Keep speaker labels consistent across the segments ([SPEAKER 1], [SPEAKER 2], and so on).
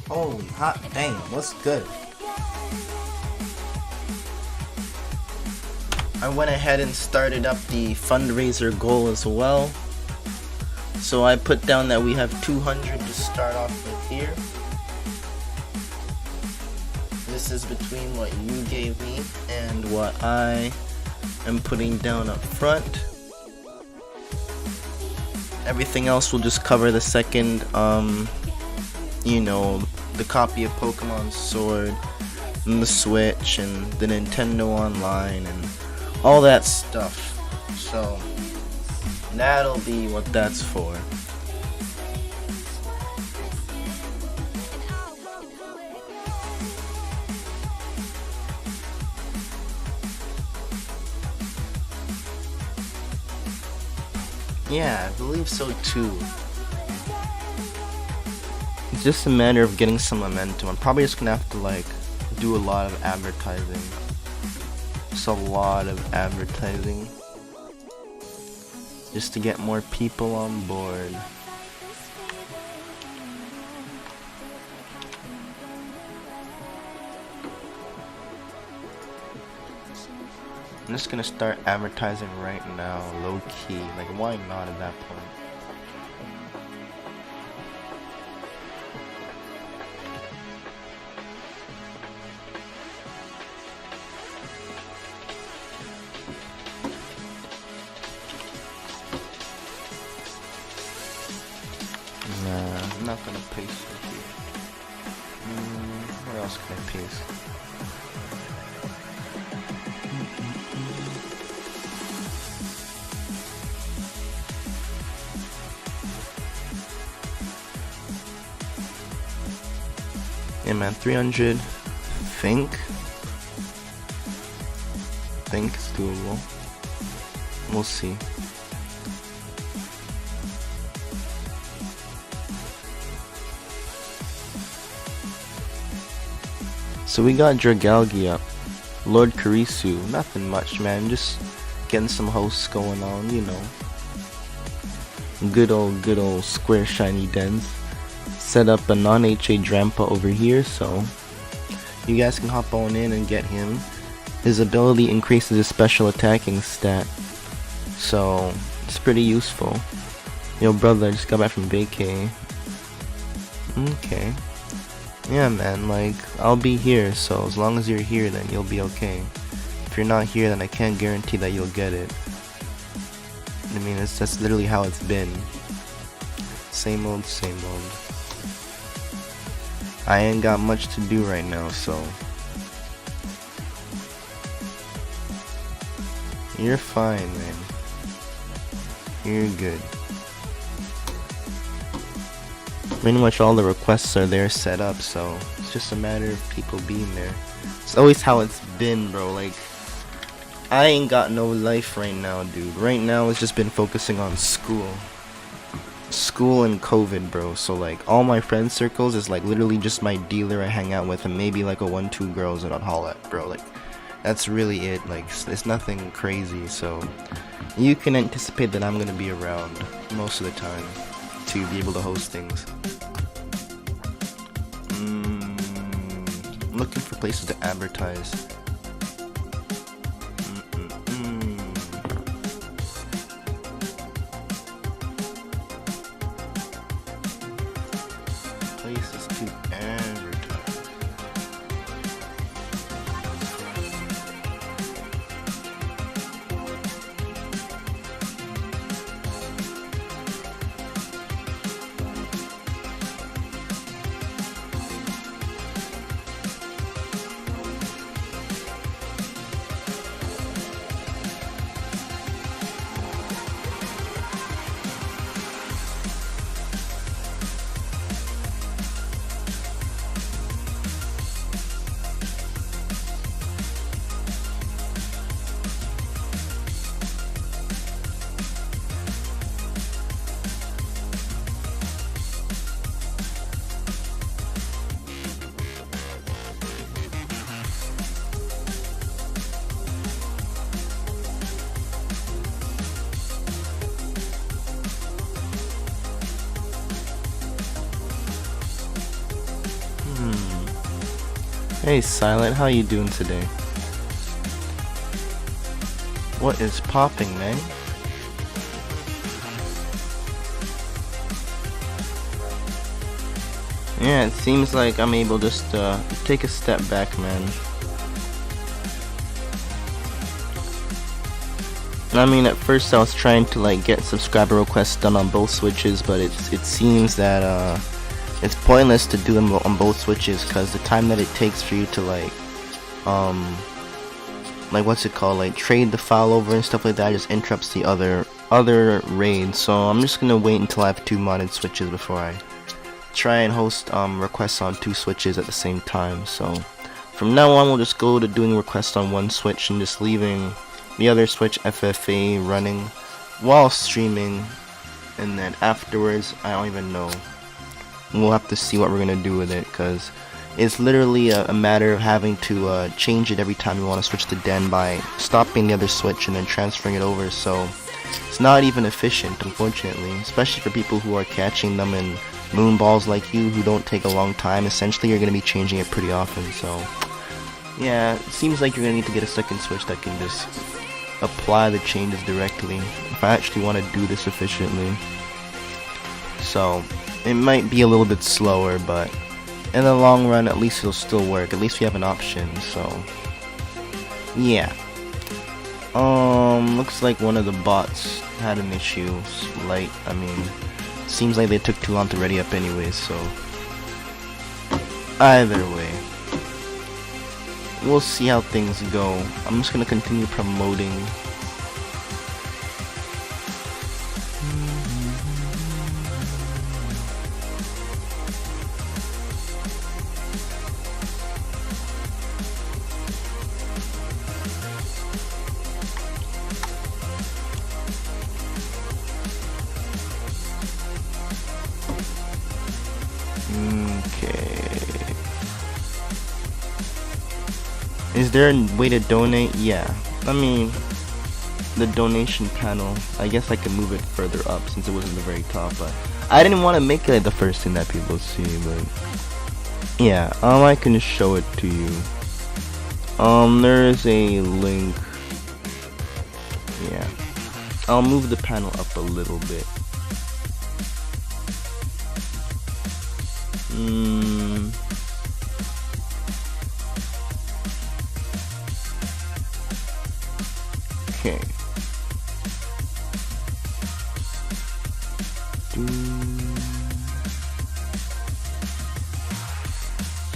[SPEAKER 1] Holy hot damn, what's good? I went ahead and started up the fundraiser goal as well. So I put down that we have 200 to start off with here. This is between what you gave me and what I am putting down up front. Everything else will just cover the second, you know, the copy of Pokemon Sword, and the Switch, and the Nintendo Online, and all that stuff. So, that'll be what that's for. Yeah, I believe so too. It's just a matter of getting some momentum. I'm probably just gonna have to like do a lot of advertising. Just a lot of advertising. Just to get more people on board. I'm just gonna start advertising right now, low key. Like, why not at that point? Nah, I'm not gonna paste it here. What else can I paste? Yeah, man, 300. Think it's doable. We'll see. So we got Dragalge up. Lord Karisu, nothing much, man. Just getting some hosts going on, you know. Good old square shiny dens. Set up a non-HA Drampa over here, so you guys can hop on in and get him. His ability increases his special attacking stat, so it's pretty useful. Yo, brother, I just got back from vacay. Okay. Yeah, man, like, I'll be here, so as long as you're here, then you'll be okay. If you're not here, then I can't guarantee that you'll get it. I mean, that's literally how it's been. Same old, same old. I ain't got much to do right now, so you're fine, man. You're good. Pretty much all the requests are there set up, so it's just a matter of people being there. It's always how it's been, bro. Like, I ain't got no life right now, dude. Right now it's just been focusing on school and COVID, bro. So like all my friend circles is like literally just my dealer I hang out with, and maybe like a 1-2 girls that I'd haul at, bro. Like, that's really it. Like, it's nothing crazy, so you can anticipate that I'm gonna be around most of the time to be able to host things. I'm looking for places to advertise. Places to advertise. Hey Silent, how you doing today? What is popping, man? Yeah, it seems like I'm able just to take a step back, man. I mean, at first I was trying to like get subscriber requests done on both switches, but it seems that it's pointless to do them on both switches because the time that it takes for you to like what's it called, like trade the file over and stuff like that just interrupts the other raids. So I'm just gonna wait until I have 2 modded switches before I try and host requests on 2 switches at the same time. So from now on we'll just go to doing requests on 1 switch and just leaving the other switch FFA running while streaming, and then afterwards I don't even know. We'll have to see what we're gonna do with it, because it's literally a matter of having to change it every time you want to switch to Den by stopping the other switch and then transferring it over. So it's not even efficient, unfortunately, especially for people who are catching them in moonballs like you who don't take a long time. Essentially you're gonna be changing it pretty often. So yeah, it seems like you're gonna need to get a second switch that can just apply the changes directly if I actually want to do this efficiently. So it might be a little bit slower, but in the long run at least it'll still work. At least we have an option. So yeah, looks like one of the bots had an issue. Like, I mean, seems like they took too long to ready up anyways. So either way, we'll see how things go. I'm just gonna continue promoting. Okay. Is there a way to donate? Yeah. I mean, the donation panel, I guess I can move it further up since it was in the very top, but I didn't want to make it the first thing that people see, but yeah, I can just show it to you. There is a link. Yeah. I'll move the panel up a little bit. Okay.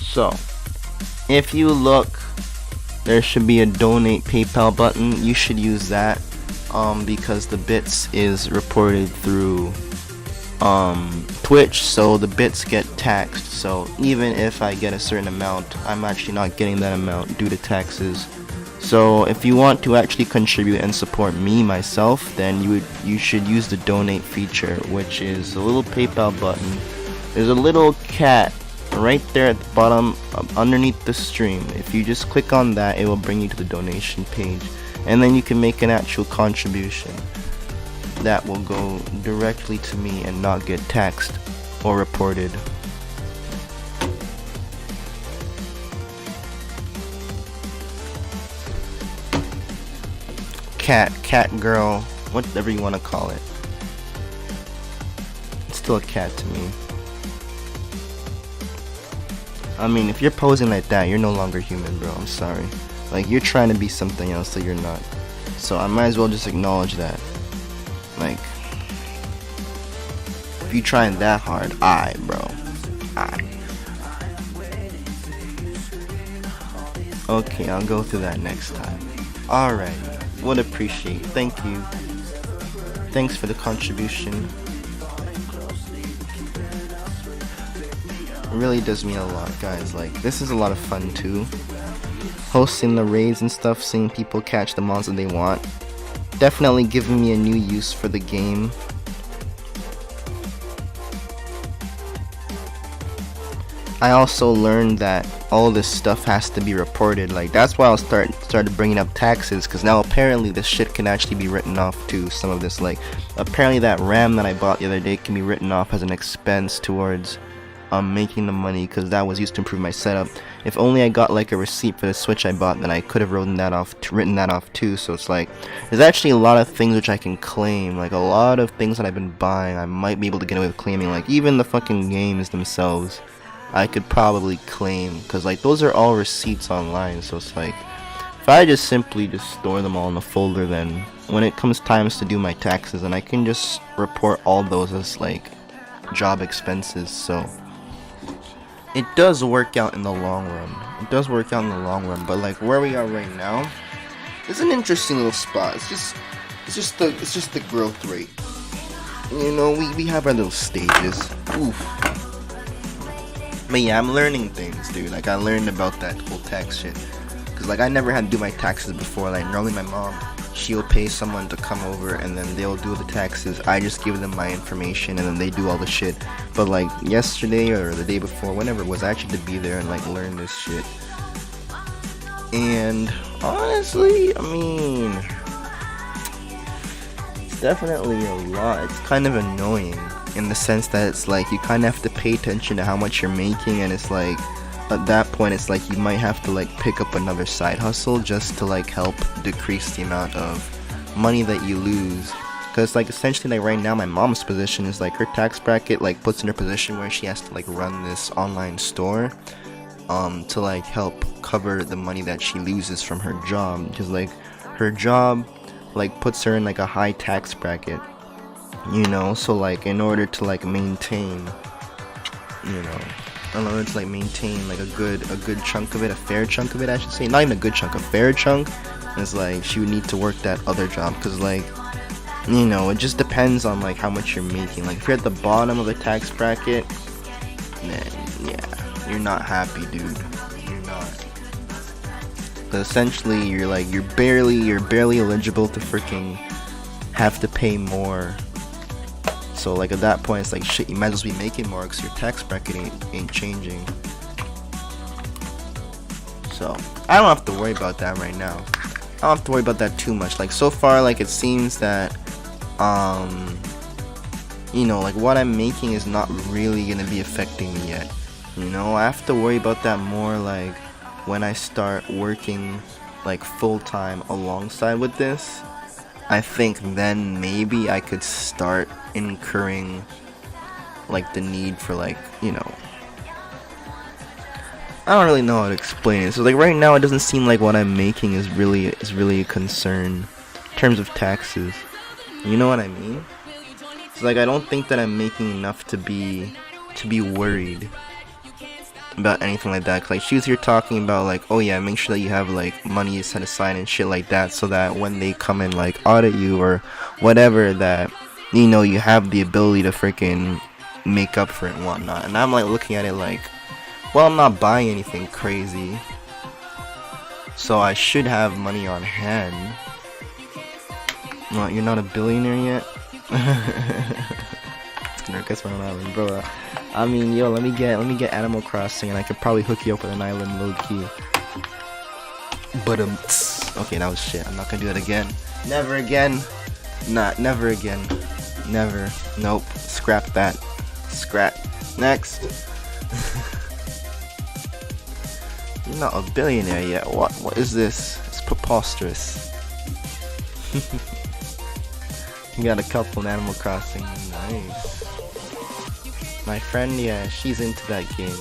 [SPEAKER 1] So, if you look, there should be a donate PayPal button. You should use that because the bits is reported through Twitch, so the bits get taxed. So even if I get a certain amount, I'm actually not getting that amount due to taxes. So if you want to actually contribute and support me myself, then you should use the donate feature, which is a little PayPal button. There's a little cat right there at the bottom underneath the stream. If you just click on that, it will bring you to the donation page, and then you can make an actual contribution that will go directly to me and not get taxed or reported. Cat girl, whatever you want to call it. It's still a cat to me. I mean, if you're posing like that, you're no longer human, bro. I'm sorry. Like, you're trying to be something else that you're not. So I might as well just acknowledge that. Like, if you trying that hard, bro. Okay, I'll go through that next time. Alright, would appreciate. Thank you. Thanks for the contribution. It really does mean a lot, guys. Like, this is a lot of fun too. Hosting the raids and stuff, seeing people catch the monster they want. Definitely giving me a new use for the game. I also learned that all this stuff has to be reported. Like, that's why I started bringing up taxes, because now apparently this shit can actually be written off to some of this. Like, apparently that RAM that I bought the other day can be written off as an expense towards making the money, because that was used to improve my setup. If only I got like a receipt for the Switch I bought, then I could have written that off too. So it's like, there's actually a lot of things which I can claim. Like a lot of things that I've been buying, I might be able to get away with claiming. Like even the fucking games themselves, I could probably claim, because like those are all receipts online. So it's like, if I just simply just store them all in a folder, then when it comes times to do my taxes, then I can just report all those as like job expenses. So it does work out in the long run. It does work out in the long run. But like where we are right now, it's an interesting little spot. It's just the growth rate. You know, we have our little stages. Oof. But yeah, I'm learning things, dude. Like I learned about that whole tax shit. Cause like I never had to do my taxes before. Like normally my mom, she'll pay someone to come over and then they'll do the taxes. I just give them my information and then they do all the shit. But like yesterday or the day before, whenever it was, I actually had to be there and like learn this shit. And honestly, I mean, it's definitely a lot. It's kind of annoying in the sense that it's like you kind of have to pay attention to how much you're making, and it's like at that point it's like you might have to like pick up another side hustle just to like help decrease the amount of money that you lose. Because like essentially like right now my mom's position is like her tax bracket like puts in her position where she has to like run this online store to like help cover the money that she loses from her job, because like her job like puts her in like a high tax bracket, you know. So like in order to like maintain, you know, in order to like maintain like a good chunk of it, a fair chunk of it I should say, not even a good chunk, a fair chunk, is like she would need to work that other job. Because like, you know, it just depends on like how much you're making. Like if you're at the bottom of the tax bracket, then yeah, you're not happy, dude. You're not. But essentially you're barely eligible to freaking have to pay more. So like at that point it's like shit, you might as well be making more because your tax bracket ain't changing. So I don't have to worry about that right now. I don't have to worry about that too much. Like so far, like it seems that you know, like what I'm making is not really gonna be affecting me yet. You know, I have to worry about that more like when I start working like full-time alongside with this. I think then maybe I could start incurring like the need for like, you know, I don't really know how to explain it. So like right now it doesn't seem like what I'm making is really a concern in terms of taxes. You know what I mean? So like I don't think that I'm making enough to be worried about anything like that. Like she was here talking about like, oh yeah, make sure that you have like money set aside and shit like that, so that when they come and like audit you or whatever, that you know you have the ability to freaking make up for it and whatnot. And I'm like looking at it like, well, I'm not buying anything crazy, so I should have money on hand. What, you're not a billionaire yet? It's gonna request my own island, bro. I mean, yo, let me get Animal Crossing, and I could probably hook you up with an island low key. But okay, that was shit. I'm not gonna do that again. Never again. Never again. Never. Nope. Scrap that. Scrap. Next. You're not a billionaire yet. What is this? It's preposterous. You got a couple in Animal Crossing. Nice. My friend, yeah, she's into that game.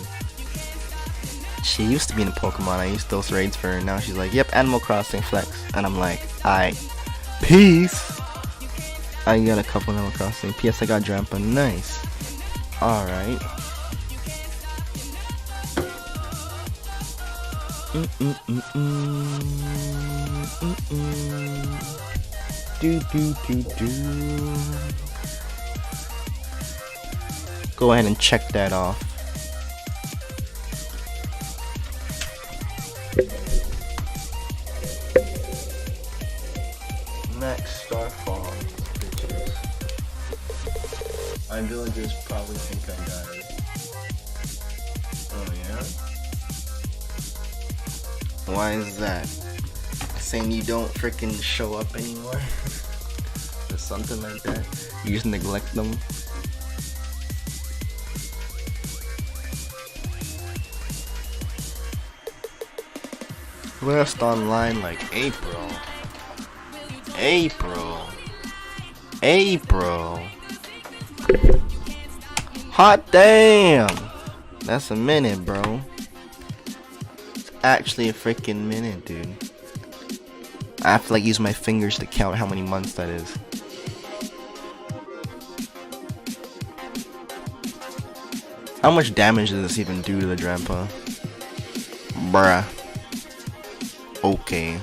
[SPEAKER 1] She used to be in Pokemon. I used those raids for her. Now she's like, yep, Animal Crossing flex. And I'm like, aight. Peace. I got a couple in Animal Crossing. P.S. I got Drampa. Nice. Alright. Go ahead and check that off. Next, Starfall. Bitches. My villagers probably think I died. Oh yeah? Why is that? Saying you don't freaking show up anymore? Or something like that? You just neglect them? Last online like April. April. Hot damn! That's a minute, bro. It's actually a freaking minute, dude. I have to like use my fingers to count how many months that is. How much damage does this even do to the Drampa? Bruh. Okay.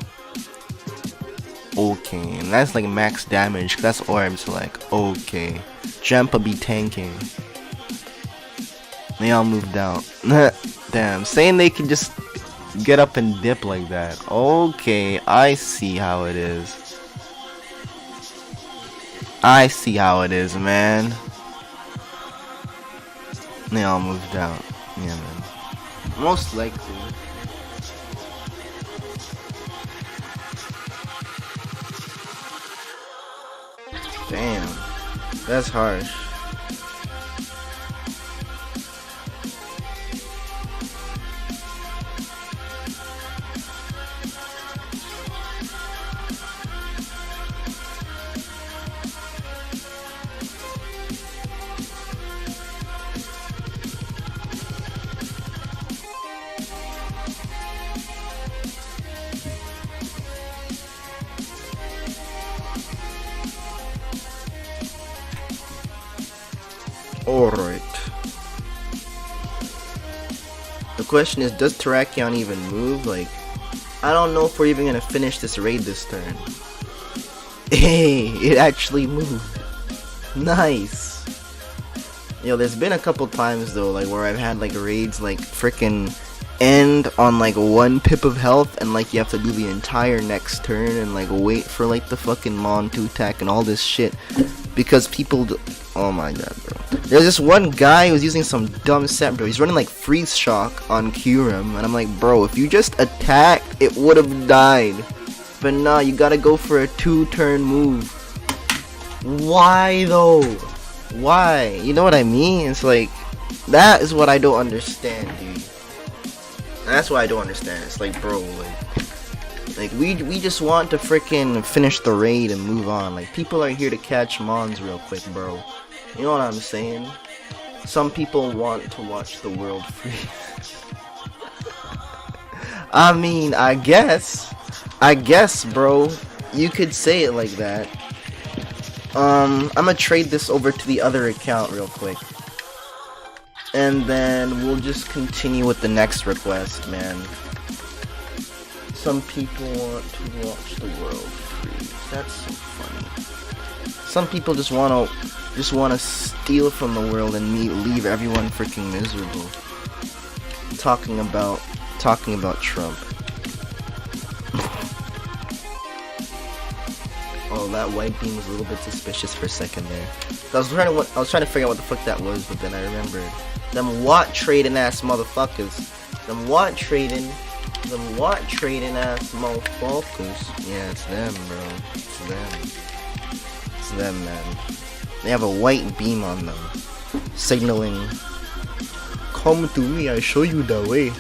[SPEAKER 1] Okay, and that's like max damage. That's orbs. Like, okay. Drampa be tanking. They all moved out. Damn, saying they can just get up and dip like that. Okay, I see how it is. I see how it is, man. They all moved out. Yeah, man. Most likely. Damn. That's harsh. Alright. The question is, does Terrakion even move? Like, I don't know if we're even gonna finish this raid this turn. Hey, it actually moved. Nice. Yo, there's been a couple times though, like where I've had like raids like frickin' end on like 1 pip of health, and like you have to do the entire next turn and like wait for like the fucking Mon to attack and all this shit because people oh my god, bro. There's this one guy who's using some dumb set, bro. He's running like freeze shock on Kyurem, and I'm like, bro, if you just attacked, it would have died. But nah, you gotta go for a 2-turn move. Why though? Why? You know what I mean? It's like, that is what I don't understand, dude. That's what I don't understand. It's like, bro, like we just want to freaking finish the raid and move on. Like, people are here to catch Mons real quick, bro. You know what I'm saying? Some people want to watch the world freeze. I mean, I guess, bro. You could say it like that. I'm gonna trade this over to the other account real quick. And then we'll just continue with the next request, man. Some people want to watch the world freeze. That's so funny. Some people just wanna steal from the world and leave everyone freaking miserable. Talking about Trump. Oh, that white beam was a little bit suspicious for a second there. I was trying to figure out what the fuck that was, but then I remembered. Them watt trading ass motherfuckers. Them watt trading ass motherfuckers. Yeah, it's them, bro. It's them. It's them, man. They have a white beam on them, signaling, "Come to me, I show you the way."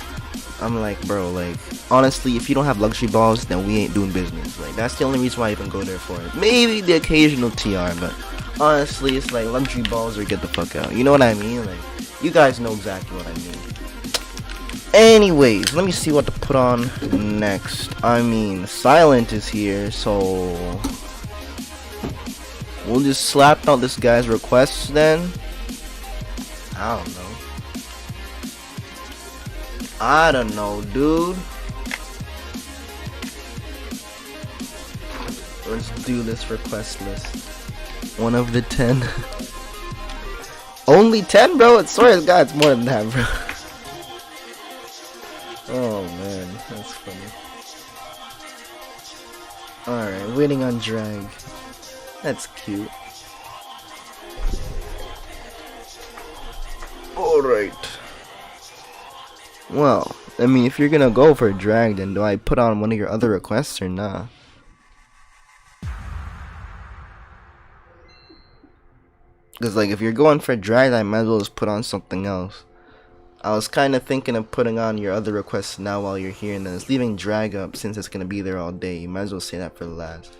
[SPEAKER 1] I'm like, bro, like, honestly, if you don't have luxury balls, then we ain't doing business. Like, that's the only reason why I even go there for it. Maybe the occasional TR, but honestly, it's like luxury balls or get the fuck out. You know what I mean? Like, you guys know exactly what I mean. Anyways, let me see what to put on next. I mean, Silent is here, so we'll just slap out this guy's requests then. I don't know, dude. Let's do this request list. 1 of the 10. Only 10, bro? I swear to God, it's more than that, bro. Oh man, that's funny. Alright, waiting on drag. That's cute. Alright. Well, I mean, if you're gonna go for a drag, then do I put on one of your other requests or nah? Because, like, if you're going for a drag, I might as well just put on something else. I was kind of thinking of putting on your other requests now while you're here, and then it's leaving drag up since it's gonna be there all day. You might as well say that for the last.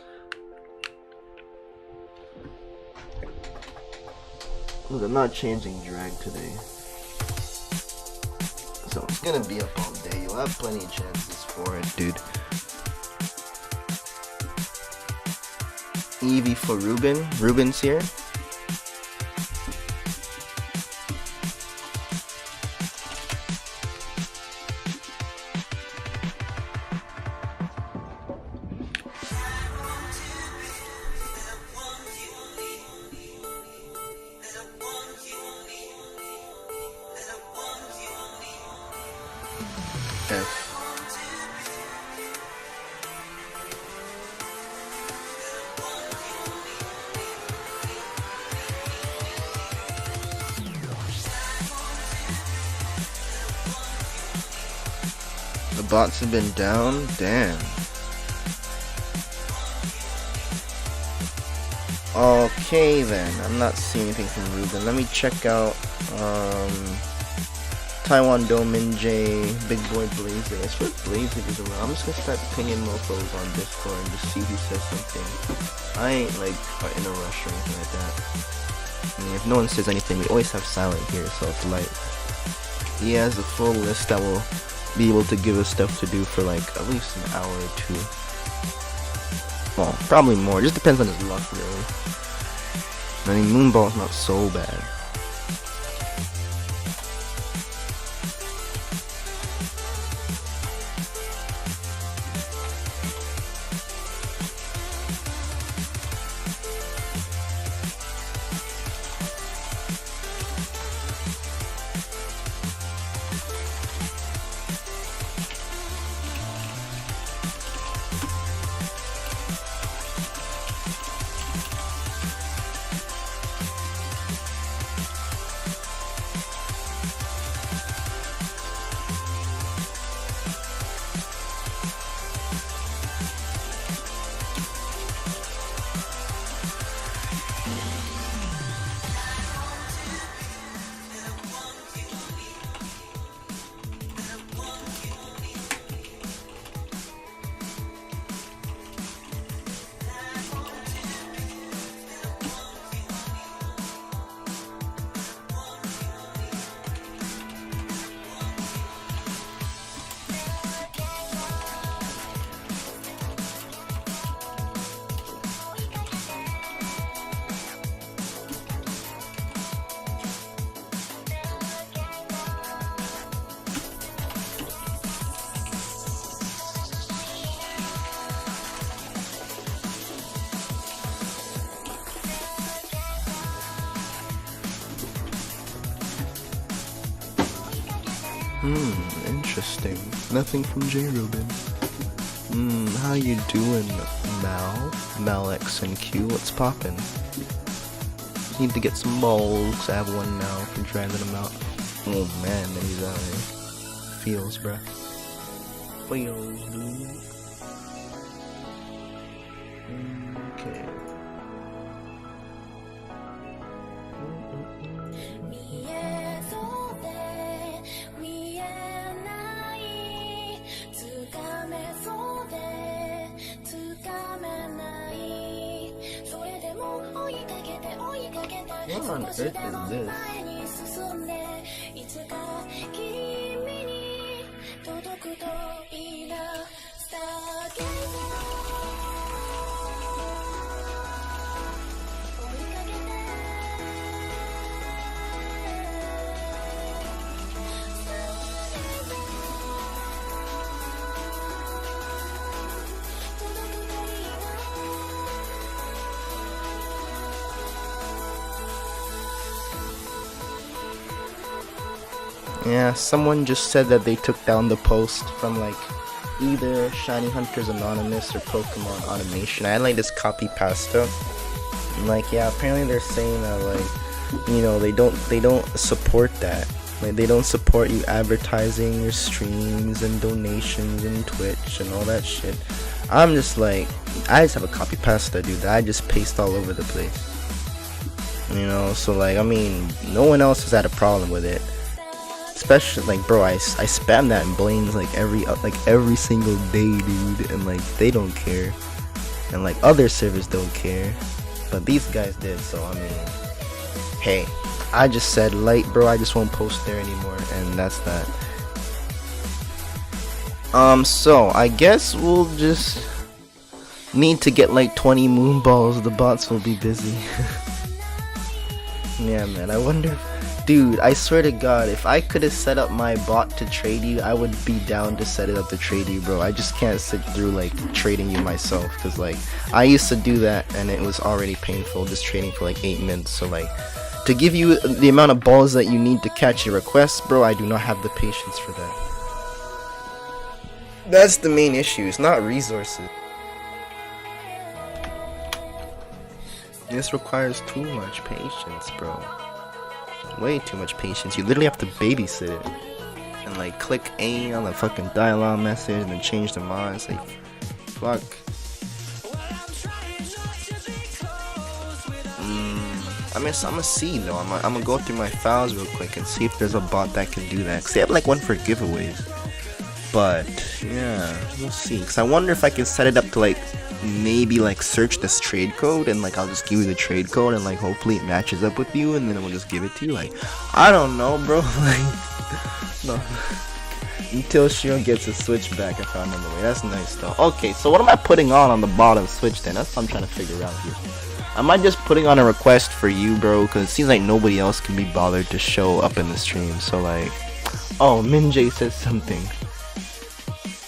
[SPEAKER 1] Look, I'm not changing drag today, so it's gonna be up all day. You'll have plenty of chances for it, dude. Evie for Ruben. Ruben's here. F. The bots have been down? Damn. Okay then, I'm not seeing anything from Ruben. Let me check out Taiwan Dominjay, Big Boy Blaze. I swear Blaze is around. I'm just gonna start pinging mofos on Discord and just see who says something. I ain't like in a rush or anything like that. I mean, if no one says anything, we always have silent here, so it's light. He has a full list that will be able to give us stuff to do for like at least an hour or two. Well, probably more. Just depends on his luck, really. I mean, Moonball's not so bad. Interesting. Nothing from J. Ruben. How you doing, Mal X and Q? What's poppin'? Need to get some balls. I have one now for dragging them out. Oh man, then he's out here. Feels, bruh. Feels, dude. Okay. What on earth is this? Yeah, someone just said that they took down the post from like either Shiny Hunters Anonymous or Pokemon Automation. I had like this copy pasta. And like, yeah, apparently they're saying that like, you know, they don't support that. Like they don't support you advertising your streams and donations and Twitch and all that shit. I'm just like, I just have a copy pasta, dude, that I just paste all over the place. You know, so like, I mean, no one else has had a problem with it. Especially like, bro, I spam that in Blaine's like every single day, dude, and like they don't care, and like other servers don't care, but these guys did. So I mean, hey, I just said light, bro. I just won't post there anymore, and that's that. So I guess we'll just need to get like 20 moon balls. The bots will be busy. Yeah, man. I wonder if, dude, I swear to God, if I could have set up my bot to trade you, I would be down to set it up to trade you, bro. I just can't sit through like trading you myself, because like I used to do that and it was already painful just trading for like 8 minutes. So like, to give you the amount of balls that you need to catch your requests, bro, I do not have the patience for that. That's the main issue. It's not resources. This requires too much patience, bro. Way too much patience. You literally have to babysit it. And like click A on the fucking dialogue message and then change the mod. It's like, fuck. I mean, so I'm gonna see though. I'm gonna go through my files real quick and see if there's a bot that can do that. Cause they have like one for giveaways. But yeah, we'll see. Cause I wonder if I can set it up to like maybe like search this trade code and like I'll just give you the trade code and like hopefully it matches up with you and then we'll just give it to you. Like, I don't know, bro. Like, no. Until Shion gets a switch back, I found another way. That's nice though. Okay, so what am I putting on the bottom switch then? That's what I'm trying to figure out here. Am I just putting on a request for you, bro? Because it seems like nobody else can be bothered to show up in the stream. So like, oh, Minjay says something.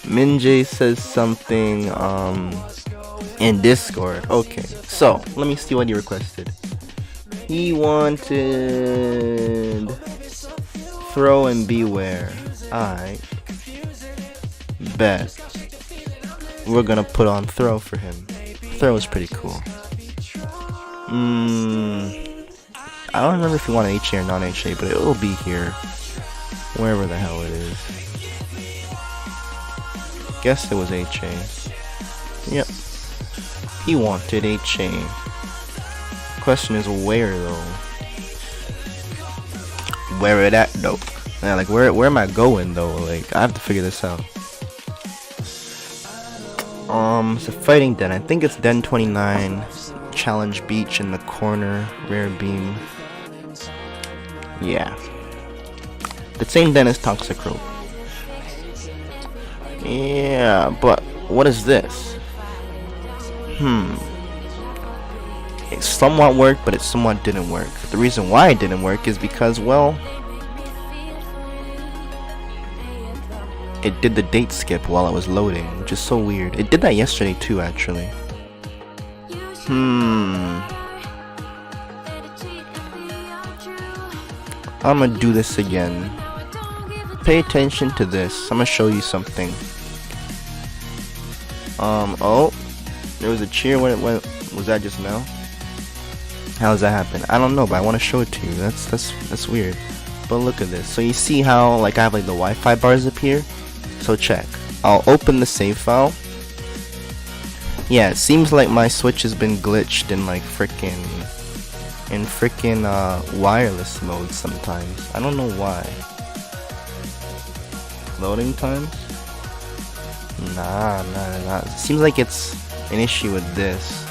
[SPEAKER 1] Minjay says something in Discord. Okay, so let me see what he requested. He wanted throw and beware. Alright, bet. We're gonna put on throw for him. Throw is pretty cool. I don't remember if you want HA or non-HA, but it will be here wherever the hell it is. Guess it was HA. Yep. He wanted HA. Question is where though? Where it at though? Yeah, like where am I going though? Like I have to figure this out. It's a fighting den. I think it's den 29. Challenge beach in the corner. Rare beam. Yeah. The same den as Toxic Rope. Yeah, but what is this? It somewhat worked, but it somewhat didn't work. The reason why it didn't work is because, well, it did the date skip while I was loading, which is so weird. It did that yesterday too, actually. I'm gonna do this again. Pay attention to this. I'm gonna show you something. Oh, there was a cheer when it went. Was that just now? How does that happen? I don't know, but I want to show it to you. That's weird. But look at this. So you see how like I have like the Wi-Fi bars up here? So check. I'll open the save file. Yeah, it seems like my switch has been glitched in like frickin' wireless mode sometimes. I don't know why. Loading times? Nah. It seems like it's an issue with this.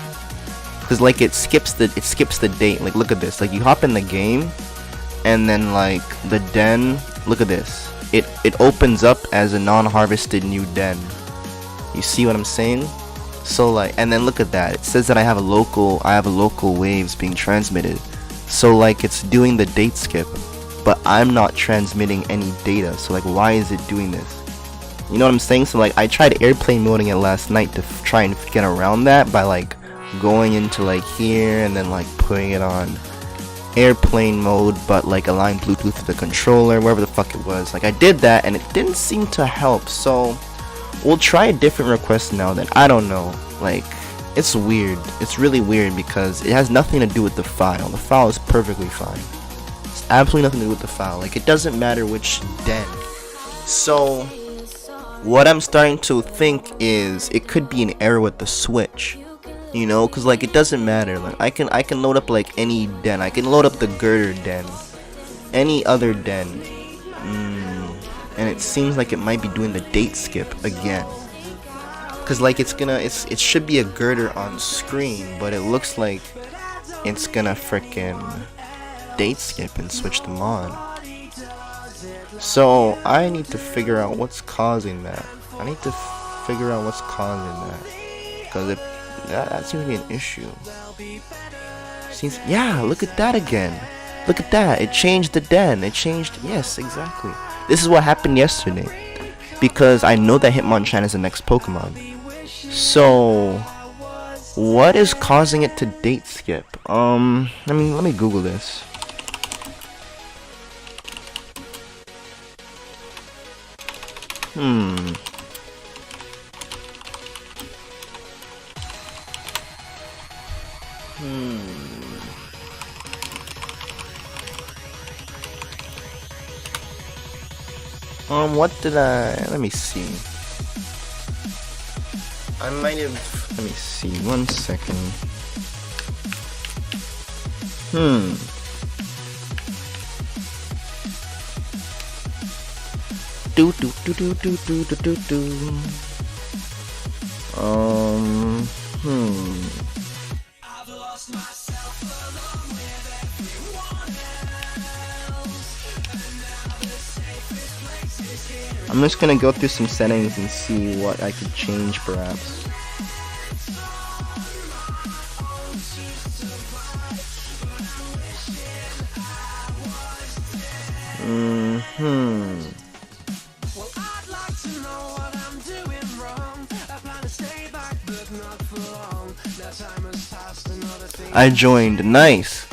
[SPEAKER 1] Cause like it skips the date. Like look at this. Like you hop in the game, and then like the den. Look at this. It opens up as a non-harvested new den. You see what I'm saying? So like, and then look at that. It says that I have a local waves being transmitted. So like it's doing the date skip, but I'm not transmitting any data. So like, why is it doing this? You know what I'm saying? So like, I tried airplane moding it last night to try and get around that by like going into like here and then like putting it on airplane mode, but like align Bluetooth to the controller, wherever the fuck it was. Like I did that and it didn't seem to help. So we'll try a different request now then. I don't know. Like, it's weird. It's really weird because it has nothing to do with the file. The file is perfectly fine. It's absolutely nothing to do with the file. Like, it doesn't matter which den. So what I'm starting to think is it could be an error with the switch. You know, cause like it doesn't matter. Like I can load up like any den. I can load up the girder den, any other den. and it seems like it might be doing the date skip again. Cause like it should be a girder on screen, but it looks like it's gonna frickin' date skip and switch them on. So I need to figure out what's causing that. Cause that seems to be an issue. Yeah, look at that again. Look at that. It changed the den. Yes, exactly. This is what happened yesterday. Because I know that Hitmonchan is the next Pokemon. So, what is causing it to date skip? Let me Google this. Let me see. Let me see, 1 second. I'm just gonna go through some settings and see what I could change, perhaps. I joined. Nice.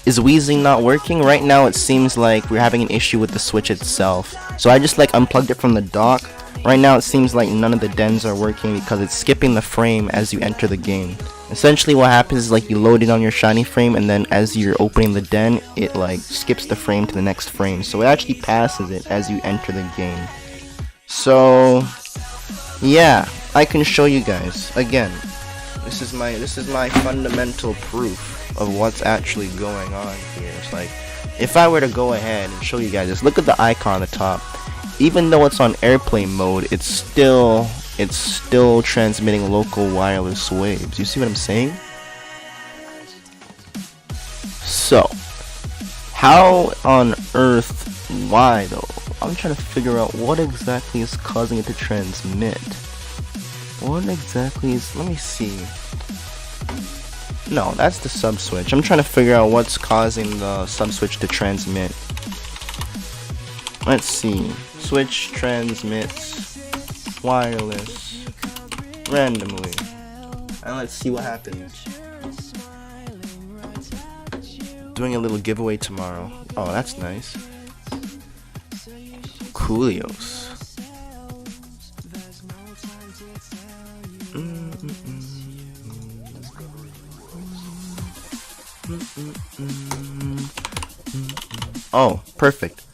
[SPEAKER 1] Is wheezing not working? Right now it seems like we're having an issue with the Switch itself. So I just unplugged it from the dock. Right now it seems like none of the dens are working because it's skipping the frame as you enter the game. Essentially what happens is you load it on your shiny frame, and then as you're opening the den, it skips the frame to the next frame. So it actually passes it as you enter the game. So yeah, I can show you guys again. This is my fundamental proof of what's actually going on here. It's if I were to go ahead and show you guys this, look at the icon on the top. Even though it's on airplane mode, it's still transmitting local wireless waves. You see what I'm saying? So, how on earth, why though? I'm trying to figure out what exactly is causing it to transmit. What exactly is, let me see. No, that's the sub switch. I'm trying to figure out what's causing the sub switch to transmit. Let's see. Switch transmits wireless randomly. And let's see what happens. Doing a little giveaway tomorrow. Oh, that's nice. Coolios. Oh, perfect.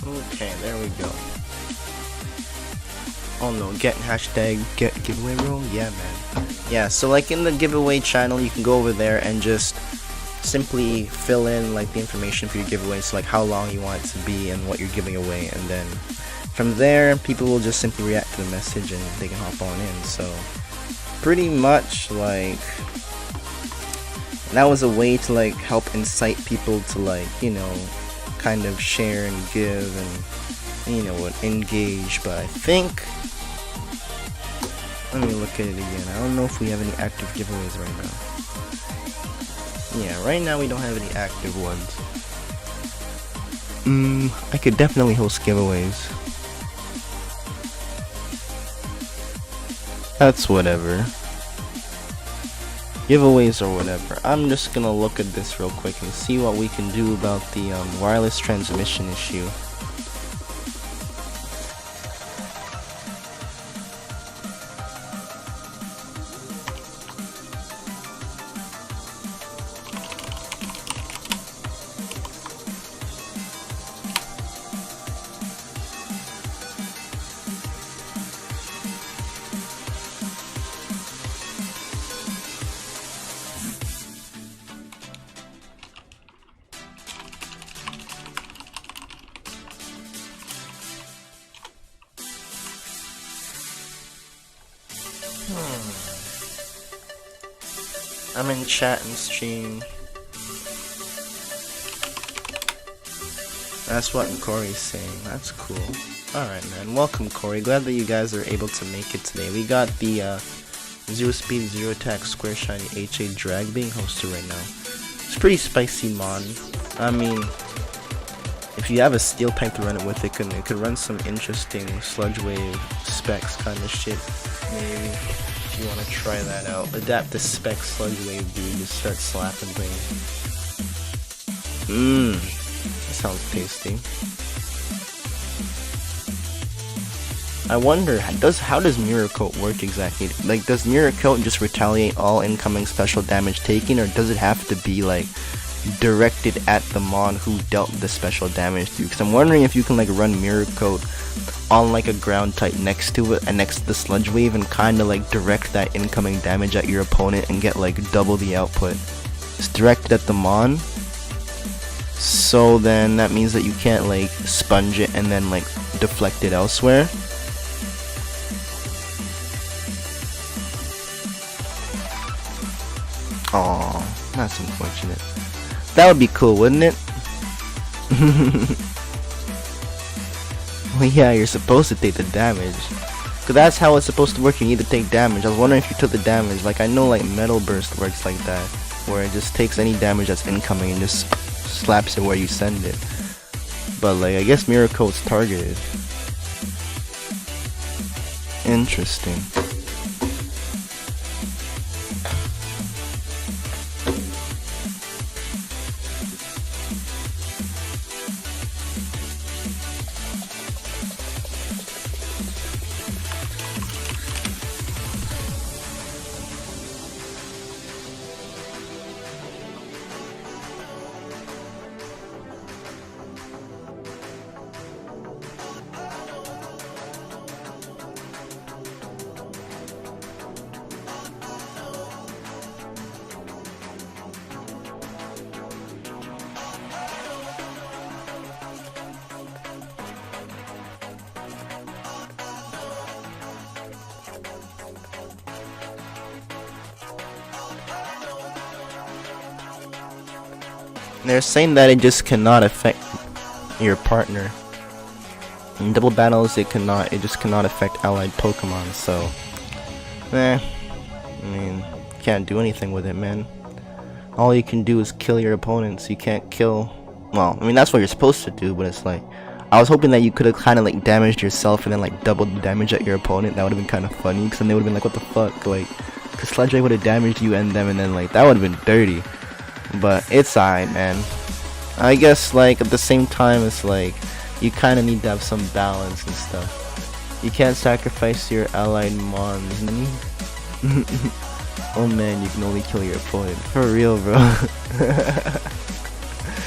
[SPEAKER 1] Okay, there we go. Oh no, get giveaway room? Yeah, man. Yeah, so in the giveaway channel, you can go over there and just simply fill in the information for your giveaway. So how long you want it to be and what you're giving away, and then from there, people will just simply react to the message and they can hop on in. So pretty much And that was a way to like help incite people to like, you know, kind of share and give and, you know, engage. But I think, let me look at it again. I don't know if we have any active giveaways right now. Yeah, right now we don't have any active ones. I could definitely host giveaways. That's whatever. Giveaways or whatever. I'm just gonna look at this real quick and see what we can do about the wireless transmission issue. I'm in chat and stream. That's what Corey's saying. That's cool. Alright, man. Welcome, Corey. Glad that you guys are able to make it today. We got the Zero Speed, Zero Attack, Square Shiny HA Drag being hosted right now. It's pretty spicy mon. I mean, if you have a steel type to run it with, it could run some interesting sludge wave specs kind of shit. Maybe. If you want to try that out, adapt the spec sludge wave, dude. Just start slapping things. That sounds tasty. I wonder, how does Mirror Coat work exactly? Like, does Mirror Coat just retaliate all incoming special damage taken, or does it have to be like directed at the mon who dealt the special damage to? Because I'm wondering if you can like run Mirror Coat on like a ground type next to it and next to the sludge wave and kind of like direct that incoming damage at your opponent and get like double the output. It's directed at the mon, so then that means that you can't like sponge it and then like deflect it elsewhere. Aw, that's unfortunate. That would be cool, wouldn't it? Well, yeah, you're supposed to take the damage. Cause that's how it's supposed to work, you need to take damage. I was wondering if you took the damage. Like, I know like Metal Burst works like that, where it just takes any damage that's incoming and just slaps it where you send it. But like, I guess Mirror Coat's targeted. Interesting. They're saying that it just cannot affect your partner. In double battles, it just cannot affect allied Pokemon, so I mean, can't do anything with it, man. All you can do is kill your opponents. You can't kill, well, I mean, that's what you're supposed to do, but it's like, I was hoping that you could have kind of like damaged yourself and then like doubled the damage at your opponent. That would have been kind of funny, because then they would have been like, what the fuck, like, because Sludge Ray would have damaged you and them, and then like, that would have been dirty. But it's alright, man. I guess like at the same time, it's like you kind of need to have some balance and stuff. You can't sacrifice your allied mons. Oh man, you can only kill your opponent. For real, bro.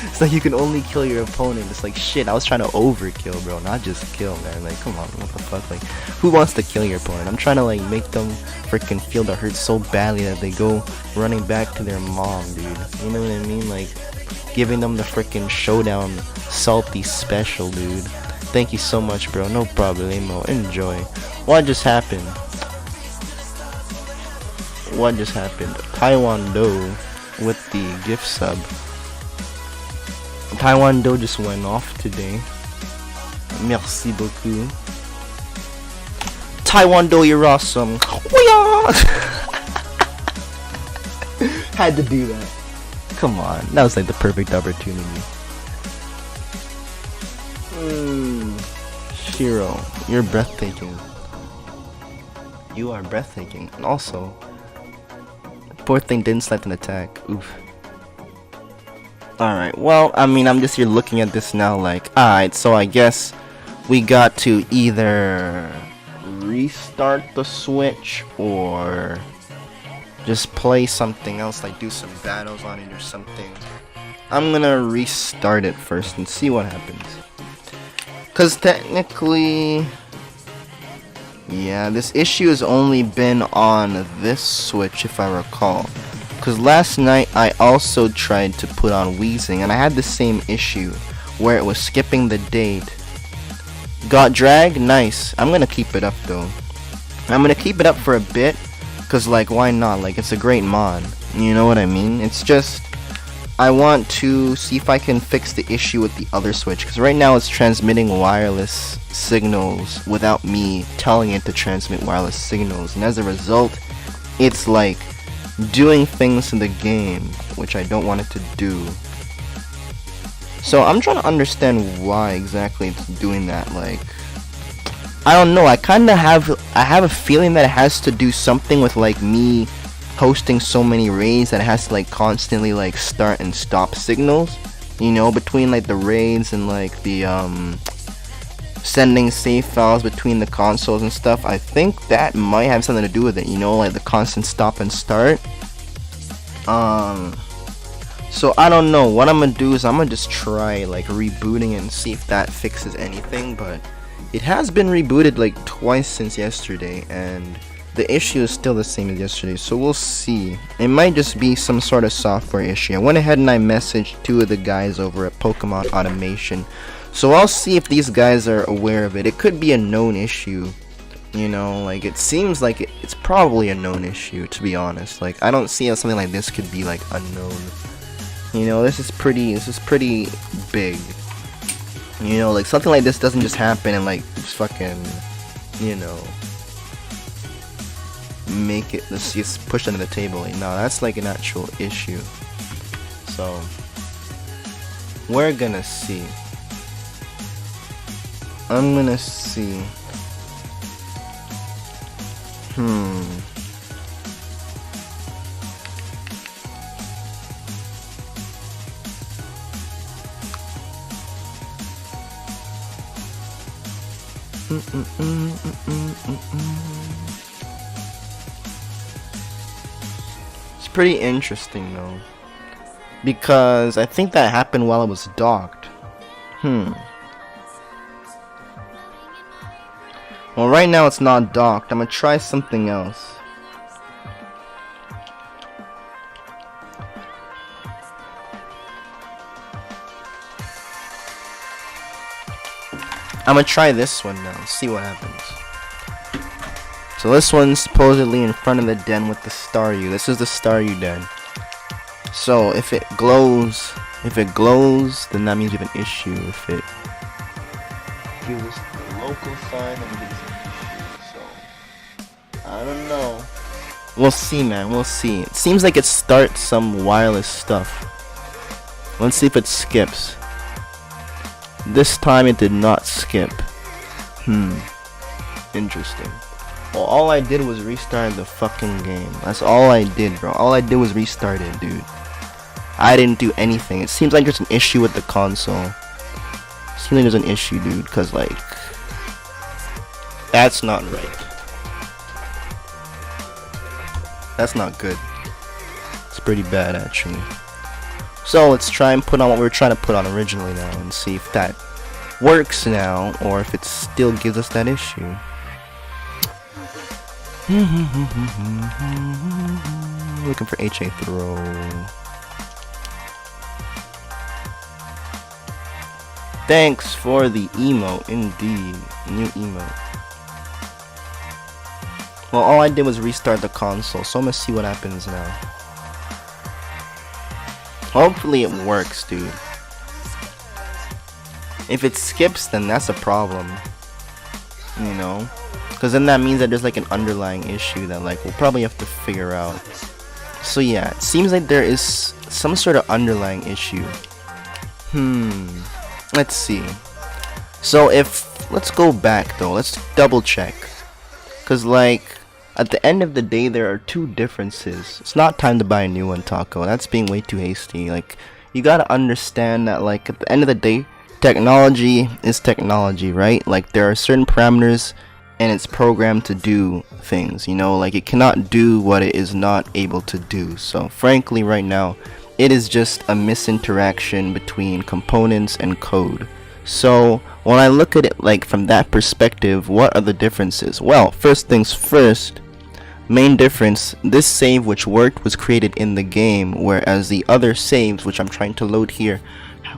[SPEAKER 1] It's like you can only kill your opponent. It's like, shit, I was trying to overkill, bro, not just kill, man. Like, come on, what the fuck? Like, who wants to kill your opponent? I'm trying to like make them freaking feel the hurt so badly that they go running back to their mom, dude. You know what I mean? Like, giving them the freaking showdown salty special, dude. Thank you so much, bro. No problemo. Enjoy. What just happened? What just happened? Taiwan Do. with the gift sub. Taiwan Do just went off today. Merci beaucoup. Taiwan Do, you're awesome. Had to do that. Come on, that was like the perfect opportunity. Shiro, you're breathtaking. You are breathtaking. And also, poor thing didn't select an attack. Oof. Alright, well, I mean, I'm just here looking at this now like, alright, so I guess we got to either restart the Switch or just play something else, like do some battles on it or something. I'm gonna restart it first and see what happens. Cause technically, yeah, this issue has only been on this Switch if I recall. Cause last night I also tried to put on Wheezing and I had the same issue where it was skipping the date. Got drag? Nice. I'm gonna keep it up though. I'm gonna keep it up for a bit. Cause like, why not? Like, it's a great mod. You know what I mean? It's just, I want to see if I can fix the issue with the other Switch. Cause right now it's transmitting wireless signals without me telling it to transmit wireless signals. And as a result, it's like doing things in the game which I don't want it to do. So I'm trying to understand why exactly it's doing that. Like, I don't know, I have a feeling that it has to do something with like me hosting so many raids that it has to like constantly like start and stop signals, you know, between like the raids and like the sending save files between the consoles and stuff. I think that might have something to do with it, you know, like the constant stop and start. So I don't know, what I'm gonna do is I'm gonna just try like rebooting and see if that fixes anything, but it has been rebooted like twice since yesterday and the issue is still the same as yesterday, so we'll see. It might just be some sort of software issue. I went ahead and I messaged 2 of the guys over at Pokemon Automation, so I'll see if these guys are aware of it. It could be a known issue, you know, like it seems like it's probably a known issue, to be honest. Like, I don't see how something like this could be like unknown. You know, this is pretty big. You know, like something like this doesn't just happen and like just fucking, you know, make it, let's just push under the table. Like, no, that's like an actual issue. So we're gonna see. I'm gonna see. It's pretty interesting though, because I think that happened while it was docked. Well, right now it's not docked. I'm gonna try something else. I'm gonna try this one now, see what happens. So this one's supposedly in front of the den with the Staryu. This is the Staryu den. So if it glows, then that means we have an issue. If it gives us the local sign, then it's an issue. So I don't know. We'll see, man. We'll see. It seems like it starts some wireless stuff. Let's see if it skips. This time it did not skip. Interesting. Well, all I did was restart the fucking game. That's all I did, bro. All I did was restart it, dude. I didn't do anything. It seems like there's an issue with the console. It seems like there's an issue, dude, because, like, that's not right. That's not good. It's pretty bad, actually. So let's try and put on what we were trying to put on originally now and see if that works now or if it still gives us that issue. Looking for HA throw. Thanks for the emote, indeed. New emote. Well, all I did was restart the console, so I'm gonna see what happens now. Hopefully it works, dude. If it skips, then that's a problem, you know, because then that means that there's like an underlying issue that like we'll probably have to figure out. So yeah, it seems like there is some sort of underlying issue. Let's see. So let's go back though, let's double check, because like at the end of the day there are two differences. It's not time to buy a new one, Taco. That's being way too hasty. Like, you gotta understand that like at the end of the day, technology is technology, right? Like, there are certain parameters and it's programmed to do things, you know, like it cannot do what it is not able to do. So frankly right now it is just a misinteraction between components and code. So when I look at it like from that perspective, what are the differences? Well, first things first, main difference, this save which worked was created in the game, whereas the other saves which I'm trying to load here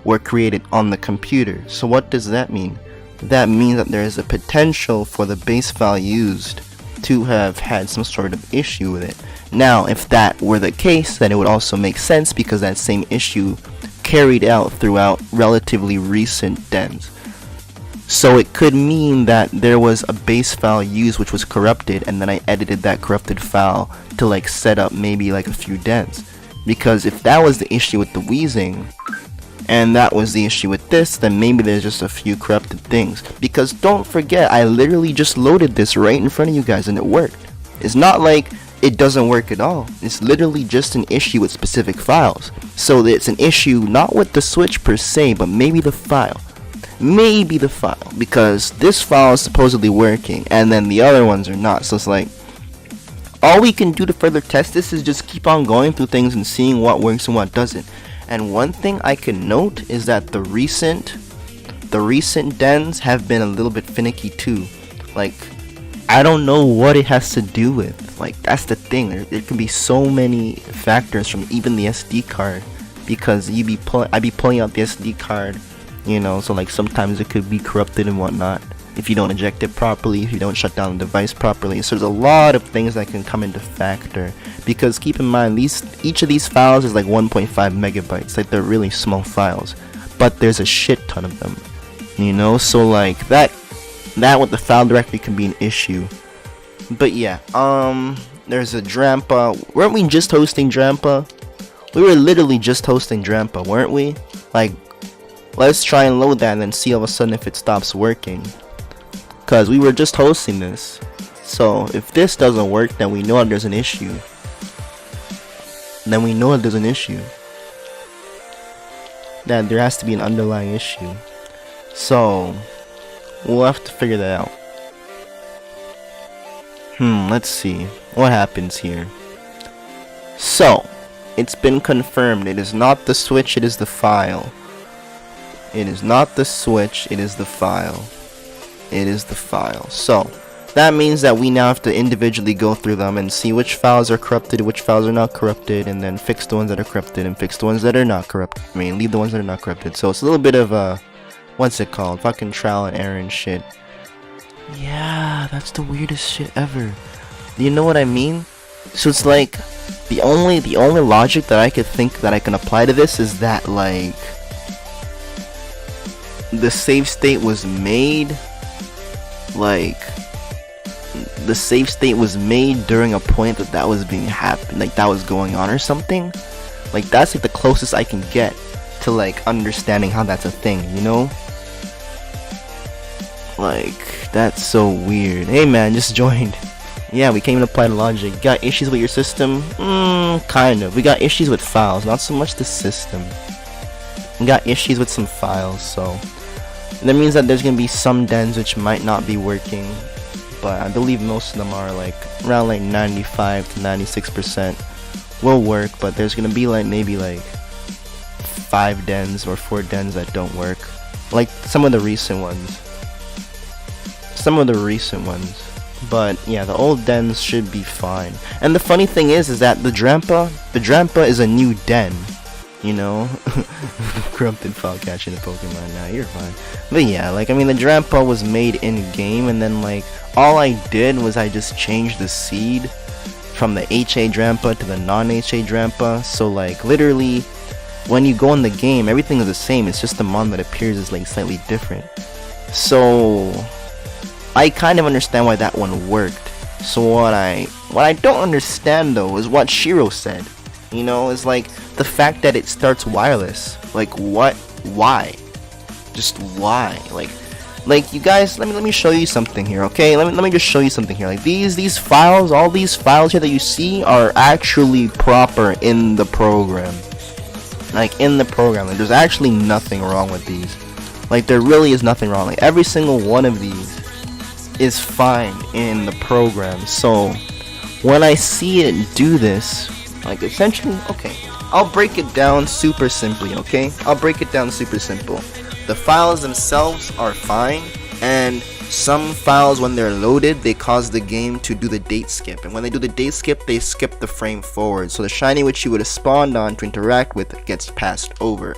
[SPEAKER 1] were created on the computer. So what does that mean? That means that there is a potential for the base file used to have had some sort of issue with it. Now, if that were the case, then it would also make sense because that same issue carried out throughout relatively recent dens. So it could mean that there was a base file used which was corrupted, and then I edited that corrupted file to like set up maybe like a few dens. Because if that was the issue with the wheezing, and that was the issue with this, then maybe there's just a few corrupted things. Because don't forget, I literally just loaded this right in front of you guys and it worked. It's not like it doesn't work at all. It's literally just an issue with specific files. So it's an issue not with the switch per se, but maybe the file. Maybe the file, because this file is supposedly working and then the other ones are not. So it's like, all we can do to further test this is just keep on going through things and seeing what works and what doesn't. And one thing I can note is that the recent dens have been a little bit finicky too. Like, I don't know what it has to do with. Like, that's the thing. There can be so many factors from even the SD card, because I be pulling out the SD card, you know. So like sometimes it could be corrupted and whatnot if you don't eject it properly, if you don't shut down the device properly. So there's a lot of things that can come into factor. Because keep in mind, each of these files is like 1.5 megabytes. Like, they're really small files, but there's a shit ton of them, you know. So like that with the file directory can be an issue. But yeah, there's a Drampa. Weren't we just hosting Drampa? We were literally just hosting Drampa, weren't we? Like, let's try and load that and then see all of a sudden if it stops working, because we were just hosting this. So if this doesn't work, then we know that there's an issue. That there has to be an underlying issue. So we'll have to figure that out. Let's see what happens here. So it's been confirmed, it is not the switch, it is the file. It is not the switch, it is the file. It is the file. So that means that we now have to individually go through them and see which files are corrupted, which files are not corrupted, and then fix the ones that are corrupted and fix the ones that are not corrupted. I mean, leave the ones that are not corrupted. So it's a little bit of a, what's it called? Fucking trial and error and shit. Yeah, that's the weirdest shit ever. You know what I mean? So it's like, the only logic that I could think that I can apply to this is that like the save state was made during a point that was being like that was going on or something. Like, that's like the closest I can get to like understanding how that's a thing, you know? Like, that's so weird. Hey man, just joined. Yeah, we can't even apply the logic. Got issues with your system? Kind of. We got issues with files, not so much the system. We got issues with some files, so that means that there's gonna be some dens which might not be working, but I believe most of them are like around like 95 to 96% will work. But there's gonna be like maybe like 5 dens or 4 dens that don't work, like some of the recent ones. But yeah, the old dens should be fine. And the funny thing is that the Drampa is a new den, you know. Corrupted file catching the Pokemon. Now you're fine. But yeah, like, I mean, the Drampa was made in game, and then like all I did was I just changed the seed from the HA Drampa to the non-HA Drampa. So like literally when you go in the game, everything is the same. It's just the mon that appears is like slightly different. So I kind of understand why that one worked. So what I don't understand though is what Shiro said. You know, it's like the fact that it starts wireless. Like what? Why? Just why? Like you guys, let me show you something here, okay? Let me just show you something here. Like these files, all these files here that you see are actually proper in the program. Like in the program, like there's actually nothing wrong with these. Like there really is nothing wrong. Like every single one of these is fine in the program. So when I see it do this, like essentially, okay, I'll break it down super simply, okay? I'll break it down super simple. The files themselves are fine, and some files when they're loaded, they cause the game to do the date skip, and when they do the date skip, they skip the frame forward, so the shiny which you would have spawned on to interact with gets passed over.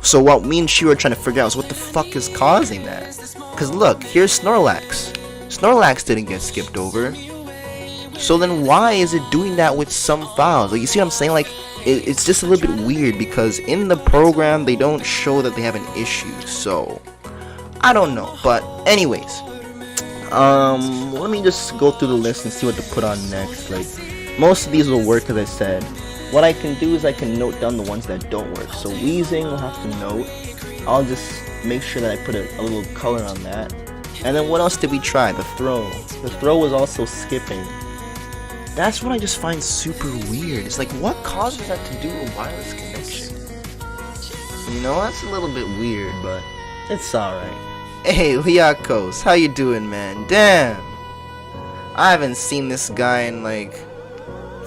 [SPEAKER 1] So what me and Shiro are trying to figure out is what the fuck is causing that? Because look, here's Snorlax. Snorlax didn't get skipped over. So then why is it doing that with some files? Like, you see what I'm saying? Like, it's just a little bit weird because in the program they don't show that they have an issue. So I don't know. But anyways, let me just go through the list and see what to put on next. Like, most of these will work, as I said. What I can do is I can note down the ones that don't work. So wheezing, we'll have to note. I'll just make sure that I put a little color on that. And then what else did we try? The throw. The throw was also skipping. That's what I just find super weird. It's like, what causes that to do a wireless connection? You know, that's a little bit weird, but it's alright. Hey, Liakos, how you doing, man? Damn! I haven't seen this guy in like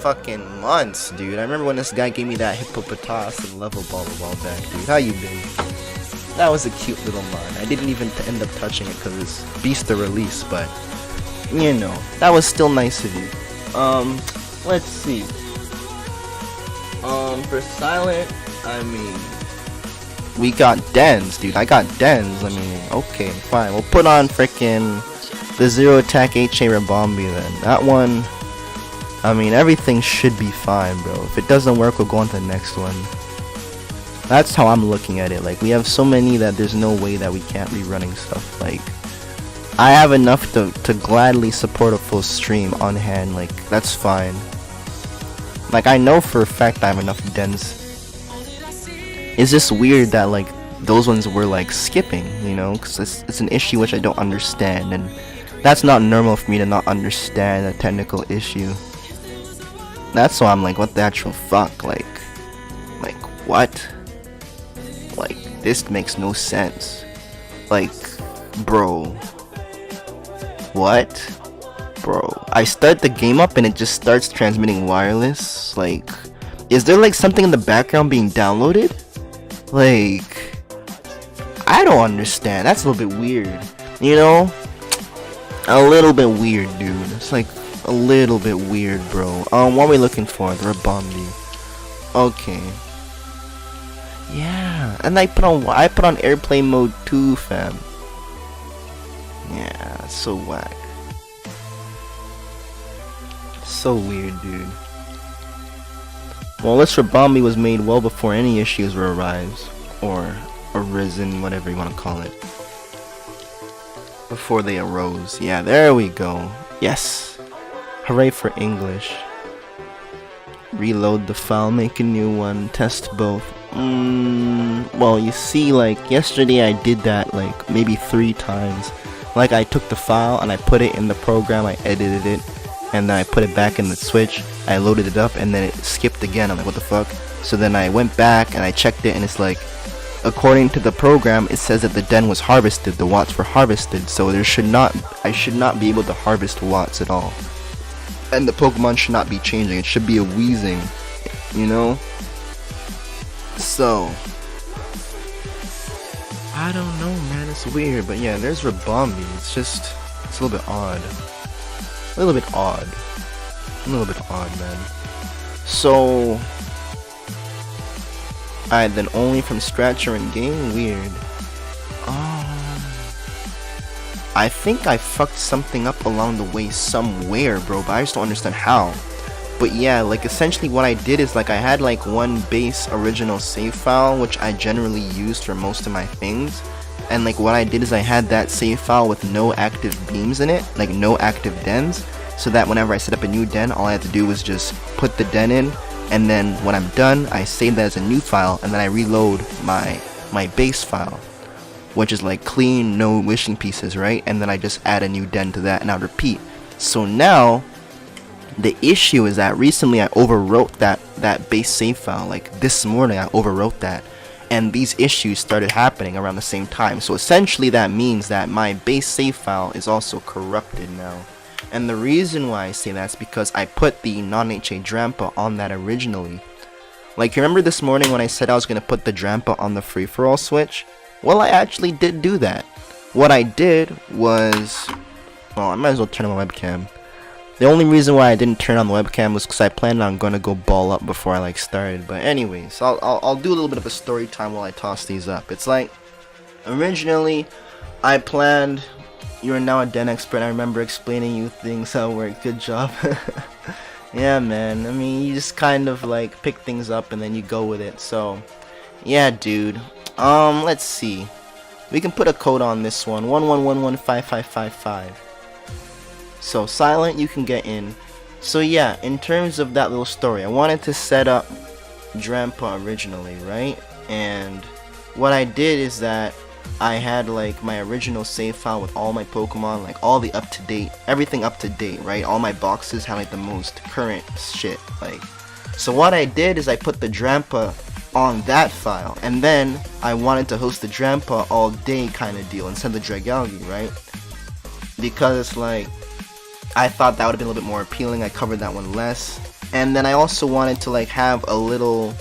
[SPEAKER 1] fucking months, dude. I remember when this guy gave me that hippopotas and level ball a while back, dude. How you been? That was a cute little mon. I didn't even end up touching it because it's beast to release, but you know, that was still nice of you. Let's see. For silent, I mean, we got Dens, dude. I got Dens. I mean, okay, fine. We'll put on frickin' the zero attack HA Rabombi then. That one, I mean, everything should be fine, bro. If it doesn't work, we'll go on to the next one. That's how I'm looking at it. Like, we have so many that there's no way that we can't be running stuff. Like, I have enough to gladly support a full stream on hand. Like, that's fine. Like, I know for a fact I have enough dens. It's just weird that, like, those ones were, like, skipping, you know? Because it's an issue which I don't understand. And that's not normal for me to not understand a technical issue. That's why I'm like, what the actual fuck? Like, what? Like, this makes no sense. Like, bro. What? Bro, I start the game up and it just starts transmitting wireless. Like, is there like something in the background being downloaded? Like, I don't understand. That's a little bit weird, you know? A little bit weird, dude. It's like a little bit weird, bro. What are we looking for? The Rabombi. Okay. Yeah, and I put on airplane mode too, fam. Yeah, it's so whack. So weird, dude. Well, this Rabombi was made well before any issues were arise, or arisen, whatever you want to call it. Before they arose. Yeah, there we go. Yes. Hooray for English. Reload the file, make a new one, test both. Well, you see, like, yesterday I did that, like, maybe 3 times. Like, I took the file and I put it in the program, I edited it, and then I put it back in the Switch, I loaded it up, and then it skipped again. I'm like, what the fuck? So then I went back and I checked it, and it's like, according to the program, it says that the den was harvested, the watts were harvested, so I should not be able to harvest watts at all. And the Pokemon should not be changing, it should be a wheezing, you know? So, I don't know, man, it's weird, but yeah, there's Rabombi. It's a little bit odd. A little bit odd, man. So, alright, then only from Scratcher and game? Weird. I think I fucked something up along the way somewhere, bro, but I just don't understand how. But yeah, like essentially what I did is like I had like one base original save file which I generally used for most of my things, and like what I did is I had that save file with no active beams in it, like no active dens, so that whenever I set up a new den, all I had to do was just put the den in, and then when I'm done, I save that as a new file, and then I reload my base file, which is like clean, no wishing pieces, right? And then I just add a new den to that, and I'll repeat. So now the issue is that recently I overwrote that base save file. Like this morning I overwrote that, and these issues started happening around the same time. So essentially that means that my base save file is also corrupted now. And the reason why I say that's because I put the non-HA Drampa on that originally. Like, you remember this morning when I said I was going to put the Drampa on the free-for-all switch? Well, I actually did do that. What I did was... well, I might as well turn on my webcam. The only reason why I didn't turn on the webcam was because I planned on going to go ball up before I like started. But anyways, I'll do a little bit of a story time while I toss these up. It's like, originally, I planned... You're now a den expert. I remember explaining you things how it worked. Good job. Yeah, man. I mean, you just kind of like pick things up and then you go with it. So, yeah, dude. Let's see. We can put a code on this one. 11115555. So, silent, you can get in. So, yeah, in terms of that little story, I wanted to set up Drampa originally, right? And what I did is that I had like my original save file with all my Pokemon, like all the up-to-date, everything up-to-date, right? All my boxes had like the most current shit, like. So what I did is I put the Drampa on that file, and then I wanted to host the Drampa all day kind of deal instead of the Dragalge, right? Because like, I thought that would have been a little bit more appealing. I covered that one less, and then I also wanted to like have a little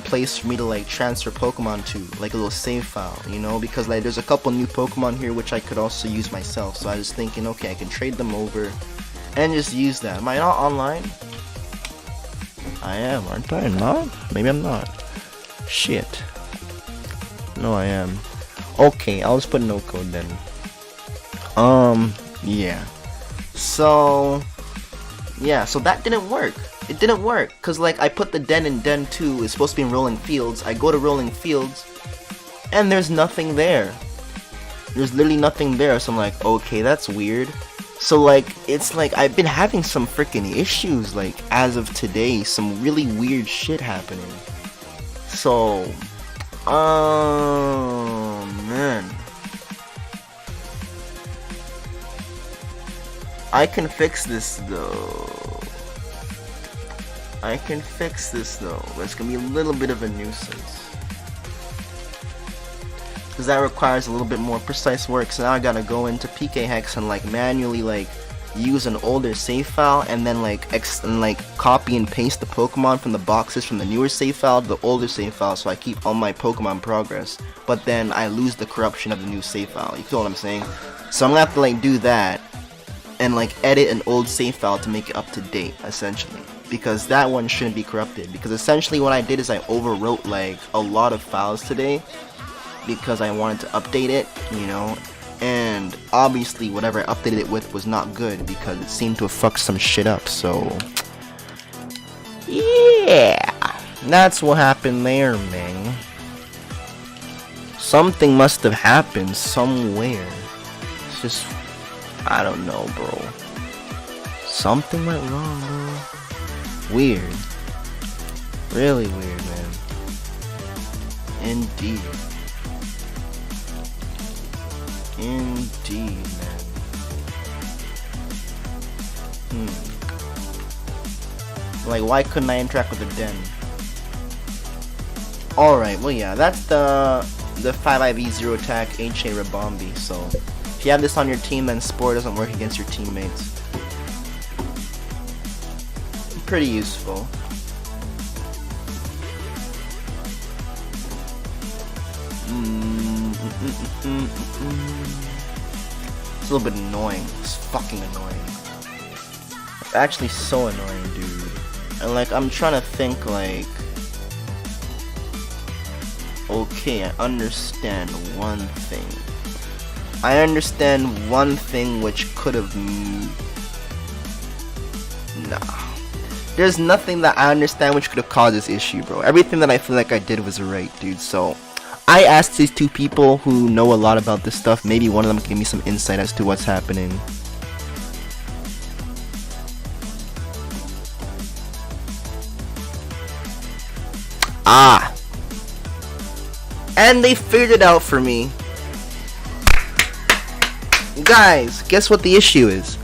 [SPEAKER 1] place for me to like transfer Pokemon to, like a little save file, you know, because like there's a couple new Pokemon here which I could also use myself. So I was thinking, okay, I can trade them over and just use that. Am I not online? I am, aren't I? Not? Maybe I'm not. Shit. No, I am. Okay, I'll just put no code then. Yeah. So that didn't work. It didn't work, because like I put the den in Den 2, it's supposed to be in Rolling Fields. I go to Rolling Fields, and there's nothing there. There's literally nothing there, so I'm like, okay, that's weird. So like, it's like, I've been having some freaking issues, like, as of today, some really weird shit happening. So, man. I can fix this though. But it's gonna be a little bit of a nuisance, because that requires a little bit more precise work. So now I gotta go into PK Hex and like manually like use an older save file, and then like copy and paste the Pokemon from the boxes from the newer save file to the older save file, so I keep all my Pokemon progress, but then I lose the corruption of the new save file. You feel what I'm saying? So I'm gonna have to like do that and like edit an old save file to make it up to date, essentially, because that one shouldn't be corrupted. Because essentially what I did is I overwrote like a lot of files today because I wanted to update it, you know, and obviously whatever I updated it with was not good because it seemed to have fucked some shit up. So yeah, that's what happened there, man. Something must have happened somewhere. It's just, I don't know, bro. Something went wrong, bro. Weird. Really weird, man. Indeed. Indeed, man. Like, why couldn't I interact with the den? Alright, well yeah, that's the 5IV 0 attack HA Rabombi. So if you have this on your team, then Spore doesn't work against your teammates. Pretty useful. It's a little bit annoying. It's fucking annoying. It's actually so annoying, dude. And like, I'm trying to think like, okay, I understand one thing. I understand one thing which could have... Nah. There's nothing that I understand which could have caused this issue, bro. Everything that I feel like I did was right, dude. So I asked these two people who know a lot about this stuff. Maybe one of them can give me some insight as to what's happening. Ah. And they figured it out for me. Guys, guess what the issue is?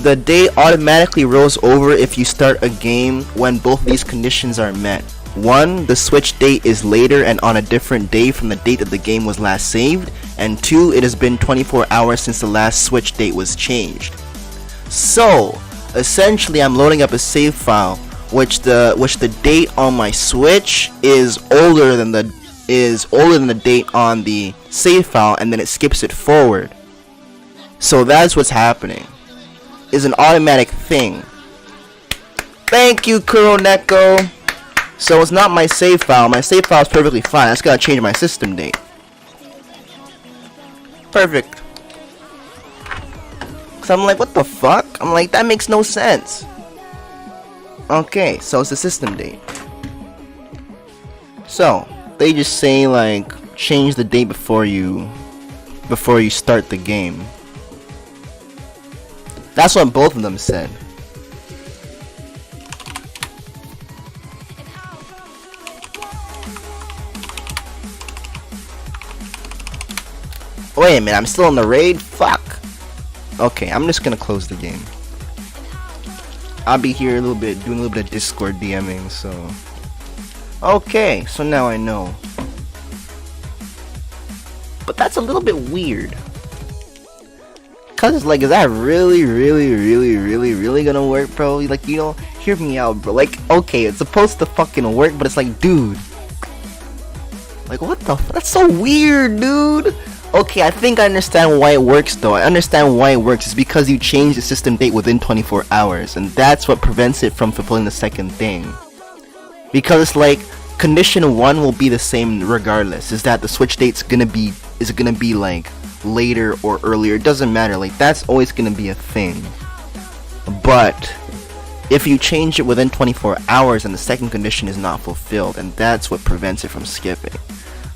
[SPEAKER 1] The day automatically rolls over if you start a game when both of these conditions are met. 1. The switch date is later and on a different day from the date that the game was last saved. And 2. It has been 24 hours since the last switch date was changed. So, essentially I'm loading up a save file which the date on my Switch is older than the date on the save file, and then it skips it forward. So that's what's happening. Is an automatic thing. Thank you, Kuroneko. So it's not my save file. My save file is perfectly fine. I just gotta change my system date. Perfect. So I'm like, what the fuck? I'm like, that makes no sense. Okay, so it's the system date. So they just say like change the date before you start the game. That's what both of them said. Wait a minute, I'm still in the raid? Fuck. Okay, I'm just gonna close the game. I'll be here a little bit, doing a little bit of Discord DMing, so. Okay, so now I know. But that's a little bit weird. Cause it's like, is that really gonna work, bro? Like, you know, hear me out, bro. Like, okay, it's supposed to fucking work, but it's like, dude. Like, what the that's so weird, dude. Okay, I think I understand why it works, though. I understand why it works. It's because you change the system date within 24 hours, and that's what prevents it from fulfilling the second thing. Because it's like, condition 1 will be the same regardless. Is that the switch date's gonna be, is it gonna be like later or earlier? It doesn't matter. Like, that's always gonna be a thing. But if you change it within 24 hours and the second condition is not fulfilled, and that's what prevents it from skipping.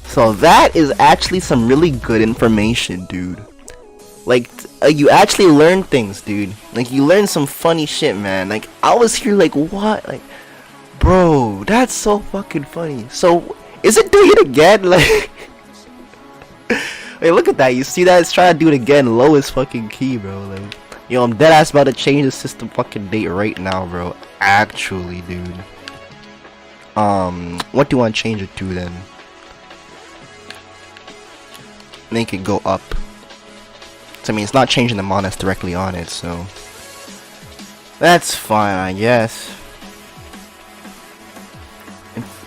[SPEAKER 1] So that is actually some really good information, dude. Like, you actually learn things, dude. Like, you learn some funny shit, man. Like, I was here like, what? Like, bro, that's so fucking funny. So, is it doing it again? Like, wait, look at that. You see that? It's trying to do it again. Lowest fucking key, bro. Like, yo, I'm deadass about to change the system fucking date right now, bro. Actually, dude. What do you want to change it to then? Make it go up. So, I mean, it's not changing the mod that's directly on it, so that's fine, I guess.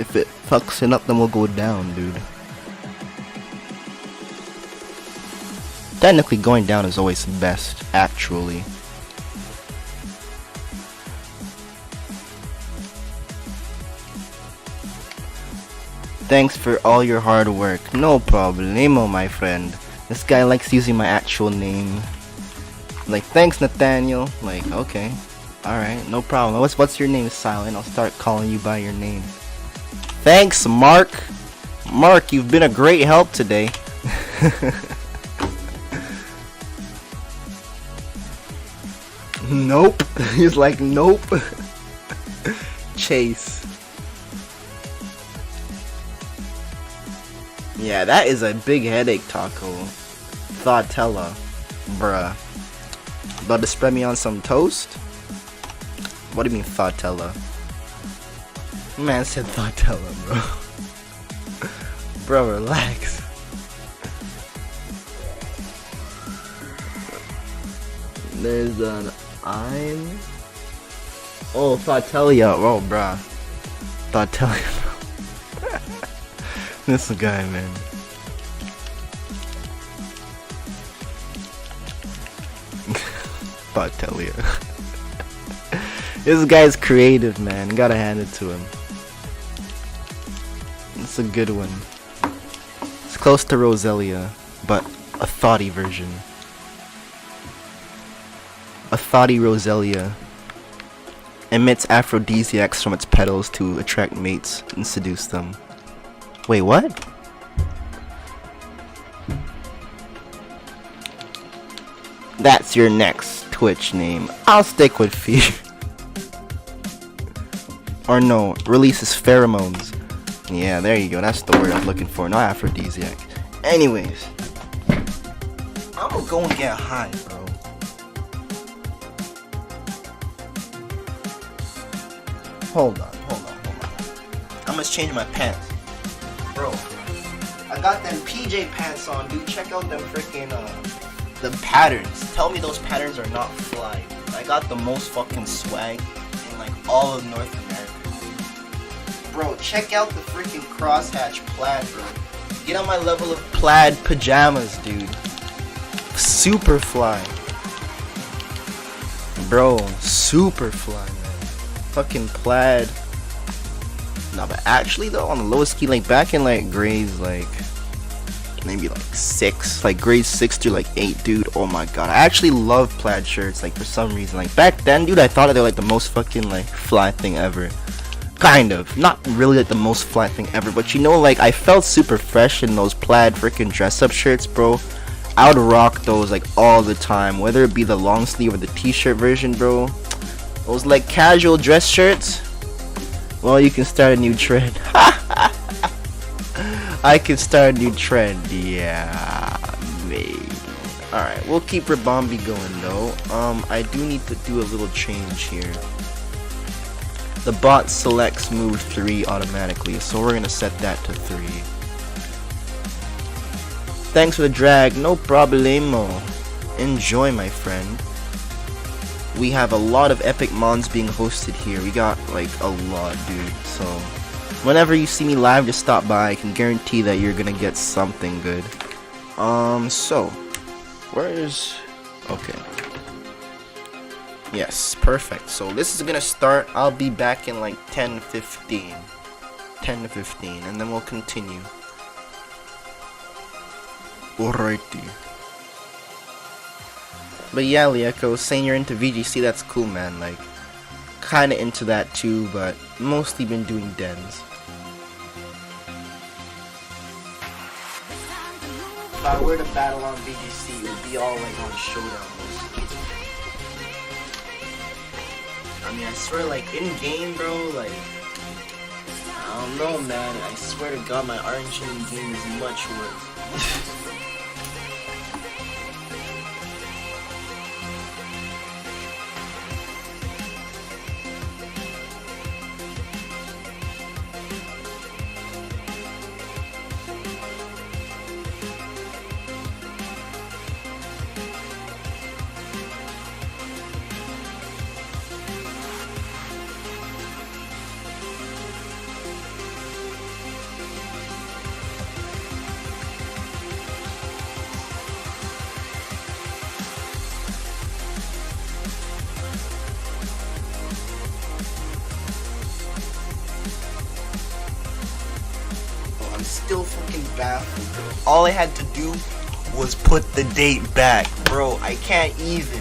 [SPEAKER 1] If it fucks it up, then we'll go down, dude. Technically, going down is always best, actually. Thanks for all your hard work. No problemo, my friend. This guy likes using my actual name. Like, thanks, Nathaniel. Like, okay. Alright, no problem. What's your name, Silent? I'll start calling you by your name. Thanks, Mark. Mark, you've been a great help today. Nope. He's like, nope. Chase. Yeah, that is a big headache, Taco. Thoughtella. Bruh. About to spread me on some toast? What do you mean, Thoughtella? Man said Thoughtella, bro. Bro, relax. There's an I'm. Oh, Thoughtelia. Oh, bruh. Thoughtelia. This guy, man. Thoughtelia. This guy's creative, man. Gotta hand it to him. It's a good one. It's close to Roselia, but a thoughty version. A thoughty Roselia. emits aphrodisiacs from its petals to attract mates and seduce them. Wait, what? That's your next Twitch name. I'll stick with fear. Or no, releases pheromones. Yeah, there you go. That's the word I'm looking for. No aphrodisiac. Anyways, I'm gonna go and get high, bro. Hold on. I must change my pants. Bro, I got them PJ pants on, dude. Check out them freaking, the patterns. Tell me those patterns are not fly. I got the most fucking swag in, like, all of North America. Bro, check out the freaking crosshatch plaid, bro. Get on my level of plaid pajamas, dude. Super fly. Bro, super fly, man. Fucking plaid. Nah, but actually though, on the lowest key, like back in like grades like maybe like 6, like grade 6 through like 8, dude, oh my god, I actually love plaid shirts, like for some reason. Like back then, dude, I thought they were like the most fucking like fly thing ever. Kind of, not really like the most fly thing ever, but you know, like I felt super fresh in those plaid freaking dress up shirts, bro. I would rock those like all the time, whether it be the long sleeve or the t-shirt version, bro. Those like casual dress shirts. Well, you can start a new trend. I can start a new trend. Yeah, maybe. Alright, we'll keep Rabombi going though. I do need to do a little change here. The bot selects move 3 automatically, so we're gonna set that to 3. Thanks for the drag, no problemo. Enjoy, my friend. We have a lot of epic mons being hosted here. We got like a lot, dude. So whenever you see me live, just stop by. I can guarantee that you're gonna get something good. So where is, okay, yes, perfect. So this is gonna start. I'll be back in like 10 to 15, and then we'll continue. Alrighty. But yeah, Lieko, saying you're into VGC, that's cool, man. Like, kinda into that too, but mostly been doing dens. If I were to battle on VGC, it would be all like on Showdown mostly. I mean, I swear, like, in-game, bro, like, I don't know, man. I swear to God, my RNG in-game is much worse. Still fucking baffled, bro. All I had to do was put the date back, bro. I can't even.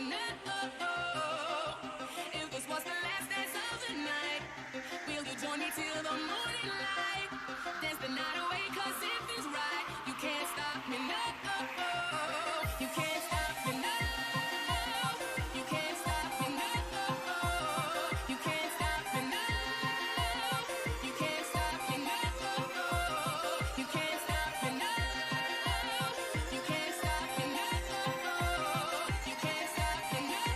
[SPEAKER 2] me now. If this was the last dance of the night, will you join me till the morning light? Dance the night away, 'cause it feels right. You can't stop me now. You can't stop me now. You can't stop me now. You can't stop me now. You can't stop me now. You can't stop me now. You can't stop me now. You can't stop me now.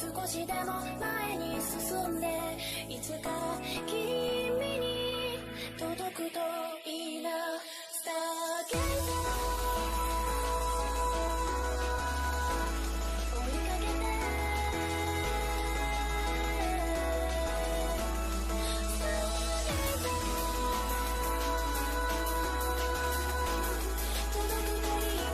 [SPEAKER 2] 少しでも前に進んでいつか君に届くといいなスターゲート追いかけてスターゲート届くといいな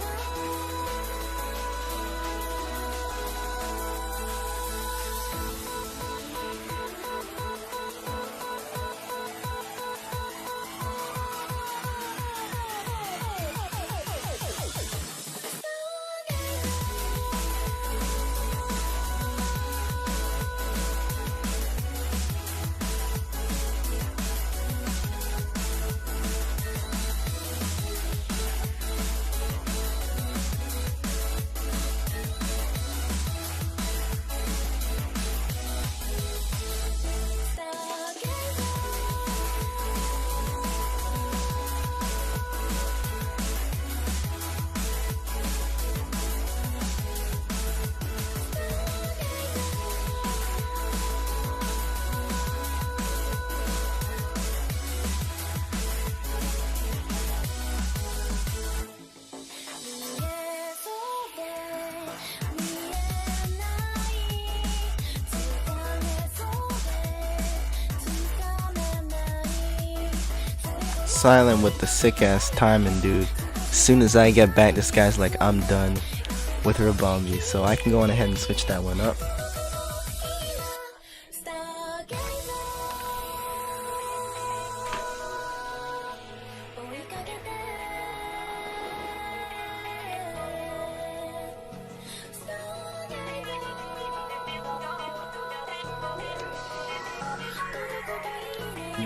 [SPEAKER 1] Silent with the sick ass timing, dude. As soon as I get back, this guy's like, I'm done with Rabambi, so I can go on ahead and switch that one up.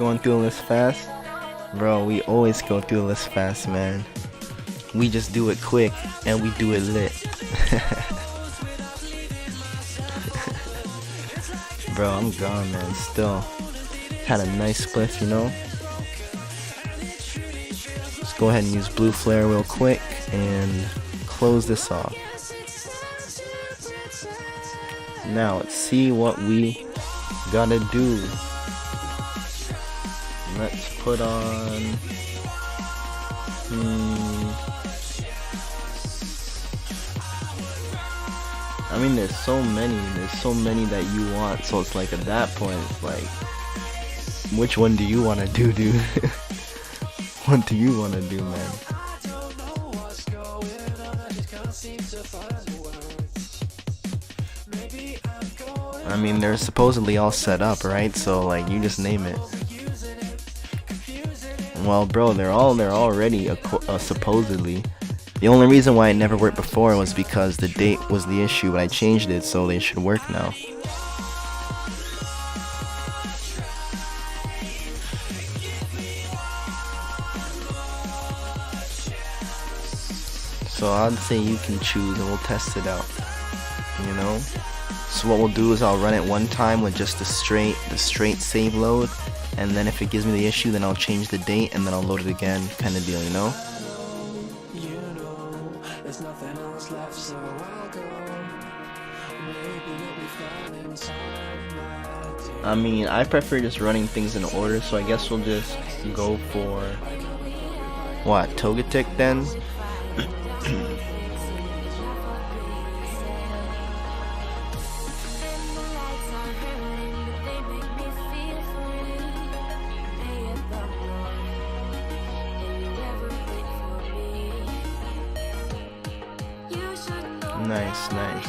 [SPEAKER 1] going through the list fast? Bro, we always go through the list fast, man. We just do it quick, and we do it lit. Bro, I'm gone, man. Still had a nice spliff, you know. Let's go ahead and use blue flare real quick and close this off. Now let's see what we gotta do. Let's put on I mean, there's so many that you want, so it's like at that point, it's like, which one do you want to do, dude? What do you want to do, man? I mean, they're supposedly all set up, right? So like, you just name it. Well, bro, they're already supposedly. The only reason why it never worked before was because the date was the issue, but I changed it, so they should work now. So I'd say you can choose and we'll test it out, you know? So what we'll do is I'll run it one time with just the straight save load, and then if it gives me the issue, then I'll change the date and then I'll load it again, kind of deal, you know? I mean, I prefer just running things in order, so I guess we'll just go for what, Togetic then? Nice.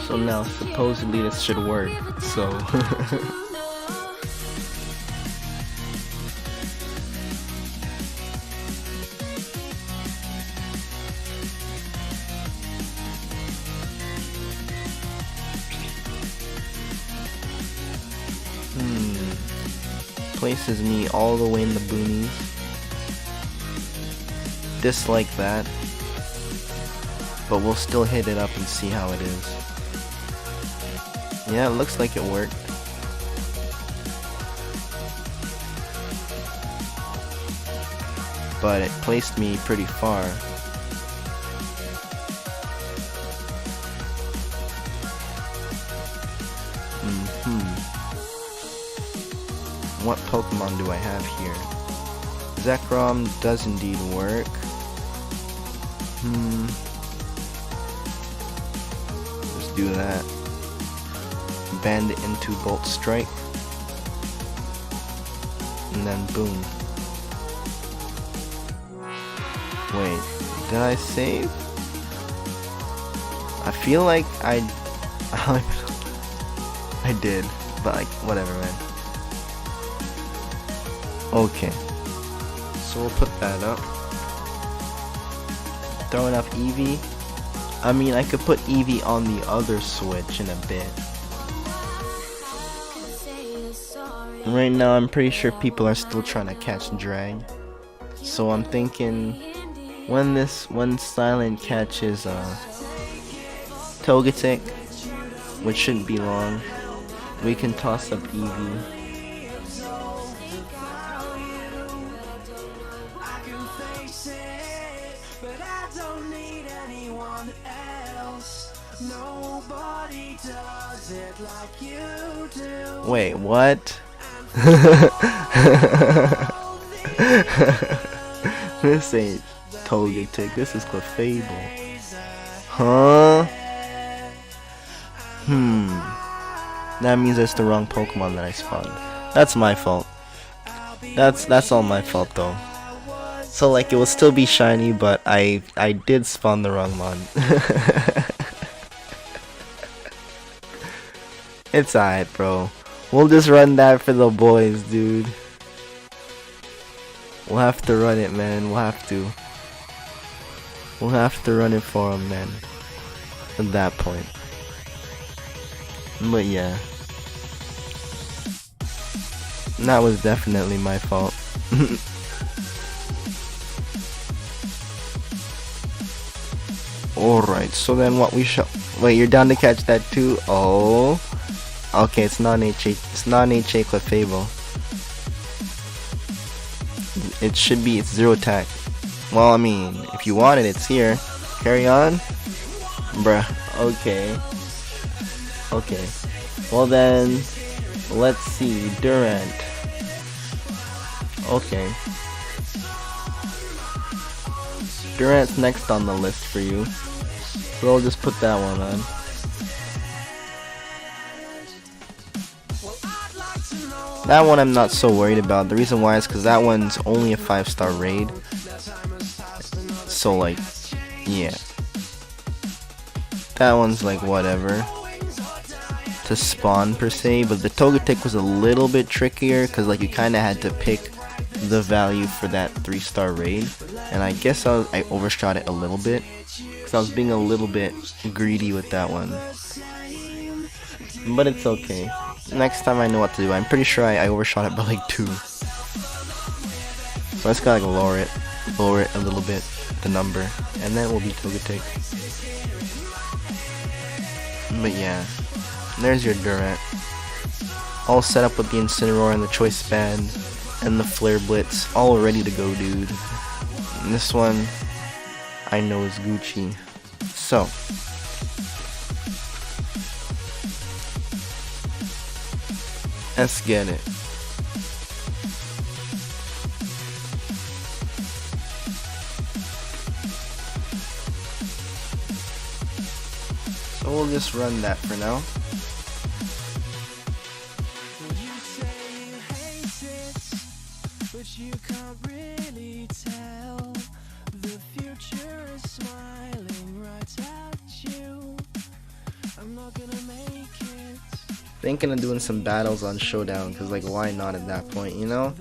[SPEAKER 1] So now supposedly this should work, so places me all the way in the boonies. Dislike that, but we'll still hit it up and see how it is. Yeah, it looks like it worked. But it placed me pretty far. What Pokemon do I have here? Zekrom does indeed work. Let's do that. Bend it into Bolt Strike. And then boom. Wait, did I save? I feel like I did, but like, whatever, man. Okay. So we'll put that up. Throw enough Eevee. I mean, I could put Eevee on the other Switch in a bit. Right now, I'm pretty sure people are still trying to catch Drag. So I'm thinking, when Silent catches Togetic, which shouldn't be long, we can toss up Eevee. Wait, what? This ain't Togetic, this is Clefable. Huh? That means it's the wrong Pokemon that I spawned. That's my fault. That's all my fault though. So like, it will still be shiny, but I did spawn the wrong mon. It's alright, bro. We'll just run that for the boys, dude. We'll have to run it, man. We'll have to run it for them, man. At that point. But yeah. That was definitely my fault. Alright, so then what we shall... Wait, you're down to catch that too? Oh. Okay, it's non-HA. It's non-HA Clefable. It should be, it's 0 attack. Well, I mean, if you want it, it's here. Carry on. Bruh. Okay. Okay. Well then, let's see. Durant. Okay. Durant's next on the list for you. So I'll just put that one on. That one I'm not so worried about. The reason why is because that one's only a 5-star raid. So like, yeah. That one's like whatever to spawn per se, but the Togetic was a little bit trickier because like you kind of had to pick the value for that 3-star raid, and I guess I overshot it a little bit because I was being a little bit greedy with that one. But it's okay. Next time I know what to do. I'm pretty sure I overshot it by like 2. So I just gotta lower it a little bit, the number, and then it will be Togetic. But yeah, there's your Durant. All set up with the Incineroar and the Choice Band and the Flare Blitz, all ready to go, dude. And this one, I know is Gucci. So, let's get it. So we'll just run that for now. But you can't really tell. The future is smiling right at you. I'm not gonna make it. Thinking of doing some battles on Showdown, cause like why not at that point, you know?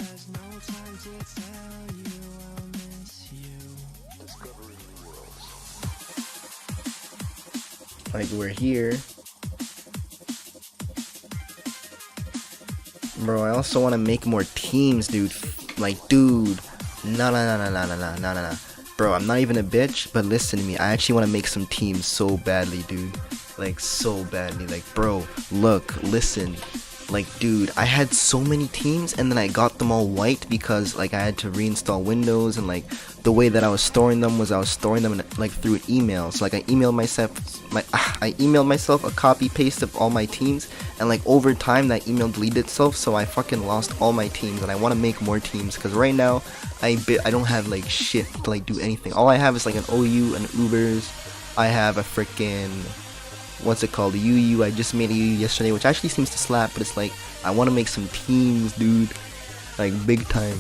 [SPEAKER 1] Like we're here. Bro, I also want to make more teams, dude. Like, dude. No. Bro, I'm not even a bitch, but listen to me. I actually want to make some teams so badly, dude. Like, so badly. Like, bro, look, listen. Like, dude, I had so many teams, and then I got them all white because, like, I had to reinstall Windows, and, like, the way that I was storing them was I was storing them, like, through email. So, like, I emailed myself a copy paste of all my teams, and, like, over time, that email deleted itself, so I fucking lost all my teams, and I want to make more teams, because right now, I don't have, like, shit to, like, do anything. All I have is, like, an OU, an Ubers, I have a freaking... what's it called, a UU. I just made a UU yesterday, which actually seems to slap, but it's like, I want to make some teams, dude, like, big time.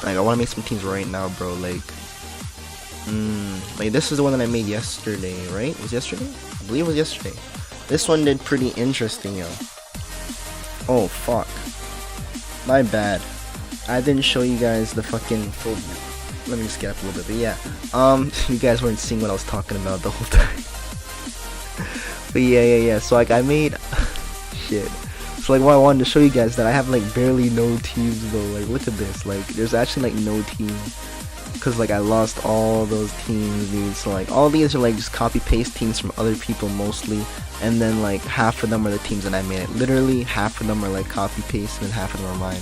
[SPEAKER 1] Like, I want to make some teams right now, bro, like, this is the one that I made yesterday, right? Was yesterday? I believe it was yesterday. This one did pretty interesting, yo. Oh, fuck. My bad. I didn't show you guys the fucking full... Let me just get up a little bit, but yeah. You guys weren't seeing what I was talking about the whole time. But yeah, so like I made shit. So like what I wanted to show you guys that I have like barely no teams though. Like look at this, like there's actually like no team, cause like I lost all those teams, dude. So like all these are like just copy paste teams from other people mostly, and then like half of them are the teams that I made. Literally half of them are like copy paste and half of them are mine.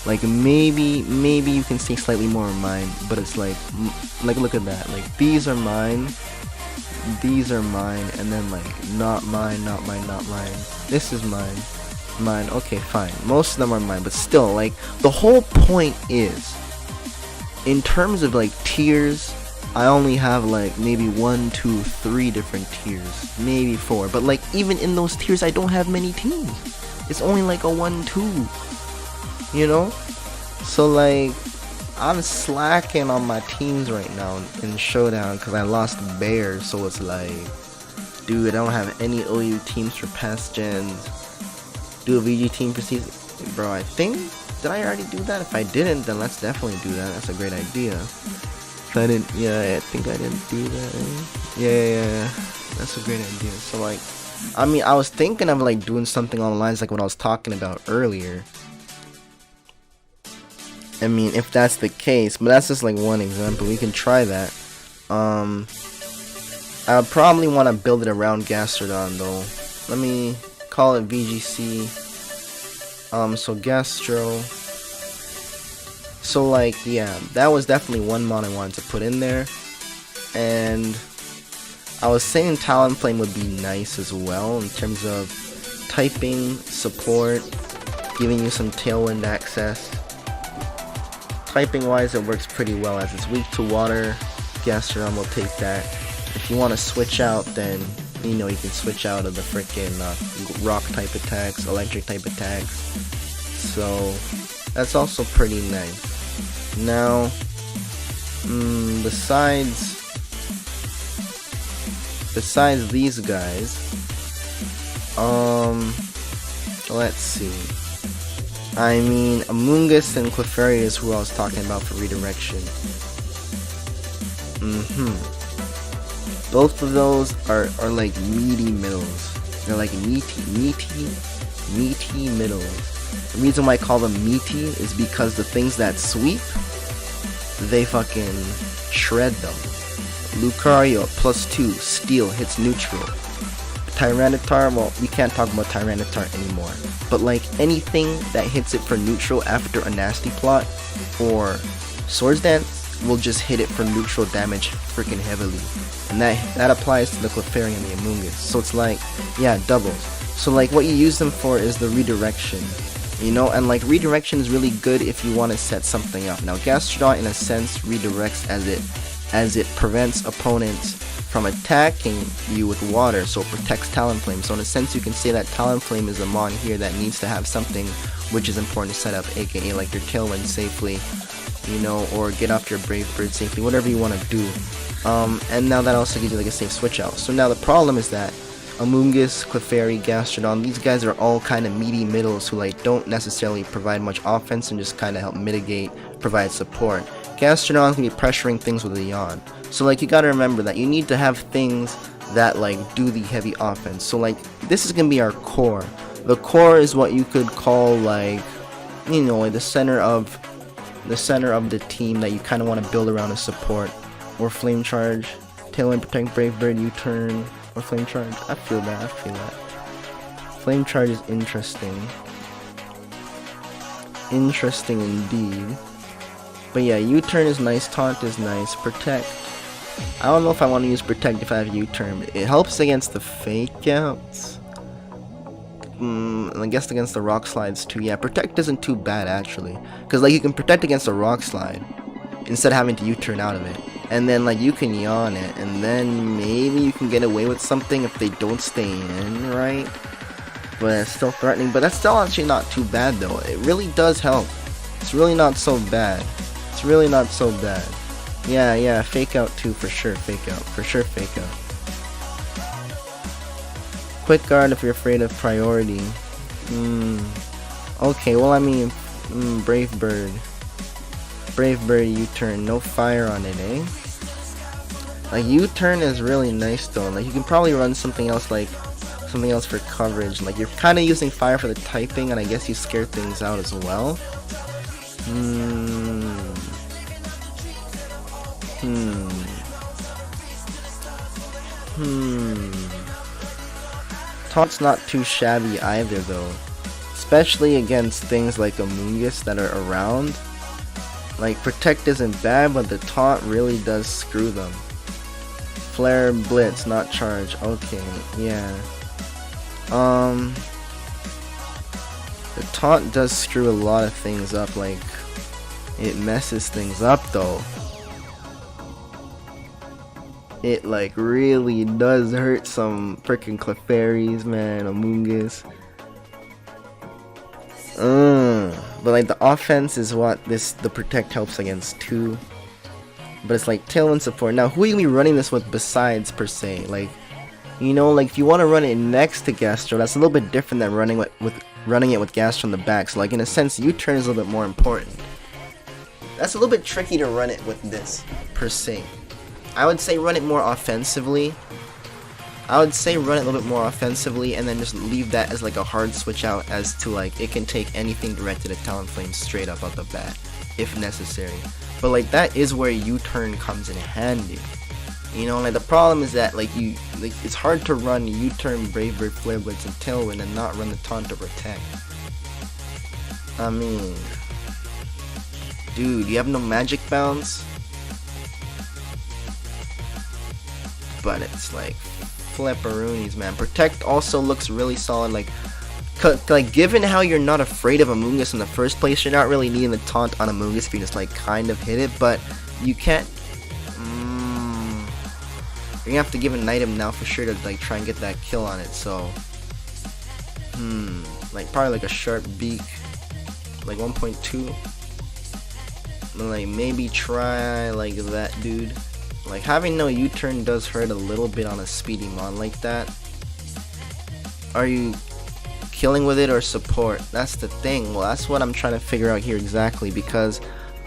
[SPEAKER 1] Like maybe you can see slightly more of mine, but it's like look at that, like these are mine. These are mine, and then like not mine. This is mine. Okay, fine. Most of them are mine, but still, like the whole point is, in terms of like tiers, I only have like maybe 1, 2, 3 different tiers, maybe 4. But like even in those tiers, I don't have many teams. It's only like a 1, 2. You know, so like. I'm slacking on my teams right now in Showdown because I lost Bear, so it's like, dude, I don't have any OU teams for past gens. Do a VG team for season, bro. I think, did I already do that? If I didn't, then let's definitely do that. That's a great idea. If I didn't, yeah, I think I didn't do that. Yeah, that's a great idea. So like, I mean, I was thinking of like doing something on the lines like what I was talking about earlier. I mean, if that's the case, but that's just like one example. We can try that. I would probably want to build it around Gastrodon though. Let me call it VGC. So Gastro. So like, yeah, that was definitely one mod I wanted to put in there. And I was saying Talonflame would be nice as well in terms of typing, support, giving you some Tailwind access. Typing wise, it works pretty well as it's weak to water. Gastrodon will take that. If you want to switch out, then you know you can switch out of the frickin' rock type attacks, electric type attacks. So that's also pretty nice. Now, besides these guys, let's see. I mean, Amoonguss and Clefairy is who I was talking about for redirection. Both of those are like meaty middles. They're like meaty middles. The reason why I call them meaty is because the things that sweep, they fucking shred them. Lucario +2 Steel hits neutral. Tyranitar, well, we can't talk about Tyranitar anymore. But like anything that hits it for neutral after a Nasty Plot or Swords Dance will just hit it for neutral damage freaking heavily. And that applies to the Clefairy and the Amoonguss. So it's like, yeah, doubles. So like what you use them for is the redirection. You know, and like redirection is really good if you want to set something up. Now Gastrodon in a sense redirects as it prevents opponents from attacking you with water, so it protects Talonflame. So in a sense you can say that Talonflame is a mon here that needs to have something which is important to set up, aka like your Tailwind safely, you know, or get off your Brave Bird safely, whatever you want to do. And now that also gives you like a safe switch out. So now the problem is that Amoonguss, Clefairy, Gastrodon, these guys are all kind of meaty middles who like don't necessarily provide much offense and just kind of help mitigate, provide support. Gastrodon can be pressuring things with a yawn. So like you gotta remember that you need to have things that like do the heavy offense. So like this is gonna be our core. The core is what you could call like, you know, like the center of the team that you kind of want to build around a support. Or Flame Charge, Tailwind, Protect, Brave Bird, U-turn, or Flame Charge. I feel that. Flame Charge is interesting. Interesting indeed. But yeah, U-turn is nice, Taunt is nice, Protect. I don't know if I want to use Protect if I have U-turn. It helps against the fake outs. I guess against the rock slides too. Yeah, Protect isn't too bad actually. Because like you can Protect against a rock slide instead of having to U-turn out of it. And then like you can yawn it, and then maybe you can get away with something if they don't stay in, right? But it's still threatening, but that's still actually not too bad though. It really does help. It's really not so bad. Yeah, fake out too, for sure, fake out. Quick guard if you're afraid of priority. Okay, well I mean, Brave Bird U-turn, no fire on it, eh? Like U-turn is really nice though. Like you can probably run something else for coverage. Like you're kind of using fire for the typing, and I guess you scare things out as well. Taunt's not too shabby either though, especially against things like Amoonguss that are around. Like Protect isn't bad, but the Taunt really does screw them. Flare, Blitz, not Charge. Okay, yeah. The Taunt does screw a lot of things up. Like it messes things up though. It like really does hurt some freaking Clefairies, man. Amoonguss. But like the offense is what the Protect helps against too. But it's like Tailwind support. Now who are you gonna be running this with besides per se? Like, you know, like if you want to run it next to Gastro, that's a little bit different than running it with Gastro in the back. So like in a sense, U-turn is a little bit more important. That's a little bit tricky to run it with this per se. I would say run it more offensively. And then just leave that as like a hard switch out, as to like it can take anything directed at Talonflame straight up out the bat. if necessary. But like that is where U-turn comes in handy. You know, like the problem is that like it's hard to run U-turn, Brave Bird, Flare Blitz, and Tailwind and not run the taunt to protect. I mean, dude, you have no magic bounce, but it's like flipperoonies, man. Protect also looks really solid. Like given how you're not afraid of Amoonguss in the first place, you're not really needing the taunt on Amoonguss if you just like kind of hit it, but you can't. You're gonna have to give an item now for sure to like try and get that kill on it. So, like probably like a sharp beak, like 1.2. Like maybe try like that, dude. Like having no U-turn does hurt a little bit on a speedy mon like that. Are you killing with it or support? That's the thing. Well, that's what I'm trying to figure out here exactly, because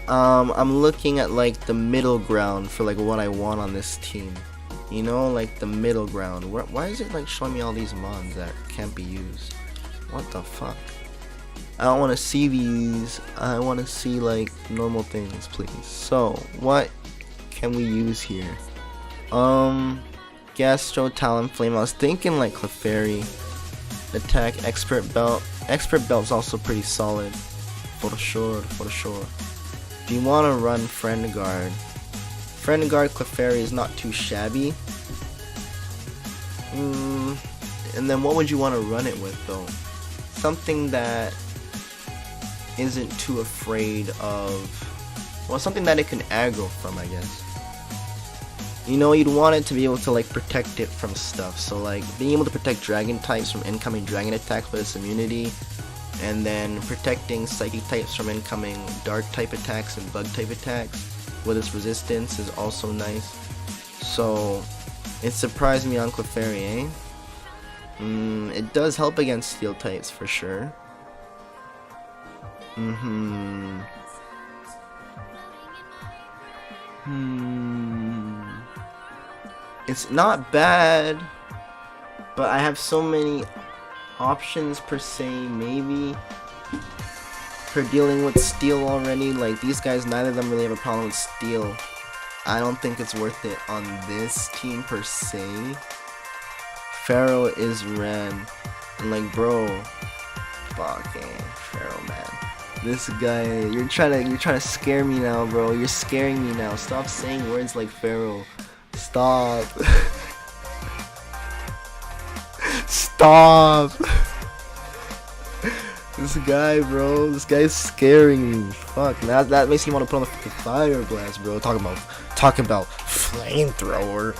[SPEAKER 1] I'm looking at like the middle ground for like what I want on this team. You know, like the middle ground. Why is it like showing me all these mons that can't be used? What the fuck? I don't want to see these. I want to see like normal things, please. So what can we use here? Gastro, Talonflame. I was thinking like Clefairy. Attack, Expert Belt. Expert Belt's also pretty solid. For sure, for sure. Do you want to run Friend Guard? Friend Guard Clefairy is not too shabby. And then what would you want to run it with though? Something that isn't too afraid of, well, something that it can aggro from, I guess. You know, you'd want it to be able to like protect it from stuff. So like being able to protect dragon types from incoming dragon attacks with its immunity, and then protecting psychic types from incoming dark type attacks and bug type attacks with its resistance is also nice. So it surprised me on Clefairy, eh? It does help against steel types for sure. It's not bad, but I have so many options per se, maybe, for dealing with steel already. Like these guys, neither of them really have a problem with steel. I don't think it's worth it on this team per se. Pharaoh is ran, and like bro, fucking Pharaoh, man. This guy, you're trying to scare me now, bro. You're scaring me now. Stop saying words like Pharaoh. Stop. Stop. This guy, bro. This guy's scaring me. Fuck. That makes me want to put on the fucking fire blast, bro. Talking about flamethrower.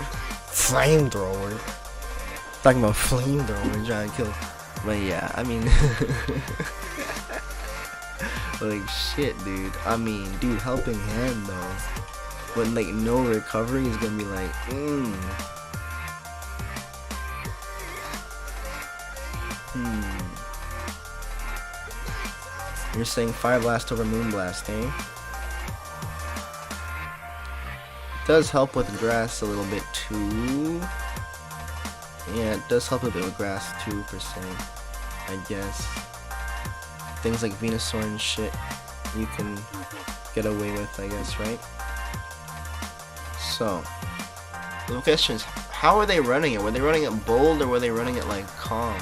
[SPEAKER 1] Talking about flamethrower, trying to kill. But yeah, I mean, like shit, dude. I mean, dude, helping hand though. But like no recovery is gonna be like, You're saying Fire Blast over Moon Blast, eh? It does help with grass a little bit too. Yeah, it does help a bit with grass too, per se, I guess. Things like Venusaur and shit you can get away with, I guess, right? So, the question is, how are they running it? Were they running it bold or were they running it like calm?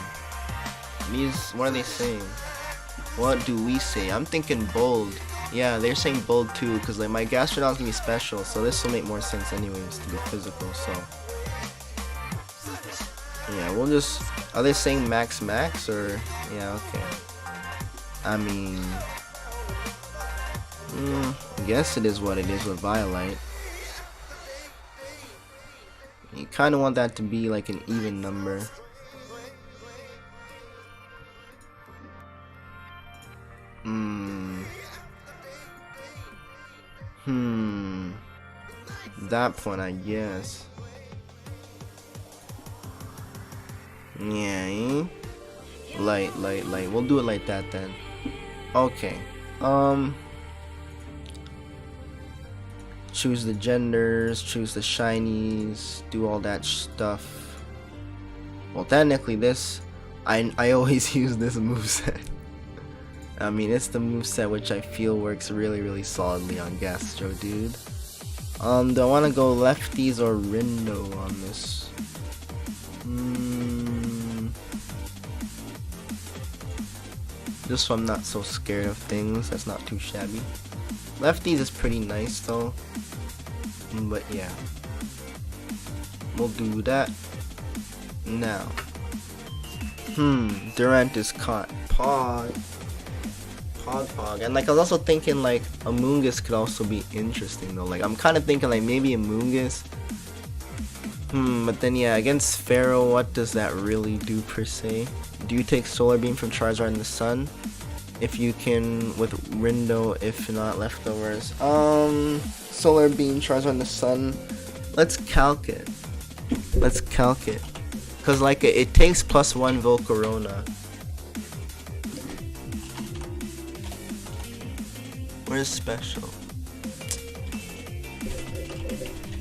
[SPEAKER 1] What are they saying? What do we say? I'm thinking bold. Yeah, they're saying bold too, because like my Gastrodon's gonna be special, so this will make more sense anyways to be physical. So yeah, we'll just. Are they saying max or yeah? Okay. I mean, I guess it is what it is with Violite. You kind of want that to be like an even number. That point, I guess. Yeah, light. We'll do it like that then. Okay. Choose the genders, choose the shinies, do all that stuff. Well, technically this, I always use this moveset. I mean, it's the moveset which I feel works really solidly on Gastro, dude. Do I want to go lefties or Rindo on this? Just so I'm not so scared of things, that's not too shabby. Lefties is pretty nice though. But yeah. We'll do that. Now. Durant is caught. Pog. And like I was also thinking like Amoonguss could also be interesting though. Like I'm kind of thinking like maybe Amoonguss. But then yeah, against Pharaoh, what does that really do per se? Do you take Solar Beam from Charizard in the Sun? If you can with Rindo, if not leftovers. Solar Beam, Charizard in the Sun. Let's calc it. Cause like it takes +1 Volcarona. Where's special?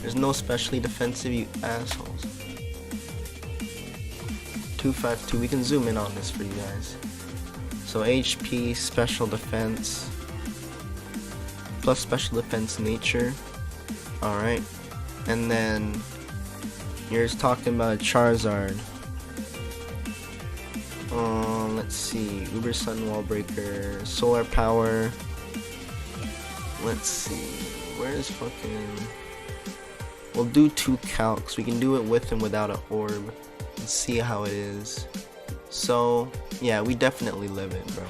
[SPEAKER 1] There's no specially defensive, you assholes. 252. We can zoom in on this for you guys. So HP, special defense, plus special defense nature. Alright. And then you're talking about a Charizard. Let's see. Uber Sun Wall Breaker, Solar Power. Let's see. Where's fucking... We'll do 2 calcs. We can do it with and without an orb. Let's see how it is. So, yeah, we definitely live it, bro.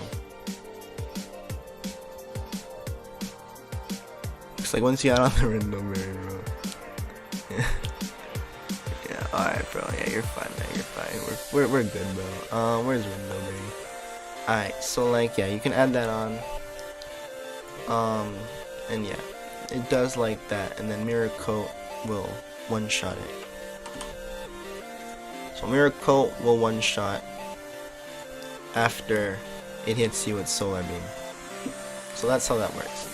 [SPEAKER 1] Looks like once you add on the random berry, bro. Yeah, alright, bro. Yeah, you're fine, man. You're fine. We're good, bro. Where's random berry? Alright, so like, yeah, you can add that on. And yeah, it does like that, and then Mirror Coat will one-shot it. So Mirror Coat will one-shot after it hits you with Solar Beam. So that's how that works.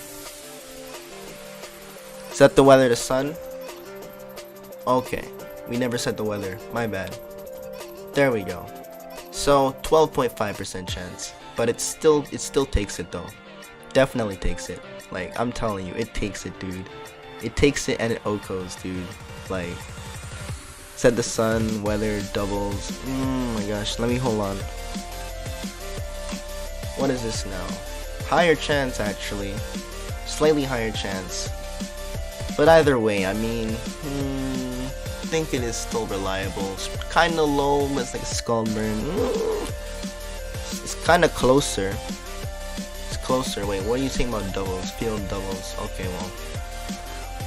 [SPEAKER 1] Set the weather to Sun. Okay, we never set the weather. My bad. There we go. So 12.5% chance, but it still takes it though. Definitely takes it. Like I'm telling you, it takes it, dude. It takes it and it OHKOs, dude. Like, set the Sun, weather, doubles. My gosh, let me hold on. What is this now? Higher chance, actually. Slightly higher chance. But either way, I mean, I think it is still reliable. It's kind of low, but it's like a Skull Burn. It's kind of closer. It's closer. Wait, what are you saying about doubles? Field doubles. Okay, well.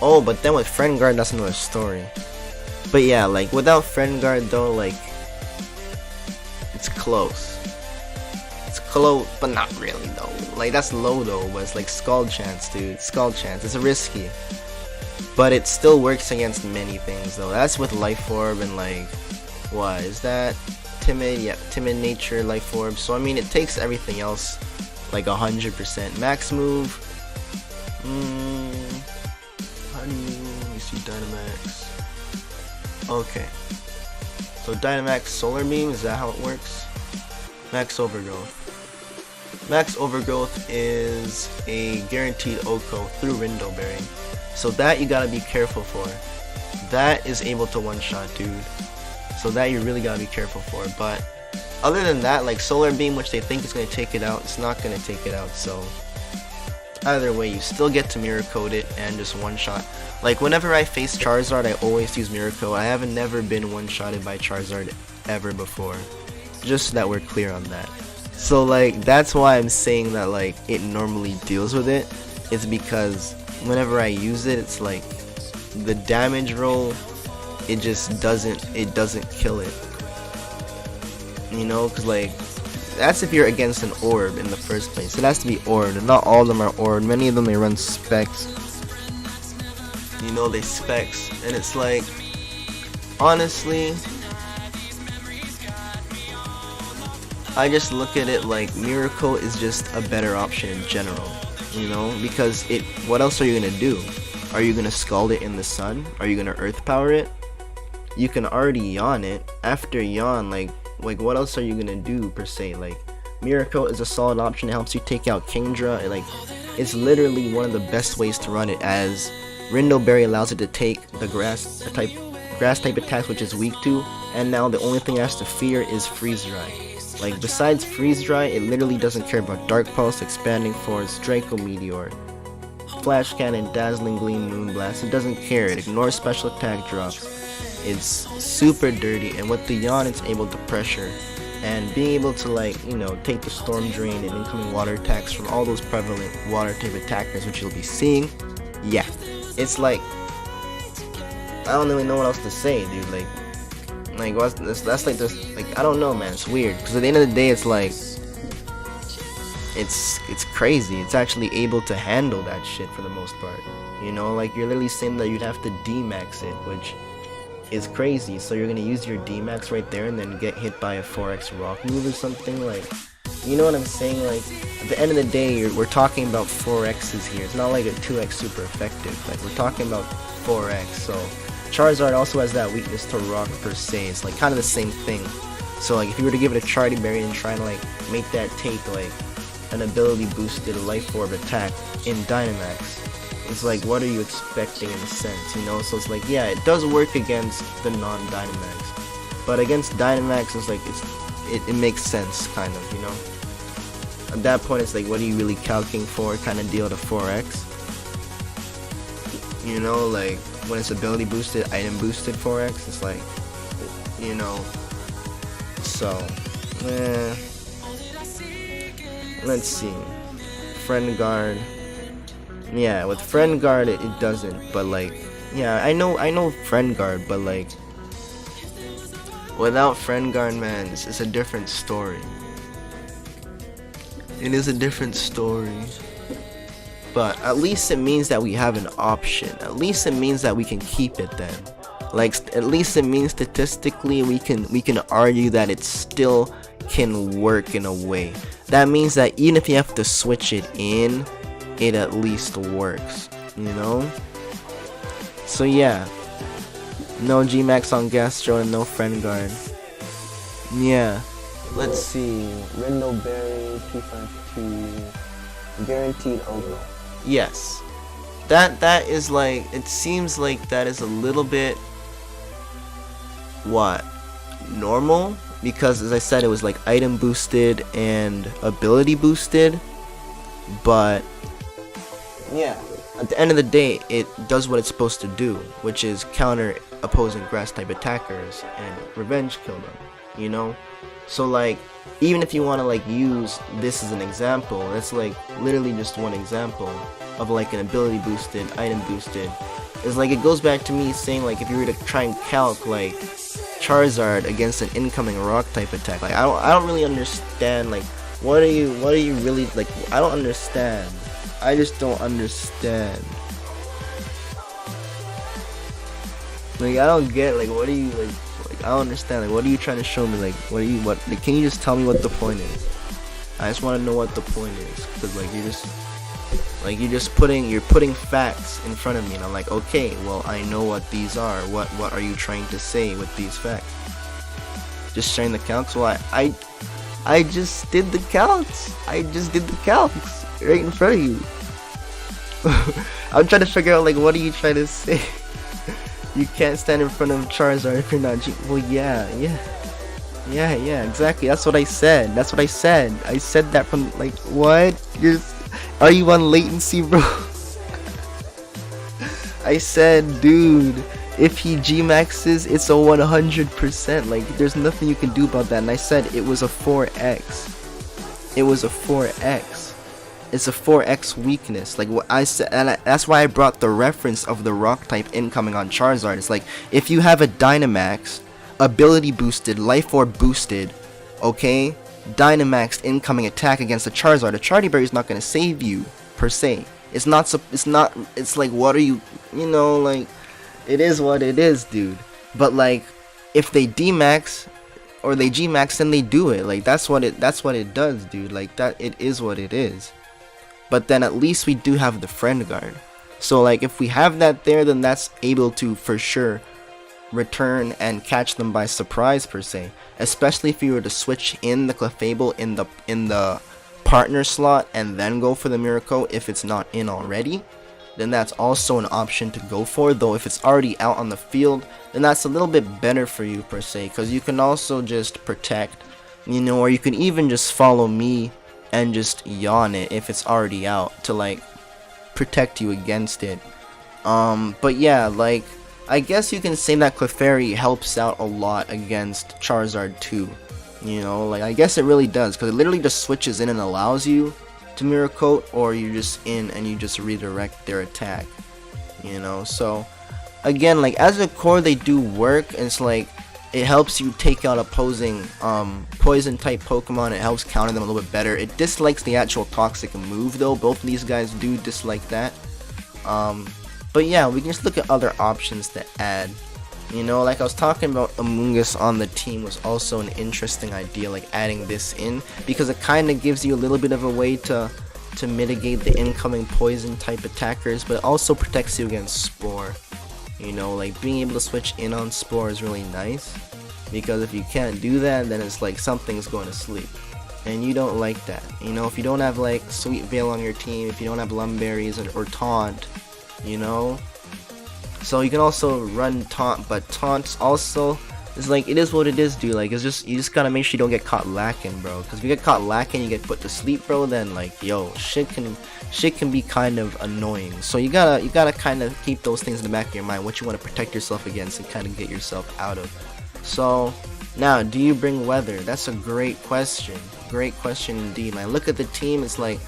[SPEAKER 1] Oh, but then with Friend Guard, that's another story. But yeah, like without Friend Guard though, like it's close. It's close, but not really though. Like that's low though, but it's like Scald Chance, dude. Scald Chance. It's risky, but it still works against many things though. That's with Life Orb and like, what is that? Timid, yeah, Timid Nature, Life Orb. So I mean, it takes everything else like 100%. Max move. Let me see Dynamax. Okay. So Dynamax Solar Beam, is that how it works? Max Overgrowth. Max Overgrowth is a guaranteed OHKO through Rindo Berry. So that you gotta be careful for. That is able to one-shot, dude. So that you really gotta be careful for. But other than that, like Solar Beam, which they think is gonna take it out, it's not gonna take it out. So either way, you still get to Mirror Coat it and just one-shot. Like whenever I face Charizard, I always use Mirror Coat. I haven't never been one-shotted by Charizard ever before. Just so that we're clear on that. So like that's why I'm saying that like it normally deals with it. It's because whenever I use it, it's like the damage roll, it just doesn't kill it. You know, cause like that's if you're against an orb in the first place. It has to be orbed, and not all of them are orbed. Many of them they run specs. You know, they specs, and it's like, honestly, I just look at it like Mirror Coat is just a better option in general. You know, because what else are you gonna do? Are you gonna Scald it in the Sun? Are you gonna Earth Power it? You can already Yawn it. After Yawn, like what else are you gonna do per se? Like Miracle is a solid option. It helps you take out Kingdra. It's literally one of the best ways to run it, as Rindo Berry allows it to take the grass type attacks, which it's weak to, and now the only thing it has to fear is Freeze Dry. Like, besides Freeze Dry, it literally doesn't care about Dark Pulse, Expanding Force, Draco Meteor, Flash Cannon, Dazzling Gleam, Moonblast. It doesn't care. It ignores special attack drops. It's super dirty, and with the Yawn, it's able to pressure. And being able to, like, you know, take the Storm Drain and incoming water attacks from all those prevalent water type attackers, which you'll be seeing. Yeah, it's like, I don't really know what else to say, dude. Like that's like this. Like, I don't know, man. It's weird, because at the end of the day, it's like, it's crazy. It's actually able to handle that shit for the most part. You know, like, you're literally saying that you'd have to D-max it, which is crazy. So you're gonna use your D-max right there and then get hit by a 4x rock move or something. Like, you know what I'm saying? Like, at the end of the day, we're talking about 4x's here. It's not like a 2x super effective. Like, we're talking about 4x. So Charizard also has that weakness to rock per se. It's like kind of the same thing. So like, if you were to give it a Charity Berry and try to like make that take like an ability boosted Life Orb attack in Dynamax, it's like, what are you expecting in a sense, you know? So it's like, yeah, it does work against the non-Dynamax, but against Dynamax, it's like, it makes sense, kind of, you know? At that point, it's like, what are you really calculating for, kind of deal to 4x? You know, like, when it's ability boosted, item boosted 4x, it's like, you know, so, let's see, Friend Guard. Yeah, with Friend Guard it doesn't, but like, yeah, I know Friend Guard, but like, without Friend Guard, man, it's a different story. It is a different story. But at least it means that we have an option. At least it means that we can keep it then. Like, at least it means statistically we can argue that it still can work in a way. That means that even if you have to switch it in, it at least works, you know? So yeah, no G-Max on Gastro and no Friend Guard. Yeah, let's see, Rindo Berry, P52, Guaranteed Ogo. Yes, that is like, it seems like that is a little bit, what, normal? Because as I said, it was like item boosted and ability boosted, but yeah, at the end of the day, it does what it's supposed to do, which is counter opposing grass type attackers and revenge kill them, you know? So like, even if you want to like use this as an example, that's like literally just one example of like an ability boosted, item boosted. It's like, it goes back to me saying, like, if you were to try and calc like Charizard against an incoming rock type attack, like, I don't really understand, like, what are you really, like, I don't understand. I just don't understand. Like, I don't get, like, what are you, like, I don't understand, like, what are you trying to show me, like, like, can you just tell me what the point is? I just want to know what the point is, because, like, you're putting facts in front of me, and I'm like, okay, well, I know what these are, what are you trying to say with these facts? Just sharing the counts? Well, I just did the counts, right in front of you. I'm trying to figure out, like, what are you trying to say? You can't stand in front of Charizard if you're not G. Well, yeah, exactly. That's what I said. I said that from, like, what? Are you on latency, bro? I said, dude, if he G-maxes, it's a 100%. Like, there's nothing you can do about that. And I said it was a 4x. It was a 4x. It's a 4x weakness, like what I said, and that's why I brought the reference of the rock type incoming on Charizard. It's like, if you have a Dynamax, ability boosted, life orb boosted, okay, Dynamax incoming attack against a Charizard, a Charity Berry is not going to save you per se. It's like, what are you know, like, it is what it is, dude. But like, if they D-max or they G-max, then they do it. Like, that's what it does, dude. Like, that, it is what it is. But then at least we do have the Friend Guard. So like, if we have that there, then that's able to for sure return and catch them by surprise per se. especially if you were to switch in the Clefable in the partner slot and then go for the Miracle if it's not in already, then that's also an option to go for. Though if it's already out on the field, then that's a little bit better for you per se, because you can also just protect, you know, or you can even just follow me and just yawn it if it's already out to like protect you against it. But yeah, like I guess you can say that Clefairy helps out a lot against Charizard too. You know, like I guess it really does, because it literally just switches in and allows you to Mirror Coat, or you're just in and you just redirect their attack. You know, so again, like as a core they do work, and it's like it helps you take out opposing poison type Pokemon. It helps counter them a little bit better. It dislikes the actual toxic move though. Both of these guys do dislike that. But yeah, we can just look at other options to add. You know, like I was talking about, Amoonguss on the team was also an interesting idea, like adding this in, because it kind of gives you a little bit of a way to mitigate the incoming poison type attackers, but it also protects you against Spore. You know, like being able to switch in on Spore is really nice, because if you can't do that, then it's like something's going to sleep, and you don't like that. You know, if you don't have like Sweet Veil on your team, if you don't have Lumberries or Taunt, you know. So you can also run Taunt, but Taunt also is like, it is what it is, dude. Like it's just, you just gotta make sure you don't get caught lacking, bro. Because if you get caught lacking, you get put to sleep, bro. Then like, yo, shit can be kind of annoying. So you gotta kind of keep those things in the back of your mind, what you want to protect yourself against and kind of get yourself out of. So now, do you bring Weather? That's a great question. Great question indeed, man. Look at the team. It's like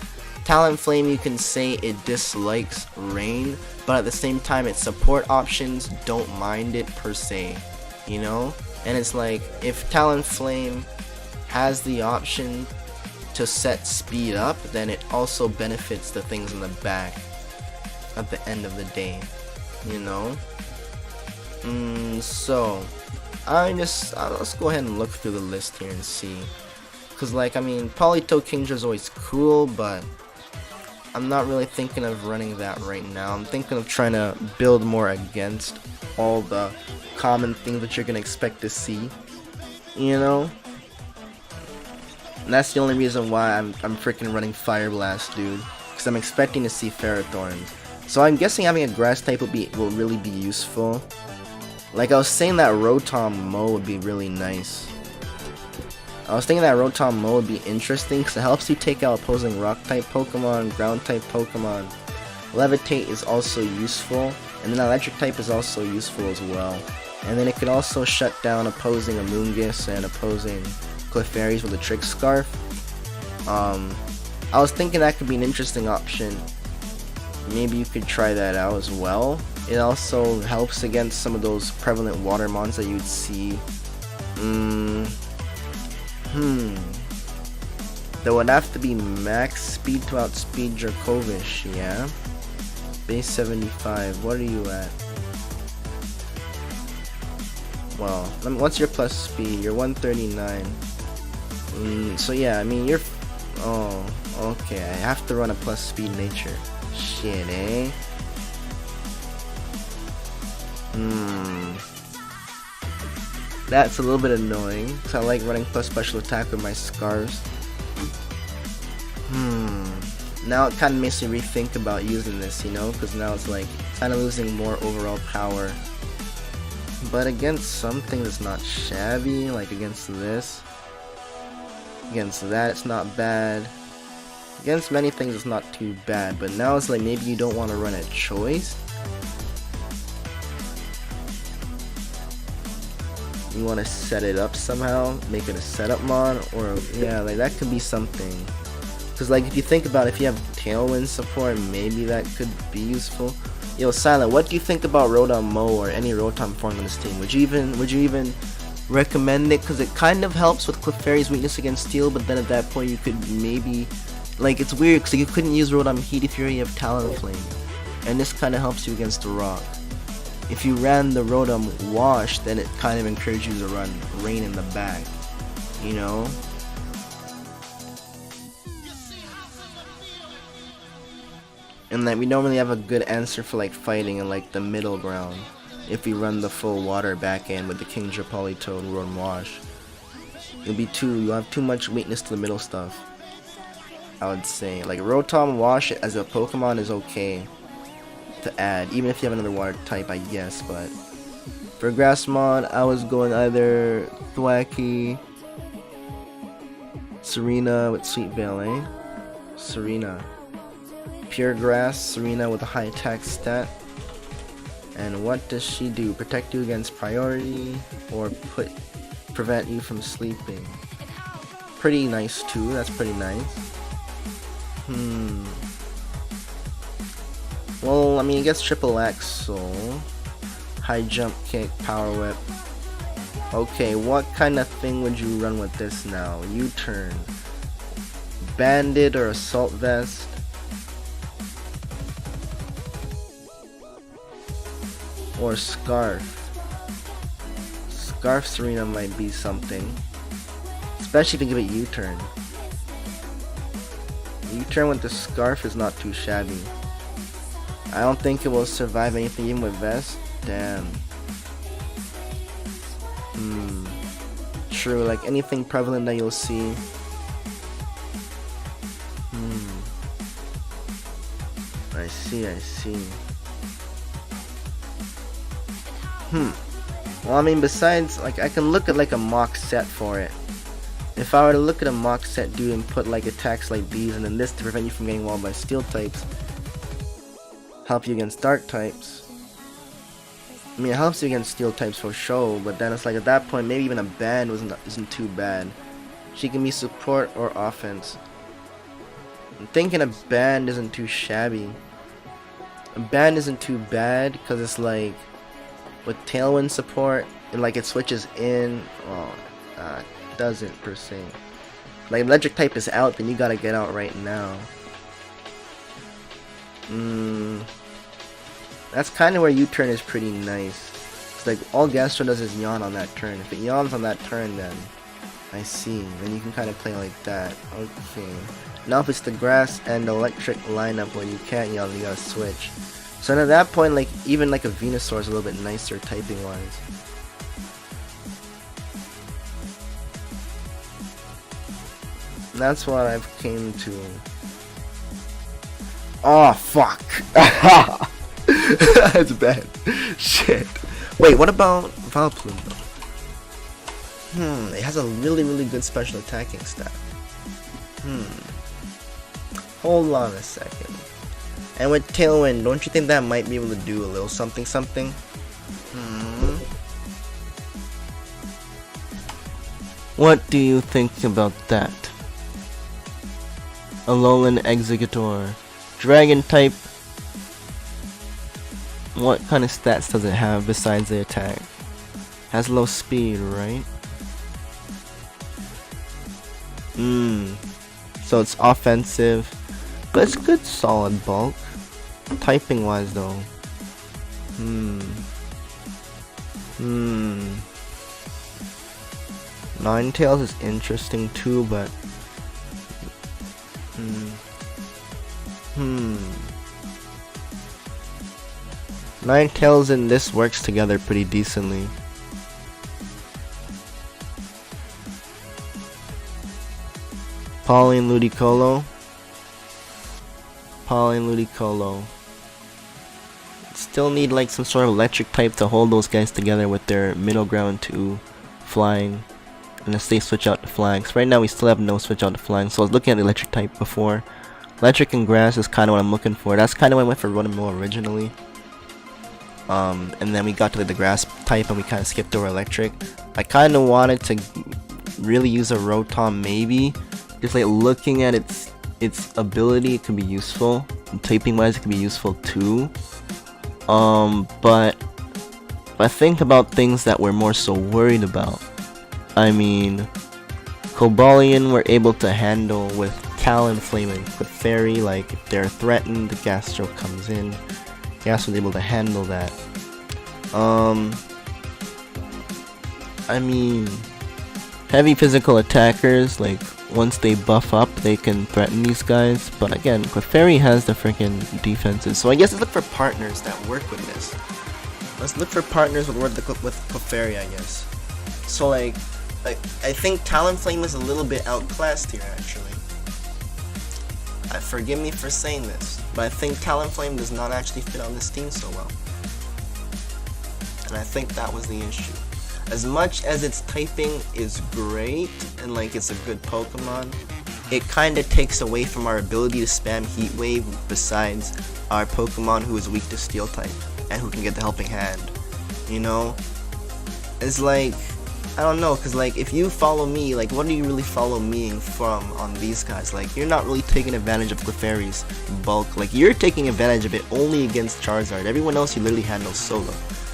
[SPEAKER 1] Talonflame, you can say it dislikes rain, but at the same time its support options don't mind it per se, you know. And it's like, if Talonflame has the option to set speed up, then it also benefits the things in the back at the end of the day, you know. So let's go ahead and look through the list here and see, because like, I mean, Politoed Kingdra is always cool, but I'm not really thinking of running that right now. I'm thinking of trying to build more against all the common things that you're gonna expect to see, you know. And that's the only reason why I'm freaking running Fire Blast, dude, because I'm expecting to see Ferrothorn. So I'm guessing having a Grass type will really be useful. Like I was saying, that Rotom Mow would be really nice. I was thinking that Rotom Mow would be interesting because it helps you take out opposing rock type Pokemon, ground type Pokemon. Levitate is also useful, and then electric type is also useful as well. And then it could also shut down opposing Amoonguss and opposing Clefairies with a Trick Scarf. I was thinking that could be an interesting option. Maybe you could try that out as well. It also helps against some of those prevalent water mons that you'd see. There would have to be max speed to outspeed Dracovish, yeah? Base 75, what are you at? Well, what's your plus speed? You're 139. So yeah, I mean, you're... Oh, okay, I have to run a plus speed nature. Shit, eh? That's a little bit annoying, because I like running plus special attack with my Scarves. Now it kind of makes me rethink about using this, you know, because now it's like kind of losing more overall power. But against something that's not shabby, like against this, against that, it's not bad. Against many things, it's not too bad. But now it's like, maybe you don't want to run a choice. You want to set it up somehow, make it a setup mon, or yeah, like that could be something. Because like, if you think about it, if you have Tailwind support, maybe that could be useful. Yo, Silent, what do you think about Rotom Mow or any Rotom form on this team? Would you even recommend it? Because it kind of helps with Clefairy's weakness against Steel, but then at that point you could maybe, like, it's weird because you couldn't use Rotom Heat if you already have Talonflame, and this kind of helps you against the Rock. If you ran the Rotom Wash, then it kind of encourages you to run Rain in the back, you know? And like, we don't really have a good answer for like fighting in like the middle ground if we run the full water back end with the Kingdra, Politoed, Rotom Wash. you'll have too much weakness to the middle stuff. I would say, like, Rotom Wash as a Pokemon is okay to add, even if you have another water type, I guess. But for Grass Mod, I was going either Thwackey, Serena with Sweet Veil, eh? Serena. Pure Grass, Serena with a high attack stat. And what does she do? Protect you against priority, or prevent you from sleeping. Pretty nice too, that's pretty nice. Well, I mean, it gets triple X, so high jump kick, power whip. Okay, what kind of thing would you run with this now? U-turn, bandit or assault vest? Or scarf. Scarf Serena might be something, especially if you give it U-turn. U-turn with the scarf is not too shabby. I don't think it will survive anything even with vest. Damn. True, like anything prevalent that you'll see. I see. Well, I mean, besides, like, I can look at like a mock set for it. If I were to look at a mock set, dude, and put like attacks like these and then this to prevent you from getting walled by steel types, help you against dark types. I mean, it helps you against steel types for sure, but then it's like at that point, maybe even a band isn't too bad. She can be support or offense. I'm thinking a band isn't too shabby. A band isn't too bad because it's like with Tailwind support, and like it switches in. Oh, it doesn't per se. Like electric type is out, then you gotta get out right now. That's kind of where U-turn is pretty nice. It's like all Gastro does is yawn on that turn. If it yawns on that turn, then I see. Then you can kind of play like that. Okay. Now if it's the grass and electric lineup where you can't yawn, you gotta switch. So then at that point, like even like a Venusaur is a little bit nicer typing wise. And that's what I've came to. Oh fuck! That's bad. Shit. Wait, what about Vileplume though? It has a really good special attacking stat. Hold on a second. And with Tailwind, don't you think that might be able to do a little something? What do you think about that? Alolan Exeggutor. Dragon type. What kind of stats does it have besides the attack? Has low speed, right? So it's offensive, but it's good solid bulk. Typing wise though. Ninetales is interesting too, but Ninetales and this works together pretty decently. Pauline Ludicolo. Still need like some sort of electric type to hold those guys together with their middle ground to flying. Unless they switch out to flying. So right now we still have no switch out to flying. So I was looking at the electric type before. Electric and grass is kind of what I'm looking for. That's kind of why I went for Rotom originally. And then we got to the grass type and we kind of skipped over electric. I kind of wanted to really use a Rotom maybe. Just like looking at its ability, it could be useful. And typing wise, it could be useful too. But if I think about things that we're more so worried about, I mean, Cobalion we're able to handle with Talonflame and Clefairy. Like if they're threatened, Gastro comes in. Gas was able to handle that. I mean, heavy physical attackers, like once they buff up, they can threaten these guys. But again, Clefairy has the freaking defenses. So I guess let's look for partners that work with this. Let's look for partners with Clefairy, I guess. So like, I think Talonflame is a little bit outclassed here, actually. Forgive me for saying this, but I think Talonflame does not actually fit on this team so well. And I think that was the issue. As much as its typing is great, and like it's a good Pokemon, it kinda takes away from our ability to spam Heat Wave besides our Pokemon who is weak to Steel type, and who can get the Helping Hand. You know? It's like, I don't know, cause like if you follow me, like what are you really follow meing from on these guys? Like you're not really taking advantage of Clefairy's bulk. Like you're taking advantage of it only against Charizard. Everyone else you literally handle solo.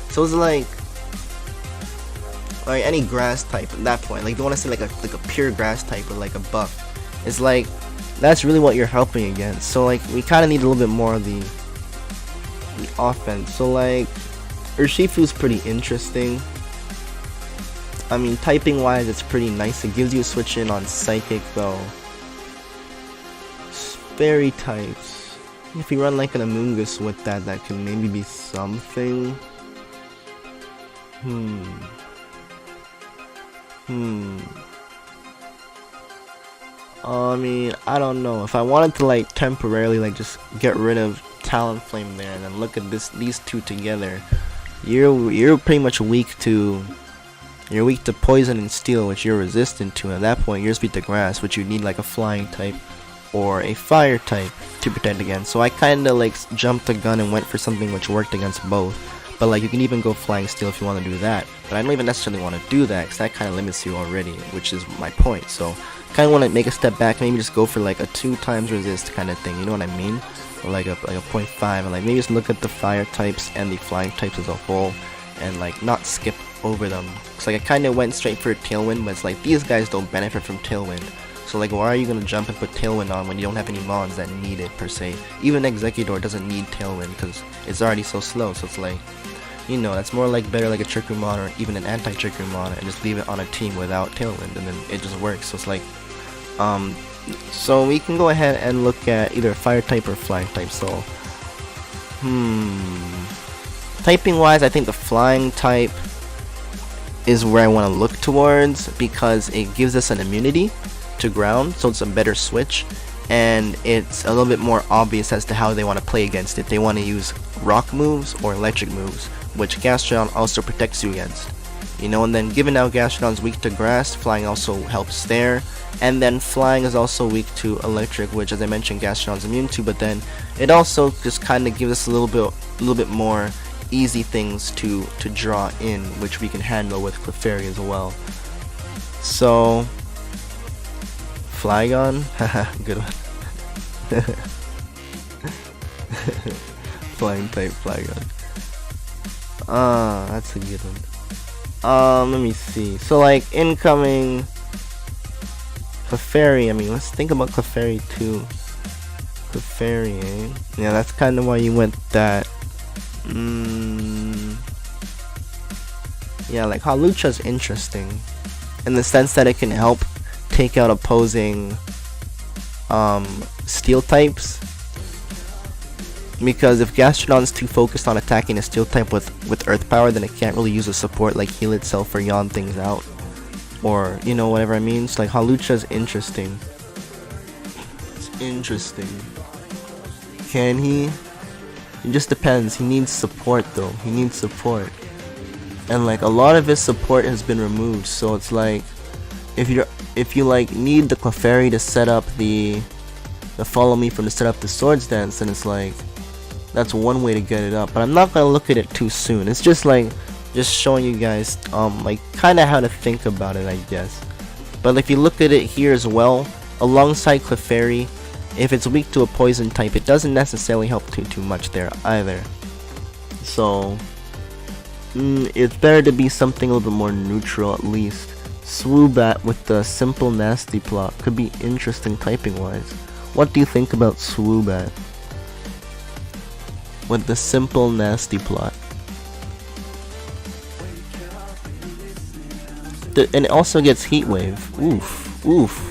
[SPEAKER 1] So it's like any grass type at that point. Like if you want to say like a pure grass type or like a buff, it's like that's really what you're helping against. So like we kind of need a little bit more of the offense. So like Urshifu's pretty interesting. I mean, typing wise, it's pretty nice. It gives you a switch in on Psychic though. Fairy types. If you run like an Amoonguss with that, that can maybe be something. I mean, I don't know. If I wanted to like temporarily like just get rid of Talonflame there and then look at these two together, you're pretty much weak to Poison and Steel, which you're resistant to. At that point, you're just weak to Grass, which you need like a Flying type or a Fire type to protect against. So I kinda like jumped the gun and went for something which worked against both. But like you can even go Flying Steel if you want to do that. But I don't even necessarily want to do that because that kind of limits you already, which is my point. So kind of want to make a step back, maybe just go for like a 2x resist kind of thing. You know what I mean? Or like a 0.5, and like maybe just look at the Fire types and the Flying types as a whole, and like not skip over them. Cause like I kind of went straight for Tailwind, but it's like these guys don't benefit from Tailwind. So like why are you gonna jump and put Tailwind on when you don't have any mons that need it per se? Even Executor doesn't need Tailwind because it's already so slow. So it's like, you know, that's more like better like a Trickermon or even an anti-Trickermon and just leave it on a team without Tailwind, and then it just works. So it's like, so we can go ahead and look at either Fire type or Flying type. So, typing wise, I think the Flying type is where I want to look towards because it gives us an immunity to ground, so it's a better switch, and it's a little bit more obvious as to how they want to play against it. They want to use rock moves or electric moves, which Gastrodon also protects you against. You know, and then given now Gastrodon's weak to grass, Flying also helps there, and then Flying is also weak to electric, which as I mentioned Gastrodon's immune to, but then it also just kind of gives us a little bit more easy things to draw in, which we can handle with Clefairy as well. So Flygon, haha, good one. Flying type Flygon. That's a good one. Let me see. So like incoming Clefairy, I mean let's think about Clefairy too. Clefairy, eh? Yeah, that's kind of why you went that. Yeah, like Hawlucha's interesting in the sense that it can help take out opposing Steel types, because if Gastrodon's too focused on attacking a Steel type with Earth Power, then it can't really use a support like Heal itself or yawn things out, or you know, whatever I mean. So like Hawlucha's interesting. It's interesting. Can he? It just depends. He needs support though. He needs support, and like a lot of his support has been removed. So it's like if you like need the Clefairy to set up the follow me from to set up the Swords Dance, then it's like that's one way to get it up. But I'm not gonna look at it too soon. It's just like just showing you guys like kind of how to think about it, I guess. But if you look at it here as well, alongside Clefairy, if it's weak to a poison type, it doesn't necessarily help too much there either. So it's better to be something a little bit more neutral at least. Swoobat with the simple nasty plot could be interesting typing wise. What do you think about Swoobat with the simple nasty plot? And it also gets Heat Wave. Oof, oof.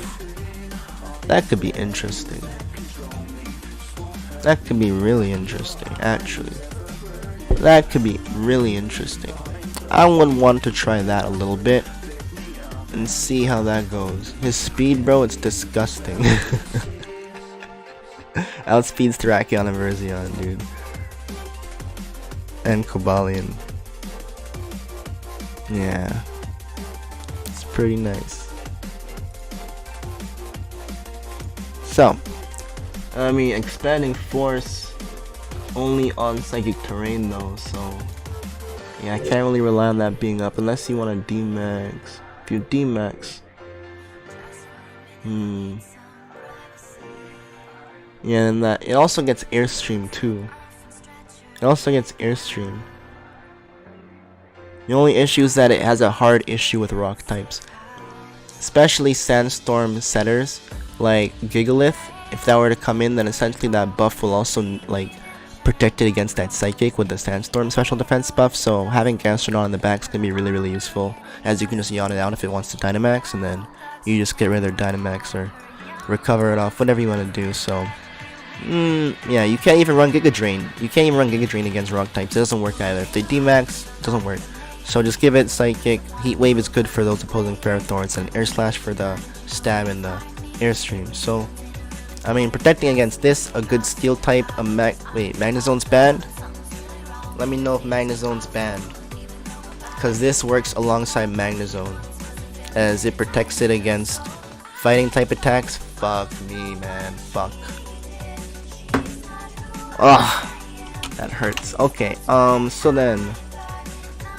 [SPEAKER 1] That could be interesting. That could be really interesting, actually. That could be really interesting. I would want to try that a little bit. and see how that goes. His speed, bro, it's disgusting. Outspeeds Terrakion and Verzion, dude. And Cobalion. Yeah. It's pretty nice. So, I mean, expanding force only on psychic terrain though, so yeah, I can't really rely on that being up unless you want to D-max. If you D-max, yeah, and that it also gets Airstream too. It also gets Airstream. The only issue is that it has a hard issue with rock types, especially Sandstorm setters like Gigalith. If that were to come in, then essentially that buff will also like protect it against that Psychic with the Sandstorm special defense buff. So having Gastrodon in the back is gonna be really useful, as you can just yawn it out if it wants to Dynamax, and then you just get rid of their Dynamax or recover it off, whatever you want to do. So yeah, you can't even run Giga Drain. You can't even run Giga Drain against rock types. It doesn't work either. If they D-max, it doesn't work. So just give it Psychic. Heat Wave is good for those opposing Ferrothorns, and Air Slash for the stab and the Airstream. So I mean, protecting against this, a good Steel type, Magnezone's banned? Let me know if Magnezone's banned, because this works alongside Magnezone, as it protects it against fighting type attacks. Fuck me, man. Fuck. Ugh, that hurts. Okay, so then,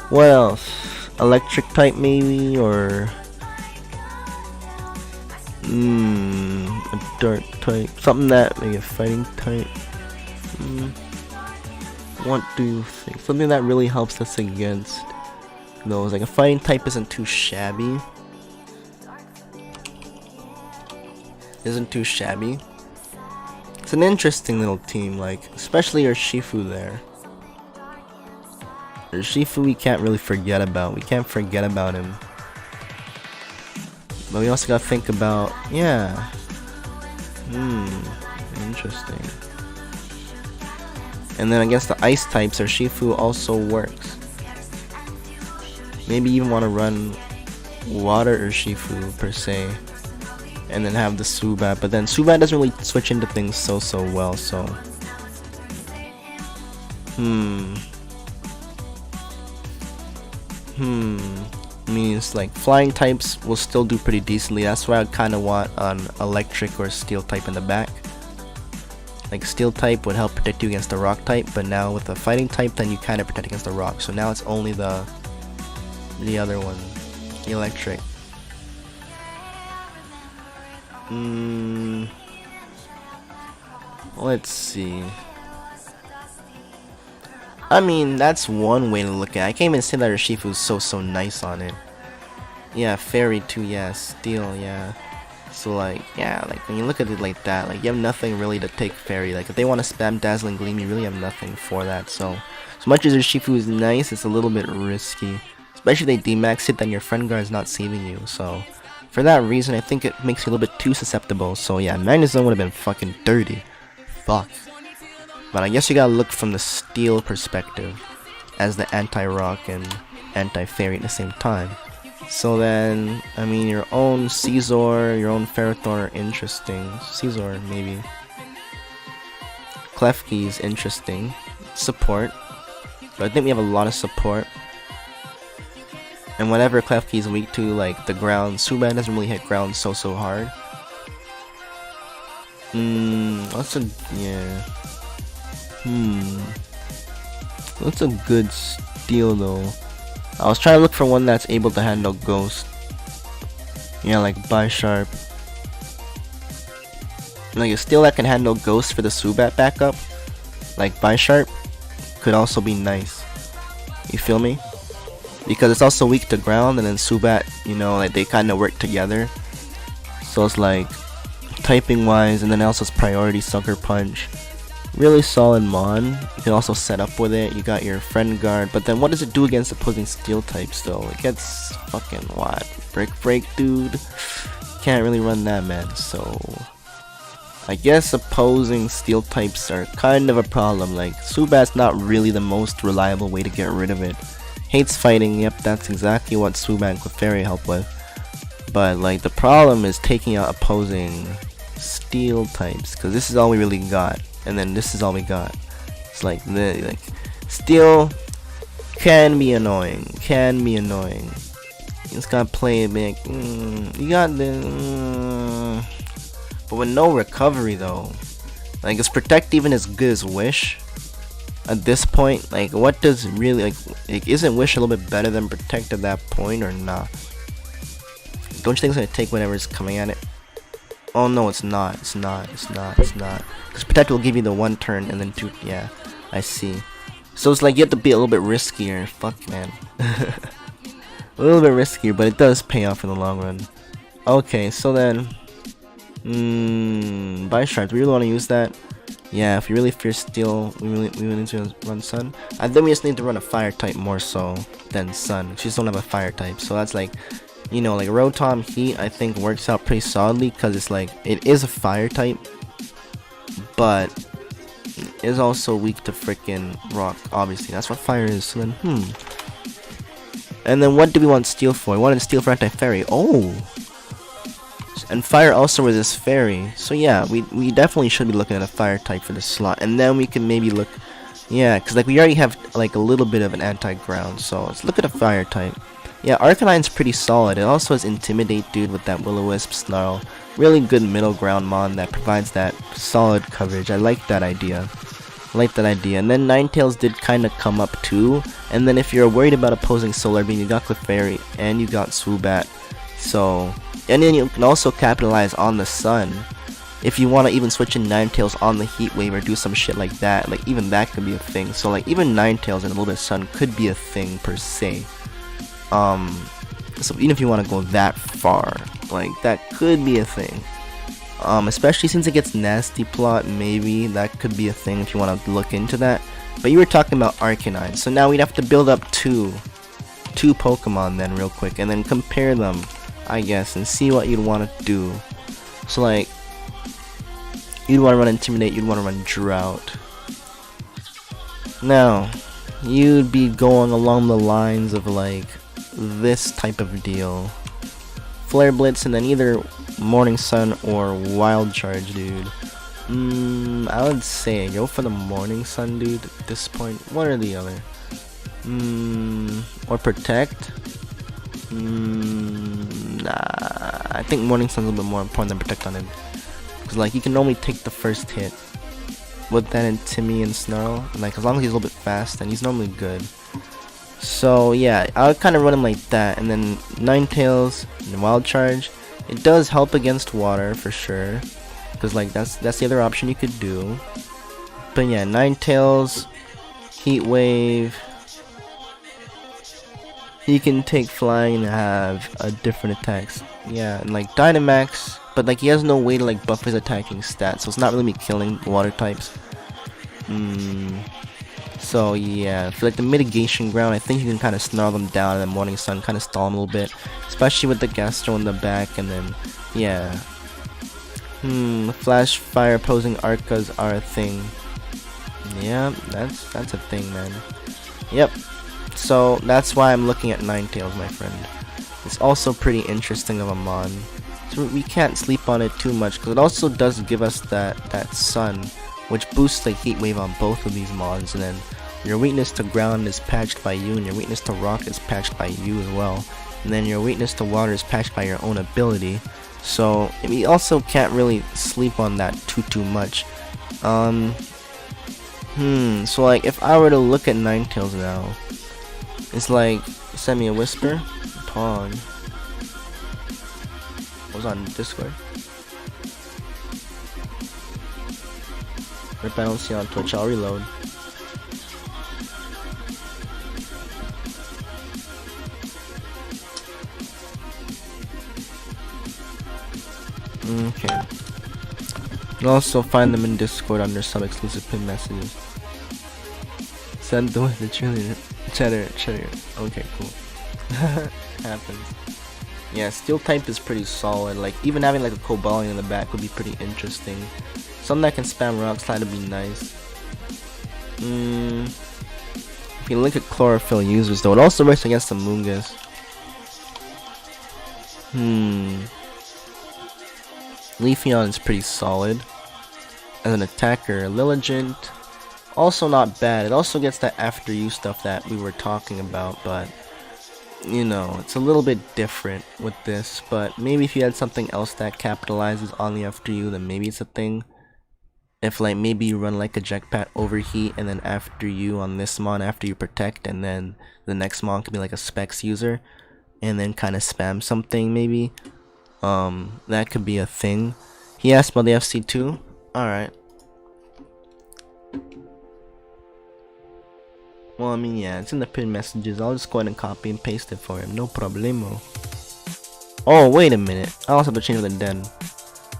[SPEAKER 1] what else? Electric type maybe, or a dark type, something that maybe a fighting type. What do you think? Something that really helps us against those. Like a fighting type isn't too shabby. It's an interesting little team, like especially your Shifu there. Your Shifu we can't really forget about. We can't forget about him. But we also gotta think about, yeah. Interesting. And then against the ice types, our Shifu also works. Maybe you want to run water or Shifu per se, and then have the Subat. But then Subat doesn't really switch into things so well. So, means like flying types will still do pretty decently. That's why I kind of want an electric or steel type in the back. Like steel type would help protect you against the rock type, but now with a fighting type, then you kind of protect against the rock. So now it's only the other one, the electric. Let's see. I mean, that's one way to look at it. I can't even say that Urshifu is so nice on it. Yeah, Fairy too, yeah, Steel, yeah. So like, yeah, like when you look at it like that, like you have nothing really to take Fairy. Like if they want to spam Dazzling Gleam, you really have nothing for that. So, as much as Urshifu is nice, it's a little bit risky. Especially if they D-max it, then your friend guard is not saving you. So, for that reason, I think it makes you a little bit too susceptible. So yeah, Magnezone would have been fucking dirty. Fuck. But I guess you gotta look from the Steel perspective, as the anti-rock and anti-fairy at the same time. So then, I mean, your own Caesar, your own Ferrothorn are interesting. Caesar, maybe. Klefki is interesting. Support. But I think we have a lot of support. And whatever Klefki is weak to, like the ground, Subat doesn't really hit ground so hard. That's a, yeah. That's a good Steel though. I was trying to look for one that's able to handle Ghost. Yeah, like Bisharp. Like a Steel that can handle Ghost for the Subat backup, like Bisharp, could also be nice. You feel me? Because it's also weak to ground, and then Subat, you know, like they kind of work together. So it's like typing wise, and then also it's priority Sucker Punch. Really solid mon. You can also set up with it. You got your friend guard, but then what does it do against opposing Steel types though? It gets fucking what? Break, dude. Can't really run that, man. So I guess opposing Steel types are kind of a problem. Like Subat's not really the most reliable way to get rid of it. Hates fighting. Yep, that's exactly what Subat and Clefairy help with. But like the problem is taking out opposing steel types, because this is all we really got, and then this is all we got. It's like steel can be annoying, You just gotta play it big. You got the, but with no recovery though. Like, is Protect even as good as Wish? At this point, like, what does really, like isn't Wish a little bit better than Protect at that point, or not? Don't you think it's gonna take whatever's coming at it? Oh no, it's not. Because Protect will give you the 1 turn and then 2, yeah, I see. So it's like you have to be a little bit riskier. Fuck, man. A little bit riskier, but it does pay off in the long run. Okay, so then, buy shards. We really want to use that. Yeah, if you really fear steel, we really need to run sun. I think we just need to run a fire type more so than sun. We just don't have a fire type, so that's like, you know, like Rotom Heat I think works out pretty solidly because it's like it is a fire type, but it is also weak to freaking rock. Obviously, that's what fire is. So then, and then what do we want steel for? We wanted steel for anti-fairy. Oh, and fire also resists fairy. So yeah, we definitely should be looking at a fire type for this slot, and then we can maybe look, yeah, because like we already have like a little bit of an anti-ground. So let's look at a fire type. Yeah, Arcanine's pretty solid. It also has Intimidate, dude, with that Will-O-Wisp Snarl. Really good middle ground mon that provides that solid coverage. I like that idea. And then Ninetales did kind of come up too. And then if you're worried about opposing Solar Beam, you got Clefairy and you got Swoobat. So, and then you can also capitalize on the sun. If you want to even switch in Ninetales on the Heat Wave or do some shit like that, like even that could be a thing. So like even Ninetales and a little bit of sun could be a thing per se. So even if you want to go that far, like that could be a thing. Especially since it gets Nasty Plot, maybe that could be a thing if you want to look into that. But you were talking about Arcanine, so now we'd have to build up two Pokemon then real quick, and then compare them, I guess, and see what you'd want to do. So like, you'd want to run Intimidate, you'd want to run Drought. Now, you'd be going along the lines of like this type of deal. Flare Blitz and then either Morning Sun or Wild Charge, dude. I would say go for the Morning Sun, dude, at this point. One or the other. Or Protect. Nah, I think Morning Sun's a little bit more important than Protect on him. Because like, you can normally take the first hit with that and Timmy and Snarl. And like, as long as he's a little bit fast, then he's normally good. So yeah, I would kind of run him like that, and then Ninetales and Wild Charge. It does help against water for sure, because like that's the other option you could do. But yeah, Ninetales, Heat Wave. He can take flying and have different attacks. Yeah, and like Dynamax, but like he has no way to like buff his attacking stats, so it's not really me killing water types. So yeah, for like the mitigation ground, I think you can kind of snarl them down, and then Morning Sun kind of stall them a little bit, especially with the Gastro in the back, and then yeah. Flash Fire opposing Arcas are a thing. Yeah, that's a thing, man. Yep. So that's why I'm looking at Ninetales, my friend. It's also pretty interesting of a mon. So we can't sleep on it too much, because it also does give us that sun, which boosts the Heat Wave on both of these mons, and then your weakness to ground is patched by you, and your weakness to rock is patched by you as well, and then your weakness to water is patched by your own ability. So we also can't really sleep on that too much. So like if I were to look at Ninetales now, it's like send me a whisper, Pong. I was on Discord. Rip, I don't see on Twitch. I'll reload. Okay. You'll also find them in Discord under some exclusive pin messages. Send them with the cheddar. Okay, cool. Happens. Yeah, Steel type is pretty solid. Like even having like a Cobalion in the back would be pretty interesting. Something that can spam Rock Slide would be nice. If you look at Chlorophyll users though, it also works against the Moongus. Leafeon is pretty solid. As an attacker, Lilligant, also not bad. It also gets that after you stuff that we were talking about, but you know, it's a little bit different with this. But maybe if you had something else that capitalizes on the after you, then maybe it's a thing. If like maybe you run like a Jetpack Overheat and then after you on this mon after you protect, and then the next mon could be like a Specs user and then kind of spam something maybe. That could be a thing. He asked about the FC2. Alright. Well, I mean, yeah, it's in the pinned messages. I'll just go ahead and copy and paste it for him. No problemo. Oh, wait a minute. I also have to change the den.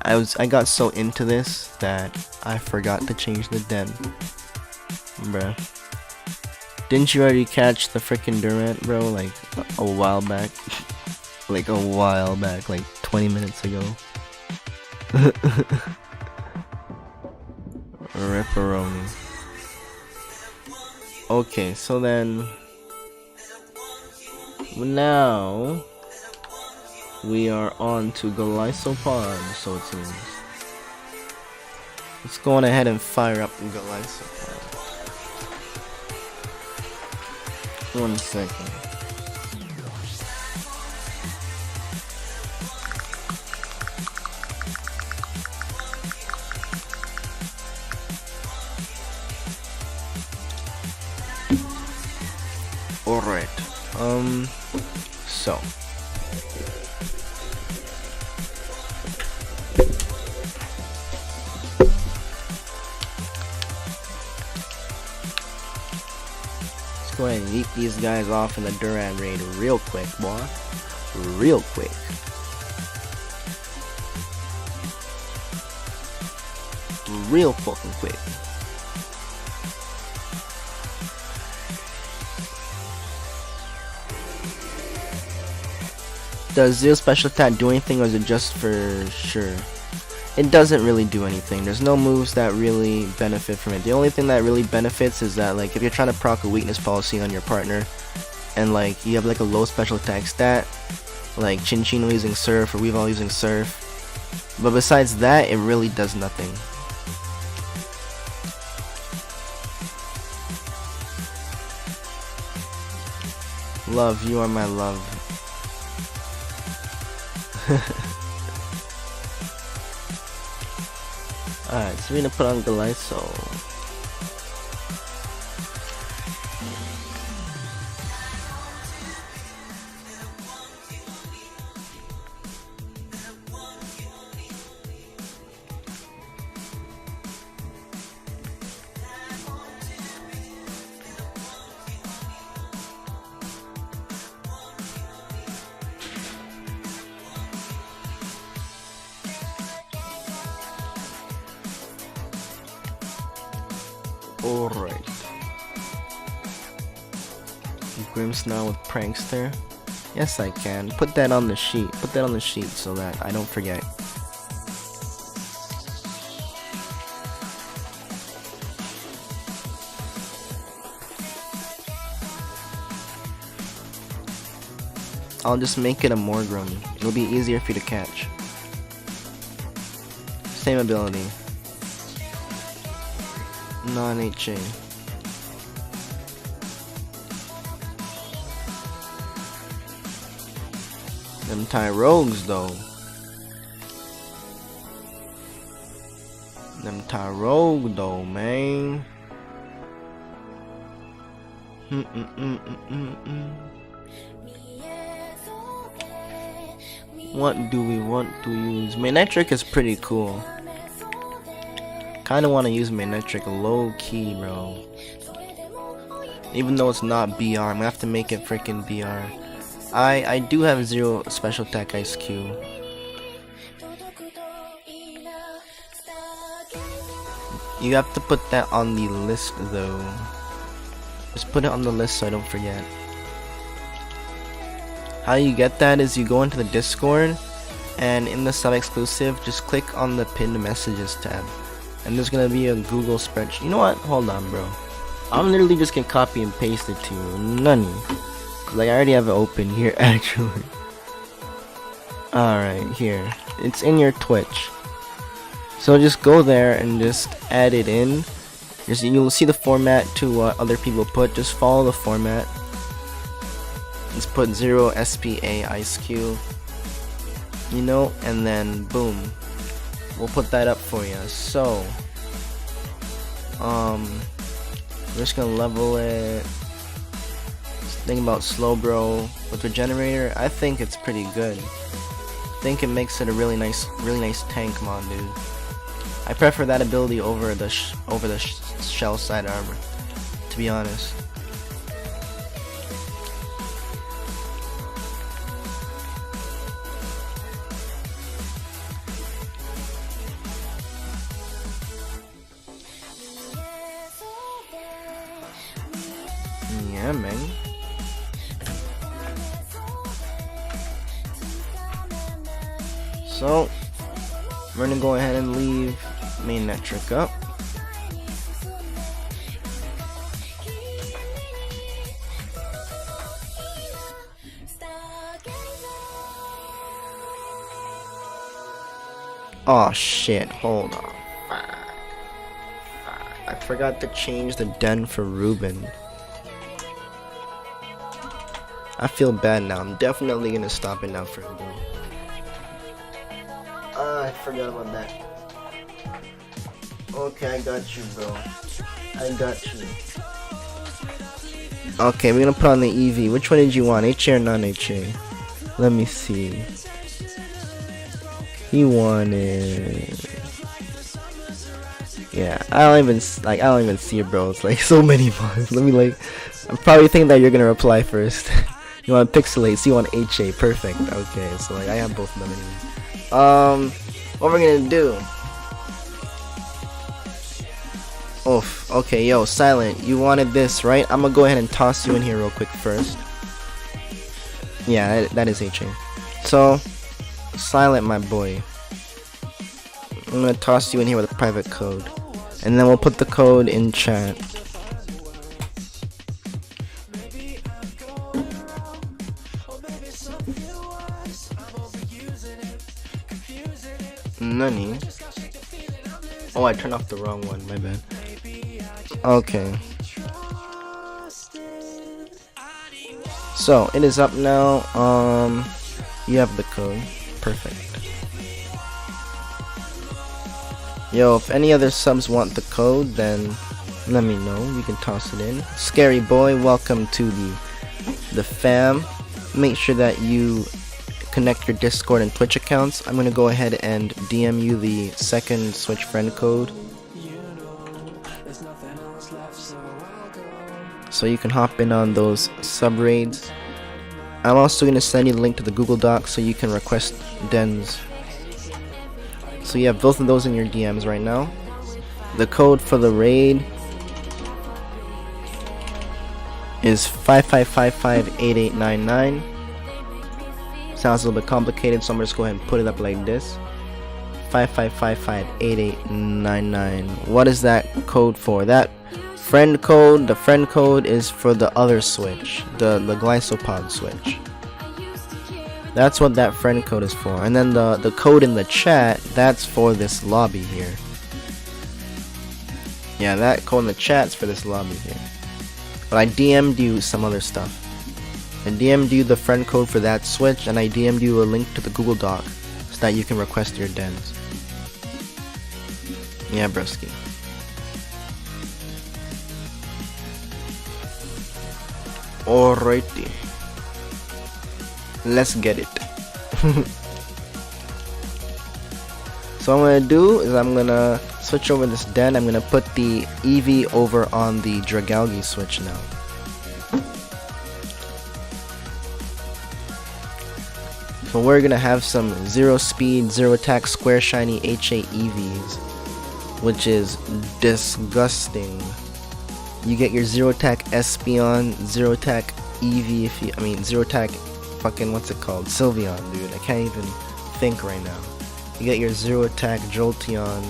[SPEAKER 1] I got so into this that I forgot to change the den. Bruh. Didn't you already catch the freaking Durant, bro? Like, a while back. Like, a while back. Like, 20 minutes ago. Ripperoni. Okay, so then now we are on to Glycopod, so it seems. Let's go on ahead and fire up Glycopod. 1 second. Alright, so let's go ahead and yeet these guys off in the Durant raid real quick, boy. Real quick. Real fucking quick. Does Zeal special attack do anything, or is it just for sure? It doesn't really do anything. There's no moves that really benefit from it. The only thing that really benefits is that, like, if you're trying to proc a weakness policy on your partner, and like you have like a low special attack stat, like Chinchino using Surf or Weavile using Surf, but besides that, it really does nothing. Love, you are my love. Alright, so we're gonna put on Glycol. Alright. Grimmsnarl with Prankster. Yes, I can. Put that on the sheet. Put that on the sheet so that I don't forget. I'll just make it a Morgrony. It'll be easier for you to catch. Same ability. Non-HA. Them Tyrogues though. Them Tyrogue though, man. What do we want to use? Manectric is pretty cool. Kinda wanna use Manectric low key, bro. Even though it's not BR, I'm gonna have to make it freaking BR. I do have 0 special attack Ice Q. You have to put that on the list though. Just put it on the list so I don't forget. How you get that is you go into the Discord, and in the sub exclusive, just click on the pinned messages tab. And there's gonna be a Google spreadsheet. You know what? Hold on, bro. I'm literally just gonna copy and paste it to you. None. Like, I already have it open here, actually. Alright, here. It's in your Twitch. So just go there and just add it in. You'll see the format to what other people put. Just follow the format. Just put 0 SPA Ice Cube. You know, and then boom. We'll put that up for you. So, we're just gonna level it. Think about slow bro with Regenerator. I think it's pretty good. I think it makes it a really nice tank mon, dude. I prefer that ability over the shell side armor, to be honest. Yeah, man. So, we're gonna go ahead and leave mainnet trick up. Oh shit, hold on. I forgot to change the den for Ruben. I feel bad now. I'm definitely gonna stop it now for him. I forgot about that. Okay, I got you, bro. I got you. Okay, we're gonna put on the EV. Which one did you want? HA or non-HA? Let me see. He wanted. Yeah, I don't even see it, bro. It's like so many ones. Let me like. I'm probably thinking that you're gonna reply first. You want Pixelate, so you want HA. Perfect. Okay, so like I have both of them anyway. What we're gonna do? Oof. Okay, yo, Silent, you wanted this, right? I'm gonna go ahead and toss you in here real quick first. Yeah, that is HA. So, Silent, my boy. I'm gonna toss you in here with a private code, and then we'll put the code in chat. Nani? Oh, I turned off the wrong one, my bad. Okay. So, it is up now. You have the code. Perfect. Yo, if any other subs want the code, then let me know. You can toss it in. Scary boy, welcome to the fam. Make sure that you connect your Discord and Twitch accounts. I'm gonna go ahead and DM you the second Switch friend code, so you can hop in on those sub raids. I'm also gonna send you the link to the Google Doc so you can request dens. So you have both of those in your DMs right now. The code for the raid is 55558899. Sounds a little bit complicated, so I'm just go ahead and put it up like this. 55558899. What is that code for? That friend code, the friend code is for the other Switch, the Glycopod Switch. That's what that friend code is for. And then the code in the chat, that's for this lobby here. Yeah, that code in the chat's for this lobby here. But I DM'd you some other stuff. I DM'd you the friend code for that Switch, and I DM'd you a link to the Google Doc so that you can request your dens. Yeah, broski. Alrighty. Let's get it. So what I'm gonna do is I'm gonna switch over this den. I'm gonna put the EV over on the Dragalge Switch now. So we're gonna have some 0 speed, 0 attack, square shiny HA EVs, which is disgusting. You get your 0 attack Espeon, 0 attack EV, 0 attack fucking, what's it called? Sylveon, dude. I can't even think right now. You get your 0 attack Jolteon.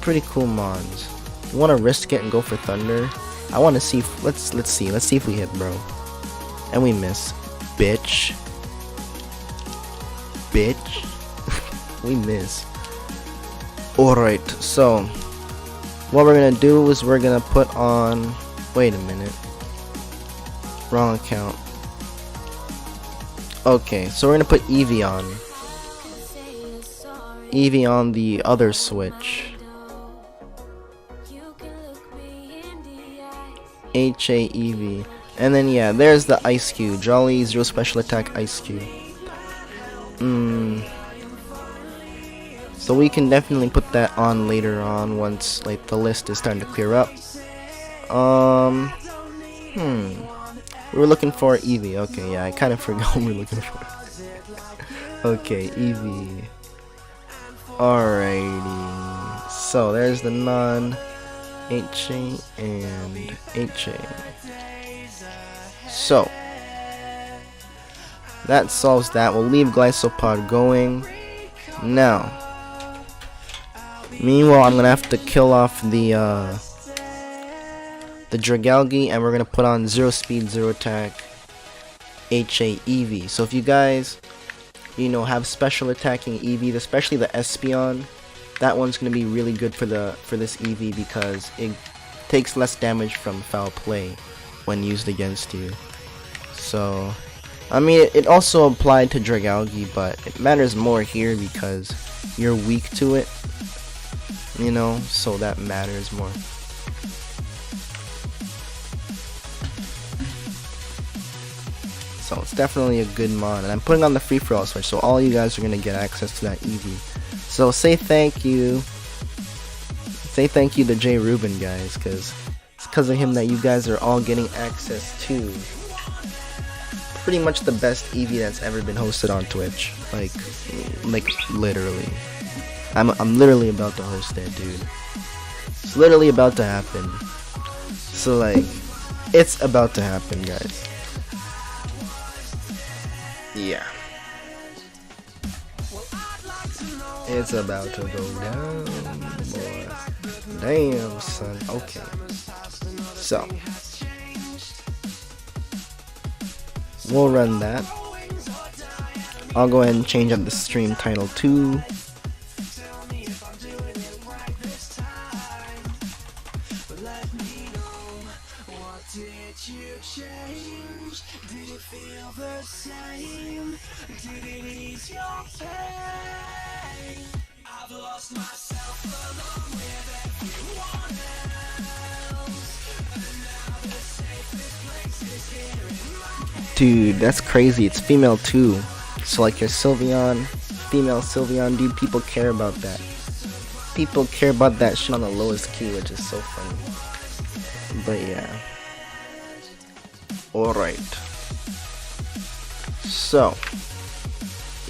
[SPEAKER 1] Pretty cool mons. You wanna risk it and go for Thunder? I wanna see if, let's see if we hit, bro. And we miss. Bitch. bitch. We miss. Alright, so what we're gonna do is we're gonna put on. Wait a minute. Wrong account. Okay, so we're gonna put Eevee on. Eevee on the other switch. HA Eevee. And then yeah, there's the Ice Cube. Jolly Zero Special Attack Ice Cube. So we can definitely put that on later on once like the list is starting to clear up. We were looking for Eevee. Okay, yeah, I kind of forgot what we were looking for. Okay, Eevee. Alrighty. So there's the non HA and HA. So that solves that. We'll leave Glycopod going. Now, meanwhile, I'm gonna have to kill off the Dragalge, and we're gonna put on 0 speed, 0 attack HA Eevee. So if you guys, you know, have special attacking Eevee, especially the Espeon, that one's gonna be really good for this Eevee because it takes less damage from foul play when used against you. So I mean, it also applied to Dragalge, but it matters more here because you're weak to it, you know, so that matters more. So it's definitely a good mod, and I'm putting on the free-for-all switch, so all you guys are gonna get access to that Eevee. So say thank you to J Rubin, guys, because it's because of him that you guys are all getting access to pretty much the best Eevee that's ever been hosted on Twitch. Like literally. I'm literally about to host that, dude. It's literally about to happen. So like, it's about to happen, guys. Yeah. It's about to go down, boy. Damn, son. Okay. So we'll run that. I'll go ahead and change up the stream title too. Dude, that's crazy. It's female too. So like your Sylveon, female Sylveon, dude, people care about that. People care about that shit on the lowest key, which is so funny. But yeah. Alright. So,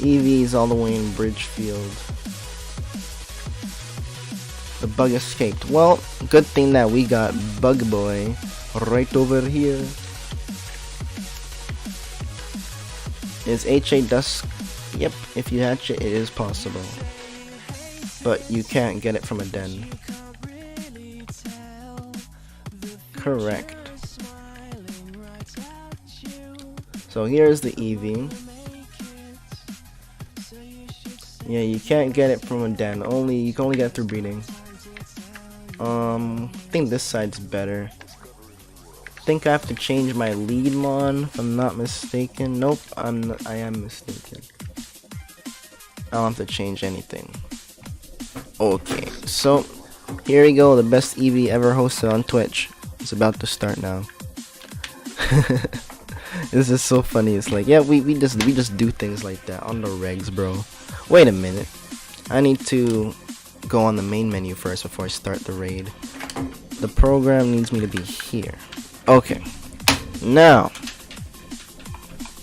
[SPEAKER 1] Eevee's all the way in Bridgefield. The bug escaped. Well, good thing that we got Bug Boy right over here. Is HA Dusk? Yep, if you hatch it, it is possible. But you can't get it from a den. Correct. So here's the Eevee. Yeah, you can't get it from a den. You can only get it through breeding. I think this side's better. I think I have to change my lead mon if I'm not mistaken. Nope, I am mistaken. I don't have to change anything. Okay, so here we go. The best Eevee ever hosted on Twitch. It's about to start now. This is so funny. It's like, yeah, we just do things like that on the regs, bro. Wait a minute. I need to go on the main menu first before I start the raid. The program needs me to be here. Okay. Now,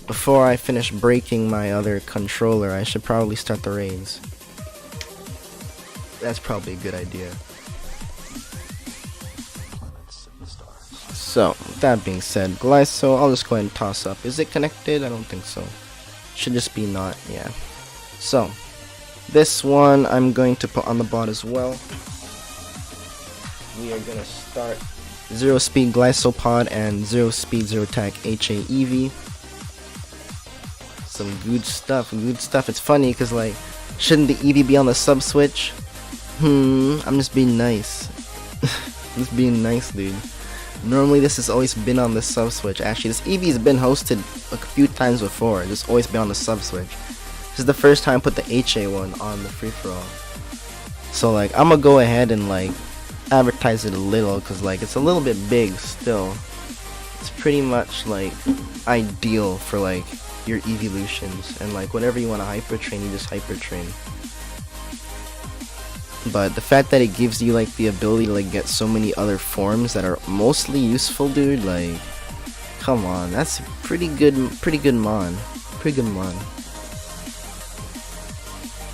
[SPEAKER 1] before I finish breaking my other controller, I should probably start the raids. That's probably a good idea. So, with that being said, Glyso, I'll just go ahead and toss up. Is it connected? I don't think so. Should just be not, yeah. So, this one I'm going to put on the bot as well. We are going to start 0 speed Glycopod and 0 speed 0 attack HA Eevee. Some good stuff, good stuff. It's funny because, like, shouldn't the Eevee be on the sub switch? I'm just being nice. Just being nice, dude. Normally this has always been on the sub switch. Actually, this Eevee's been hosted a few times before. It's always been on the sub switch. This is the first time I put the HA one on the free-for-all. So, like, I'm gonna go ahead and, like, advertise it a little, because, like, it's a little bit big still. It's pretty much, like, ideal for, like, your evolutions, and, like, whenever you want to hyper train, you just hyper train. But the fact that it gives you, like, the ability to, like, get so many other forms that are mostly useful, dude, like, come on, that's pretty good mon. Pretty good mon.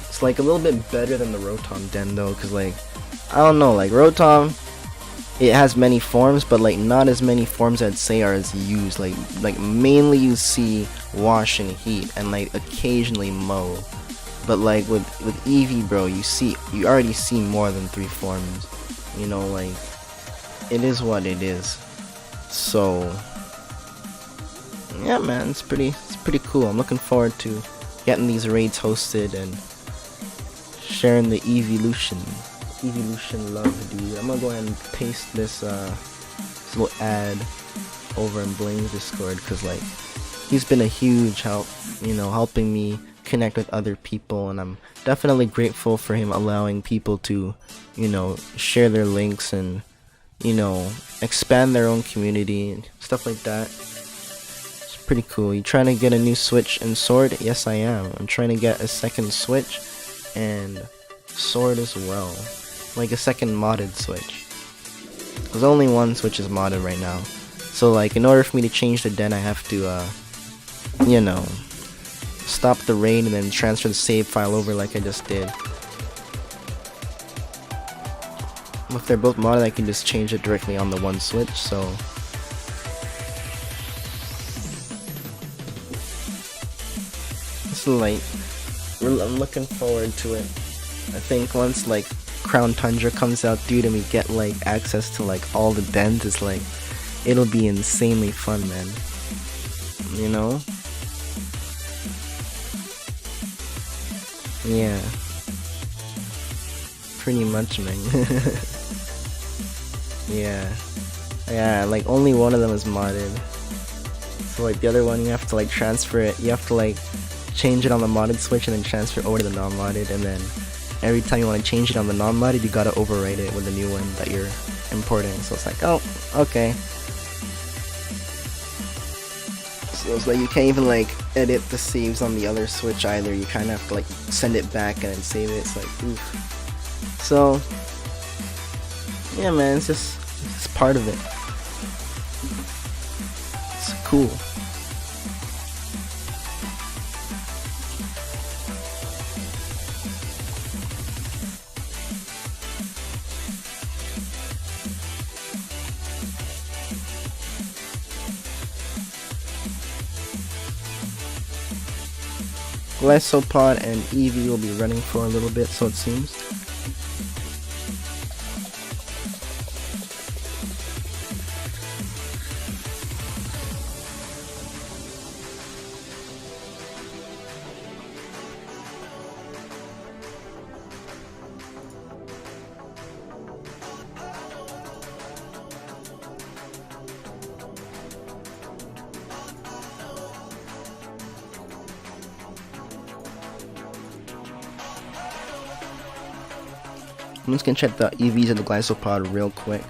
[SPEAKER 1] It's, like, a little bit better than the Rotom Den, though, because, like, I don't know, like, Rotom, it has many forms, but, like, not as many forms I'd say are as used. Like mainly you see Wash and Heat, and, like, occasionally Mow. But, like, with Eevee, bro, you already see more than 3 forms. You know, like, it is what it is. So, yeah, man, it's pretty cool. I'm looking forward to getting these raids hosted and sharing the evolution love, dude. I'm gonna go ahead and paste this little ad over in Blaine's Discord, because, like, he's been a huge help, you know, helping me connect with other people, and I'm definitely grateful for him allowing people to, you know, share their links and, you know, expand their own community and stuff like that. It's pretty cool. You trying to get a new Switch and Sword? Yes, I am. I'm trying to get a second Switch and Sword as well, like a second modded Switch. There's only one Switch is modded right now, so, like, in order for me to change the den, I have to you know, stop the raid and then transfer the save file over like I just did. If they're both modded, I can just change it directly on the one Switch, so it's light. I'm looking forward to it. I think once, like, Crown Tundra comes out, dude, and we get, like, access to, like, all the dens, it's like, it'll be insanely fun, man. You know? Yeah. Pretty much, man. Yeah, like, only one of them is modded. So, like, the other one, you have to, like, transfer it. You have to, like, change it on the modded Switch and then transfer it over to the non-modded, and then every time you want to change it on the non-modded, you gotta overwrite it with the new one that you're importing. So it's like, oh, okay. So it's like you can't even, like, edit the saves on the other Switch either. You kind of have to, like, send it back and then save it. It's like, oof. So, yeah, man, it's part of it. It's cool. Glycopod and Eevee will be running for a little bit, so it seems. I'm just gonna check the EVs of the Glycopod real quick.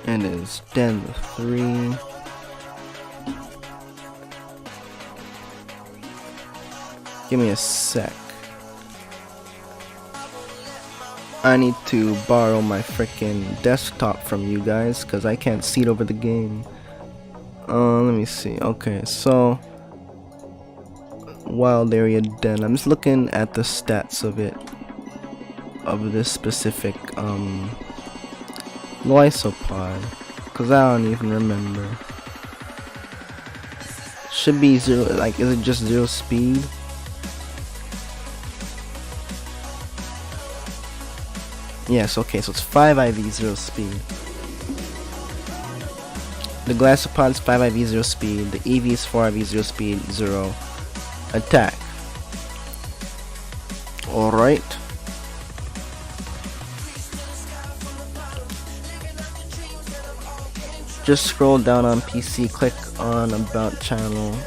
[SPEAKER 1] It is Den 3. Give me a sec. I need to borrow my frickin' desktop from you guys because I can't see it over the game. Let me see. Okay, so Wild Area Den. I'm just looking at the stats of it, of this specific Glycopod, because I don't even remember. Should be 0, like, is it just 0 speed? Yes, okay, so it's 5 IV, 0 speed. The Glassopod's 5IV0 speed, the Eevee's 4IV0 speed, 0 attack. Alright. Just scroll down on PC, click on About Channel.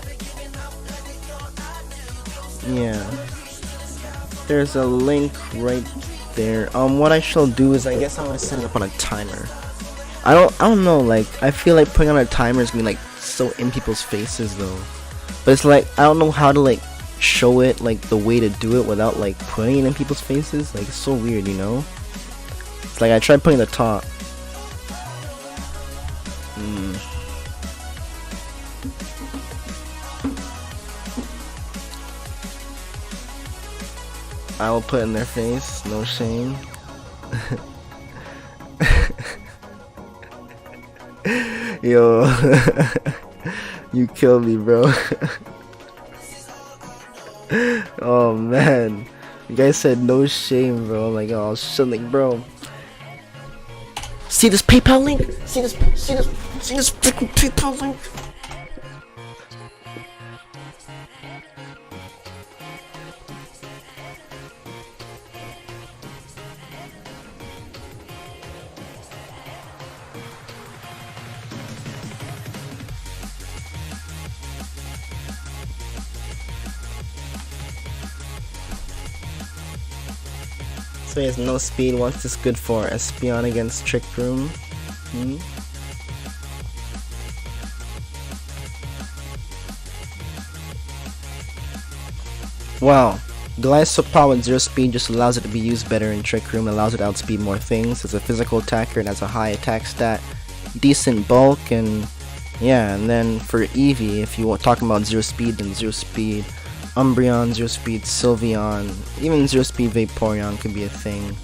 [SPEAKER 1] Yeah. There's a link right there. What I shall do is I guess I'm gonna set it up on a timer. I don't know, like I feel like putting on a timer is gonna be like so in people's faces though. But it's like I don't know how to like show it, like the way to do it without like putting it in people's faces. Like it's so weird, you know? It's like I tried putting the top. I will put in their face, no shame. Yo, you killed me, bro. Oh man, you guys said no shame, bro. I'm like, oh shit, like, bro. See this PayPal link? See this freaking PayPal link? So he has no speed, wants this good for Espeon against Trick Room. Wow. Glassopod with 0 speed just allows it to be used better in Trick Room, allows it to outspeed more things. It's a physical attacker, it has a high attack stat, decent bulk, and yeah, and then for Eevee, if you want talking about 0 speed, then 0 speed Umbreon, 0 speed Sylveon, even 0 speed Vaporeon could be a thing.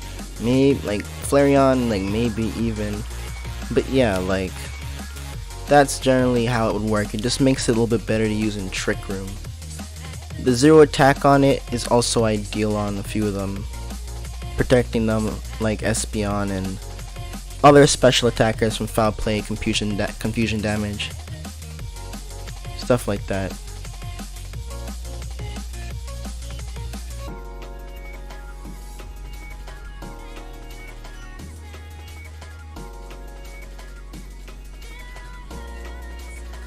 [SPEAKER 1] Maybe like Flareon, like maybe even. But yeah, like that's generally how it would work. It just makes it a little bit better to use in Trick Room. The 0 attack on it is also ideal on a few of them, protecting them like Espeon and other special attackers from foul play, confusion damage, stuff like that.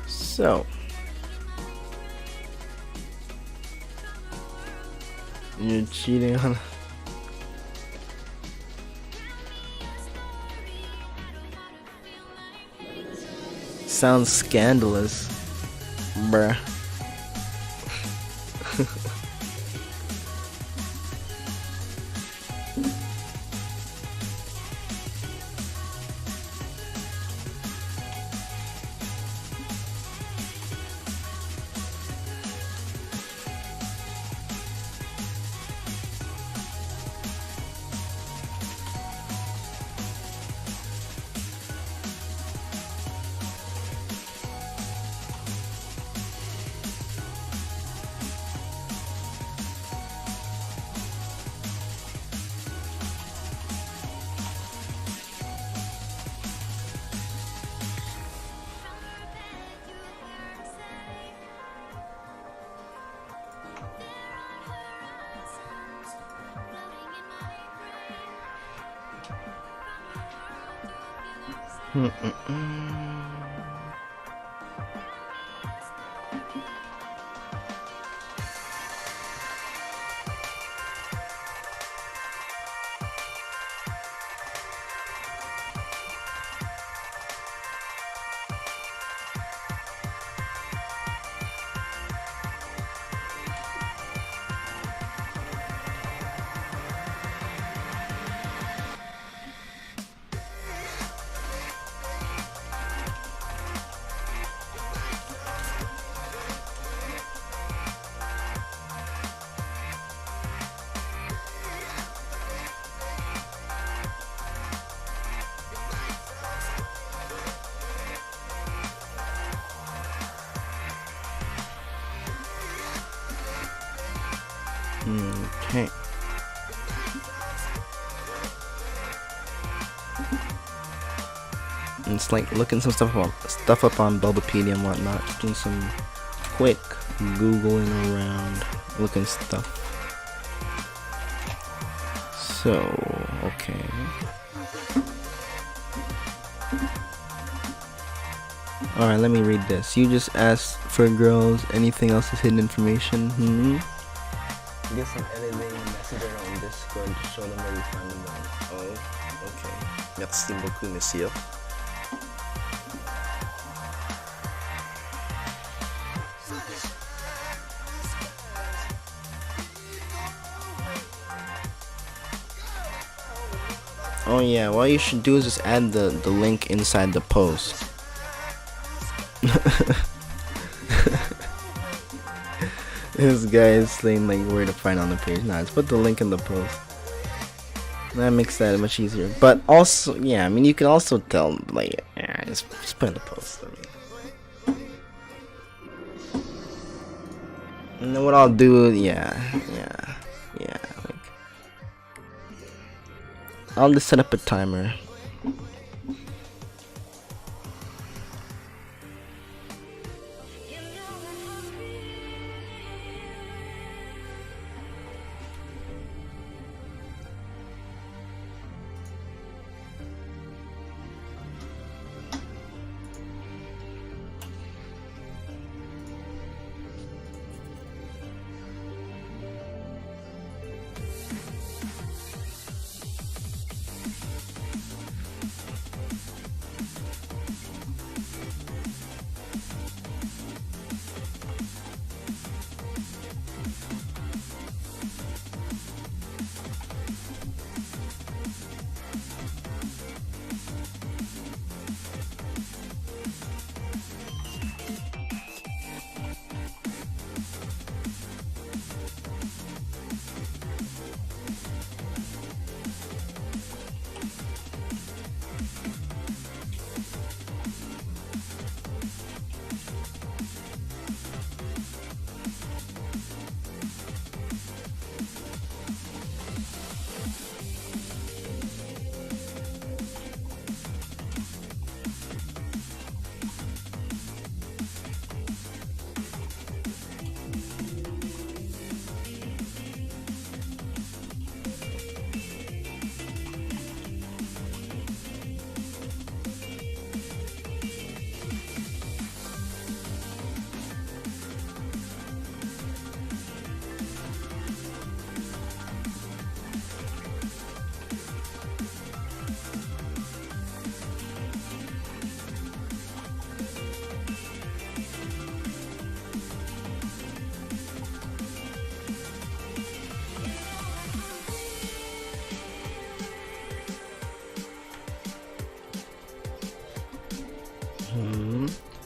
[SPEAKER 1] So, you're cheating on. Sounds scandalous, bruh. Okay. It's like looking some stuff up on Bulbapedia and whatnot. Just doing some quick googling around, looking stuff. So okay. Alright, let me read this. You just asked for girls. Anything else is hidden information? Get some editing message on Discord to show them where you found them on. Oh, okay. Merci beaucoup, monsieur. Oh yeah, what you should do is just add the link inside the post. This guy is saying like where to find on the page. Nah, just put the link in the post. That makes that much easier. But also, yeah, I mean you can also tell like, yeah, just put in the post. I mean. And then what I'll do, yeah. Like, I'll just set up a timer.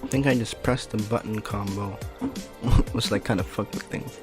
[SPEAKER 1] I think I just pressed the button combo, which like kind of fucked with things.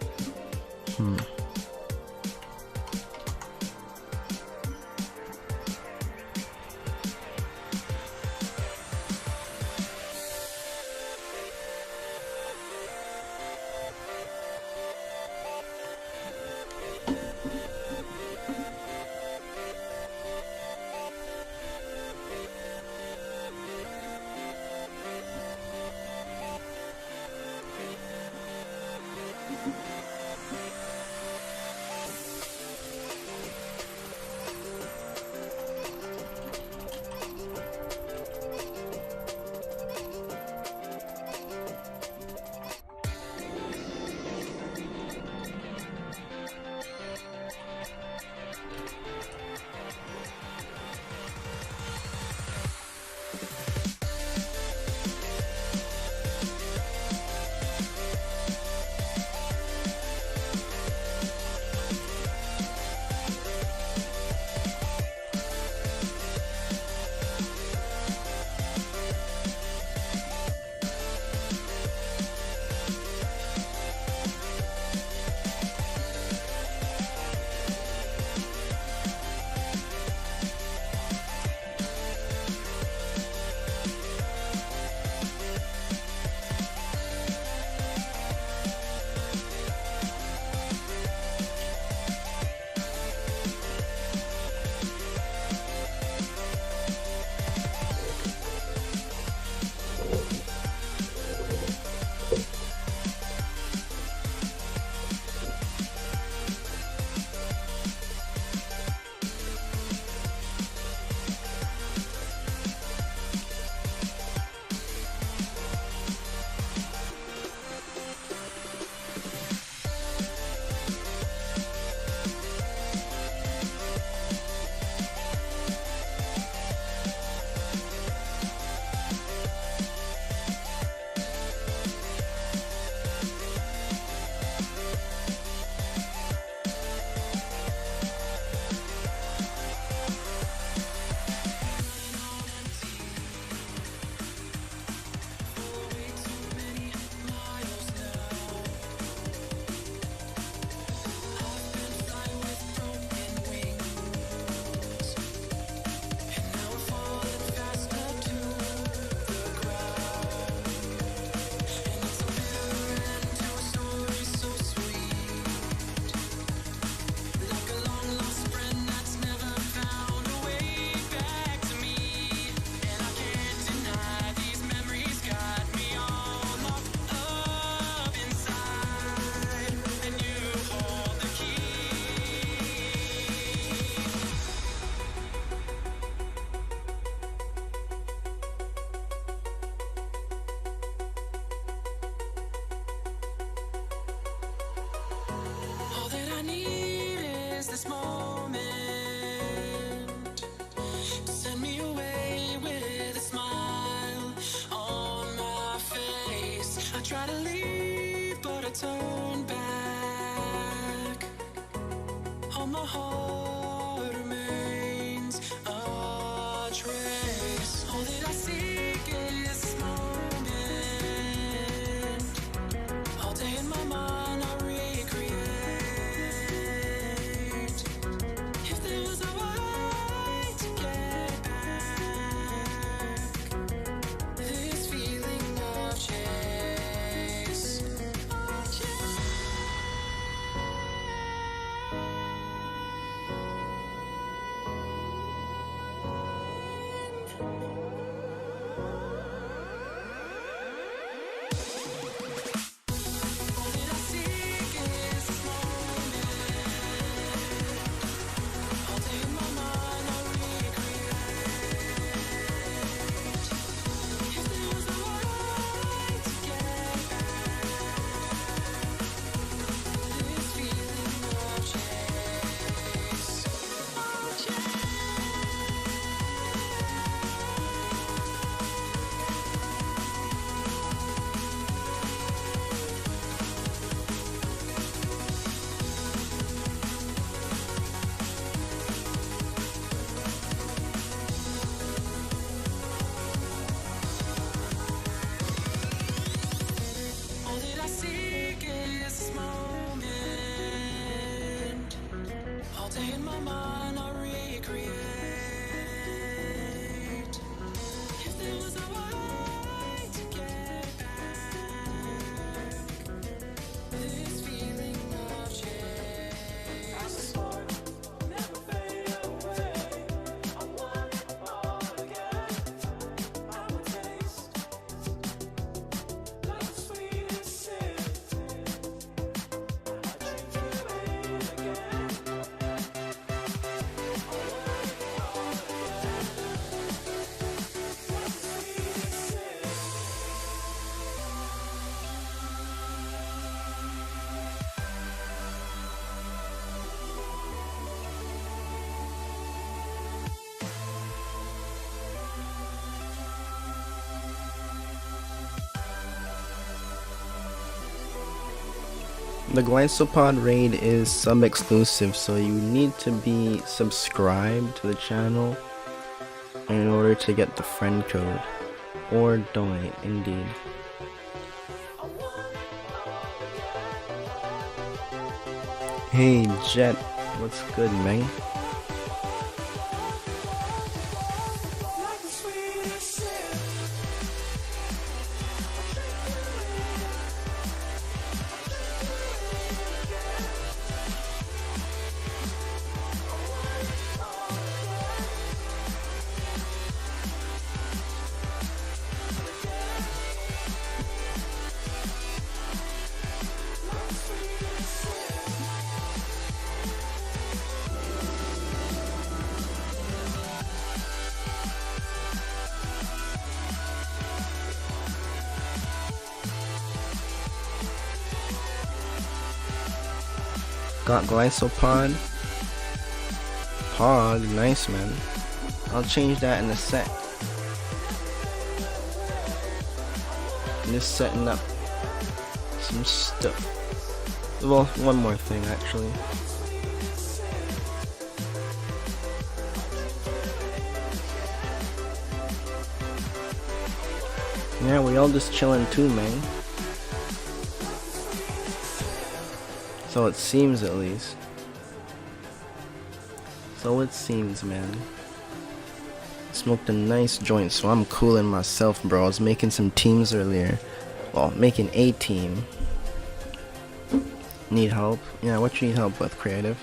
[SPEAKER 2] All that I seek is this moment. All day in my mind I recreate. If there was a way to get back, this feeling of chase. All that I seek is this moment. All day in my mind I recreate. If there was a way to get back, this feeling of chase. All that I seek is this moment. All day in my mind I recreate. If there was a way to get back, this feeling of chase. As a spark, never fade away. I want it all again. I will taste like the sweetest sin. I drink to it again. I want it all again. Like the sweetest sin.
[SPEAKER 1] The Glycopod raid is sub exclusive, so you need to be subscribed to the channel in order to get the friend code or donate. Indeed. Hey Jet, what's good, man?
[SPEAKER 2] Like the sweetest sin.
[SPEAKER 1] Got Glycopod. Pog, nice man. I'll change that in a sec. Just setting up some stuff. Well, one more thing actually. Yeah, we all just chilling too, man. So it seems, at least. So it seems, man. Smoked a nice joint, so I'm cooling myself, bro. I was making some teams earlier. Well, making a team. Need help? Yeah, what you need help with, creative?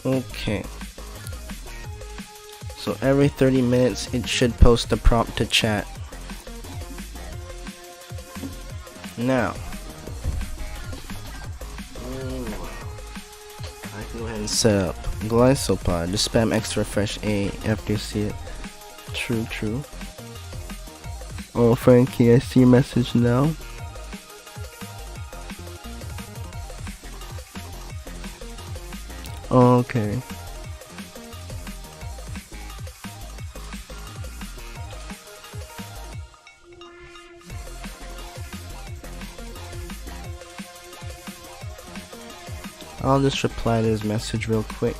[SPEAKER 1] Okay. So every 30 minutes it should post a prompt to chat. Now, I can go ahead and set up Glycopod. Just spam X refresh A after you see it. True. Oh, Frankie, I see your message now. Oh, okay. I'll just reply to his message real quick.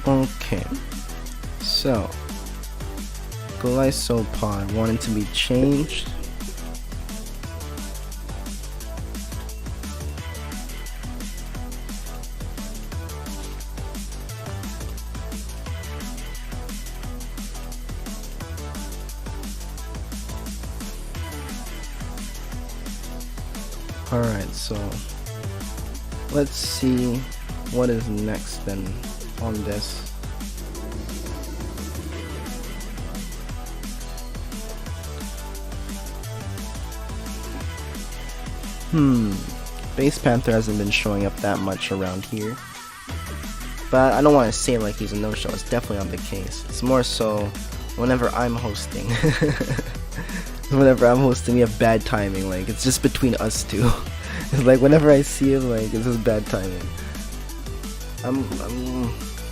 [SPEAKER 1] Okay, so Glycopod wanted to be changed. Alright, so let's see what is next then on this. Base Panther hasn't been showing up that much around here, but I don't want to say like he's a no-show. It's definitely not the case. It's more so whenever I'm hosting. Whenever I'm hosting, we have bad timing. Like, it's just between us two. It's like whenever I see him, like, it's just bad timing.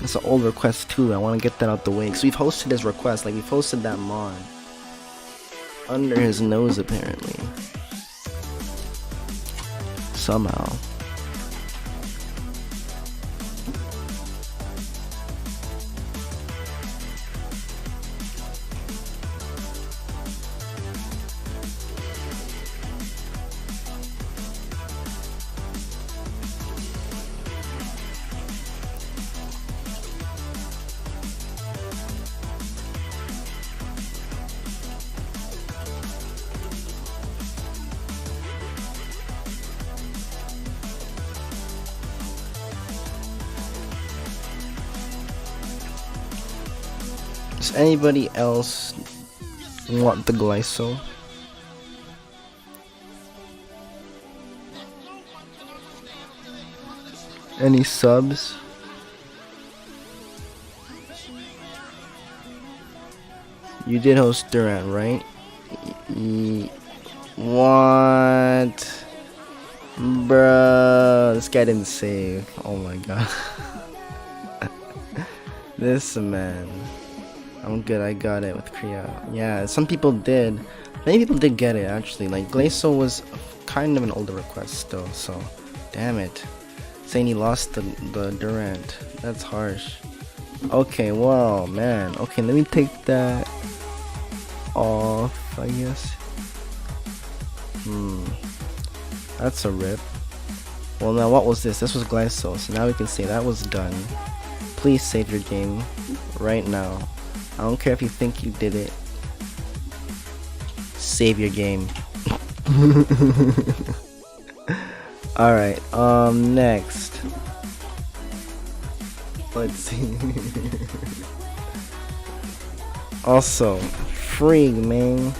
[SPEAKER 1] It's an old request too. I want to get that out the way, because we've hosted his request. Like, we've hosted that mod under his nose apparently. Somehow. Does anybody else want the Glyco? Any subs? You did host Durant, right? What? Bruh, this guy didn't save. Oh my god. This man. I'm good, I got it with Kriya. Yeah, some people did. Many people did get it actually. Like, Glyco was kind of an older request still, so damn it. Saying he lost the Durant. That's harsh. Okay, well, man. Okay, let me take that off, I guess. That's a rip. Well, now what was this? This was Glyco, so now we can say that was done. Please save your game right now. I don't care if you think you did it. Save your game. Alright, next. Let's see. Also, frig, man.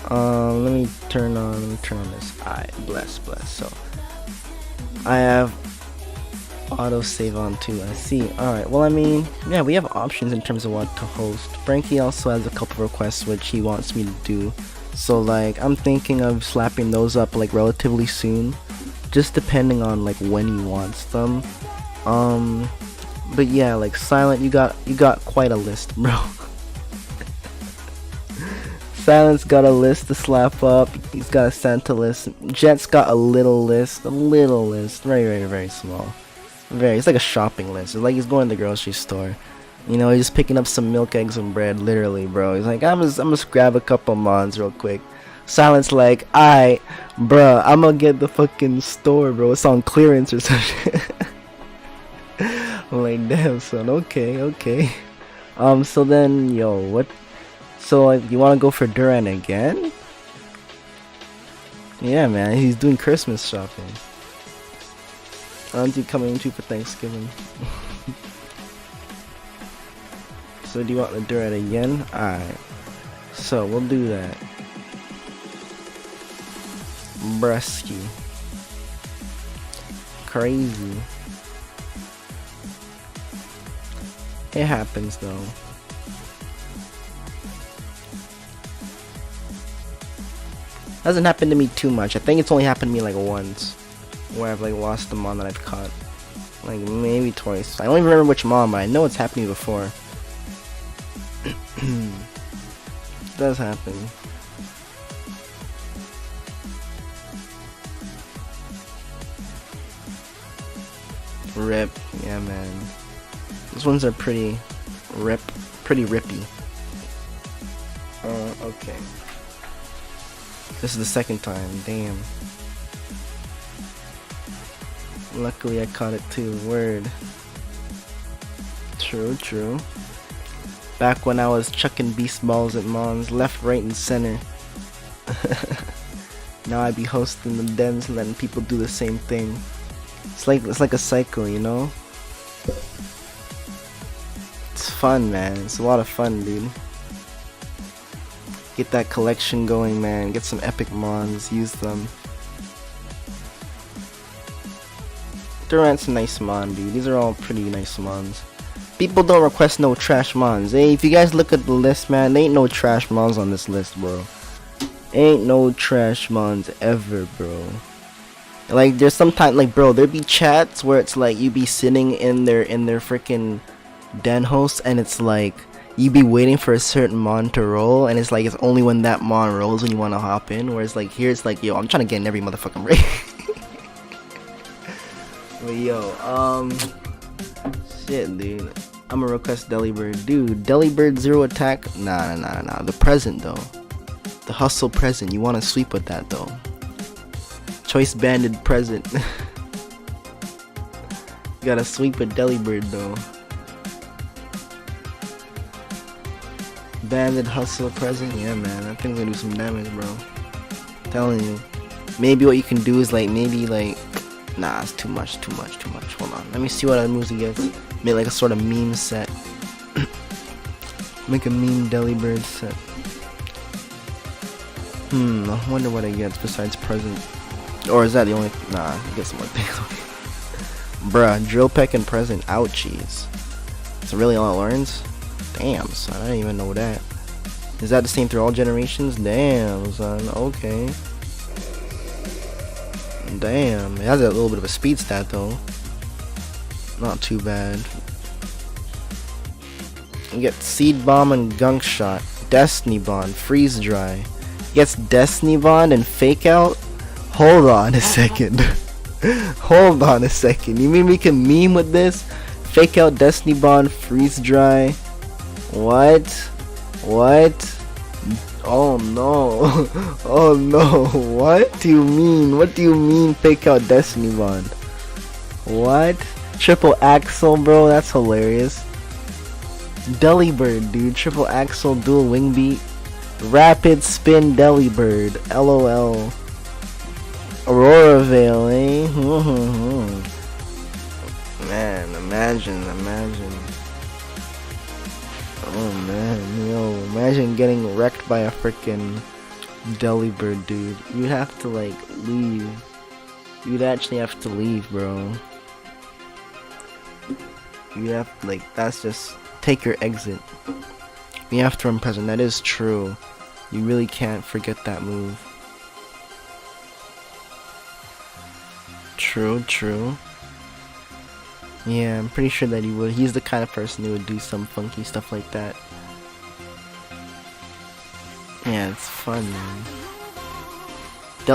[SPEAKER 1] Let me turn on this. Alright, bless. So, I have autosave on too, I see. Alright, well, I mean, yeah, we have options in terms of what to host. Frankie also has a couple requests which he wants me to do. So, like, I'm thinking of slapping those up, like, relatively soon. Just depending on, like, when he wants them. But yeah, like, Silent, you got quite a list, bro. Silent's got a list to slap up. He's got a Santa list. Jet's got a little list. Very small. It's like a shopping list. It's like he's going to the grocery store. You know, he's just picking up some milk, eggs, and bread. Literally, bro. He's like, I'm just grab a couple mons real quick. Silent's like, alright, bruh, I'm gonna get the fucking store, bro. It's on clearance or some shit. I'm like, damn, son. Okay. So then, yo, what? So, like, you want to go for Duran again? Yeah, man, he's doing Christmas shopping. Aren't you coming to for Thanksgiving? So, do you want the Duran again? Alright. So, we'll do that. Brusky. Crazy. It happens, though. Hasn't happened to me too much. I think it's only happened to me like once, where I've like lost the mon that I've caught, like maybe twice. I don't even remember which mon, but I know it's happened to me before. It does happen. Rip, yeah, man. These ones are pretty rippy. Okay. This is the second time, damn. Luckily I caught it too, word. True. Back when I was chucking beast balls at mons, left, right, and center. Now I be hosting the dens, letting people do the same thing. It's like a cycle, you know? It's fun, man. It's a lot of fun, dude. Get that collection going, man. Get some epic mons. Use them. Durant's a nice mon, dude. These are all pretty nice mons. People don't request no trash mons. Hey, if you guys look at the list, man, there ain't no trash mons on this list, bro. Ain't no trash mons ever, bro. Like, there's sometimes, like, bro, there be chats where it's like you be sitting in their freaking den host, and it's like you be waiting for a certain mon to roll, and it's like it's only when that mon rolls when you want to hop in. Whereas like here it's like, yo, I'm trying to get in every motherfucking raid. But yo, shit, dude, I'm gonna request Delibird, dude. Delibird 0 attack, nah. The present though, the hustle present. You want to sweep with that though. Choice banded present. You gotta sweep with Delibird though. Banded hustle present, yeah, man. That thing's gonna do some damage, bro. I'm telling you. Maybe what you can do is like, nah, it's too much. Hold on, let me see what other moves he gets. Make like a sort of meme set. Make a meme Delibird set. I wonder what it gets besides present. Or is that the only? Nah, he gets some more things. Bruh, drill peck and present. Ouchies. That's really all it learns? Damn, son, I didn't even know that. Is that the same through all generations? Damn, son, okay. Damn, it has a little bit of a speed stat though. Not too bad. You get Seed Bomb and Gunk Shot, Destiny Bond, Freeze Dry. Gets Destiny Bond and Fake Out? Hold on a second. Hold on a second. You mean we can meme with this? Fake Out, Destiny Bond, Freeze Dry. What? Oh no. Oh no. What do you mean? What do you mean Fake Out Destiny Bond? What? Triple Axle, bro? That's hilarious. Delibird, dude. Triple Axle, dual wing beat. Rapid spin Delibird. LOL. Aurora Vale, eh? Man, imagine. Oh man, yo, imagine getting wrecked by a freaking Delibird, dude. You'd have to like leave. You'd actually have to leave, bro. You have to, like, that's just take your exit. You have to run present. That is true. You really can't forget that move. True. Yeah, I'm pretty sure that he would. He's the kind of person who would do some funky stuff like that. Yeah, it's fun, man.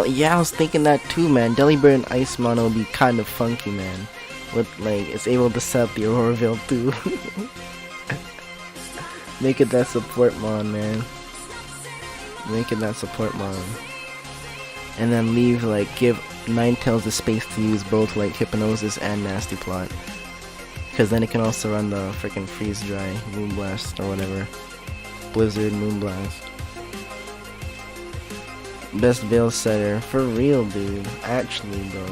[SPEAKER 1] Yeah, I was thinking that too, man. Delibird and Ice Mono would be kind of funky, man. With, like, it's able to set up the Aurora Veil too. Make it that support mon, man. Make it that support mon. And then leave, like, give Ninetales the space to use both, like, Hypnosis and Nasty Plot. Because then it can also run the freaking Freeze Dry, Moonblast, or whatever. Blizzard, Moonblast. Best Veil Setter. For real, dude. Actually, bro.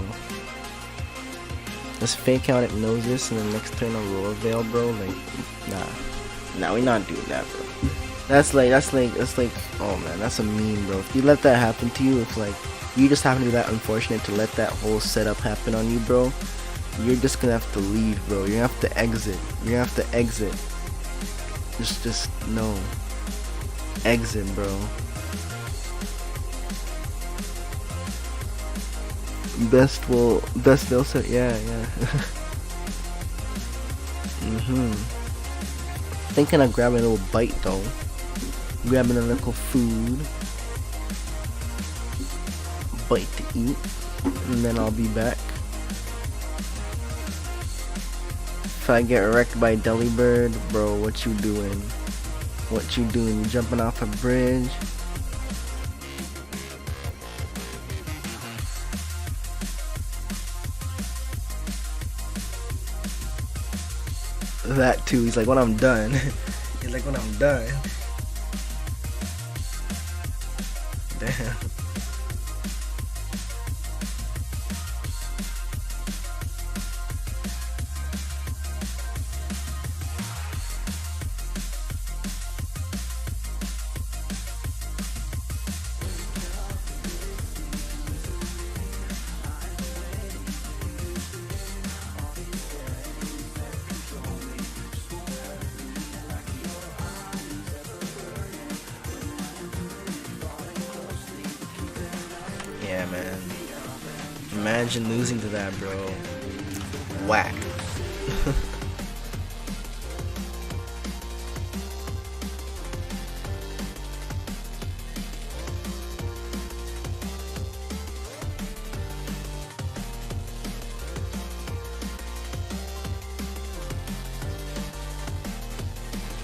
[SPEAKER 1] Just fake out Hypnosis and then next turn Aurora Veil, bro. Like, nah, we not doing that, bro. That's like, oh man, that's a meme, bro. If you let that happen to you, if like you just happen to be that unfortunate to let that whole setup happen on you, bro, you're just gonna have to leave, bro. You're gonna have to exit. Just no. Exit, bro. Best they'll set, yeah. Thinking of grabbing a little bite though. Grabbing a little food. Bite to eat. And then I'll be back. If I get wrecked by Delibird, bro, what you doing? You jumping off a bridge? That too. He's like, when I'm done. Damn. Yeah, man. Imagine losing to that, bro. Whack.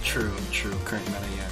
[SPEAKER 1] True. Current meta, yeah.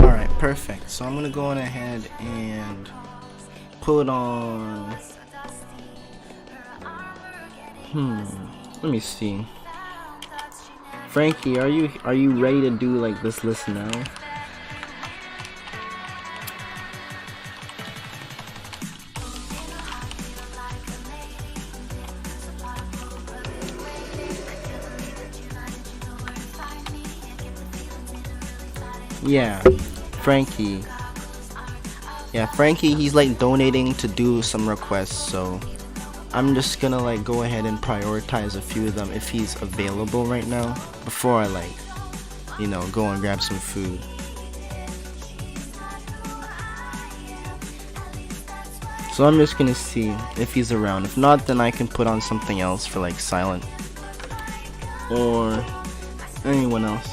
[SPEAKER 1] Alright, perfect. So I'm gonna go on ahead and put on. Let me see. Frankie, are you ready to do like this list now? Yeah, Frankie. Yeah, Frankie, he's like donating to do some requests, so I'm just gonna like go ahead and prioritize a few of them if he's available right now before I like, you know, go and grab some food. So I'm just gonna see if he's around. If not, then I can put on something else for like Silent or anyone else.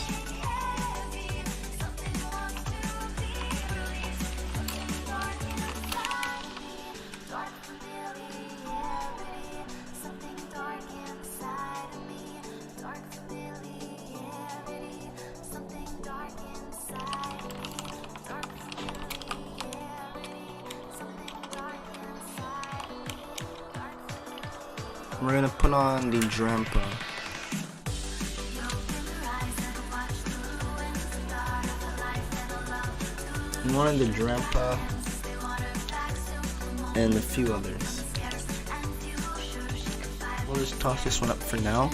[SPEAKER 1] We're gonna put on the Drampa. One of the Drampa and a few others. We'll just toss this one up for now.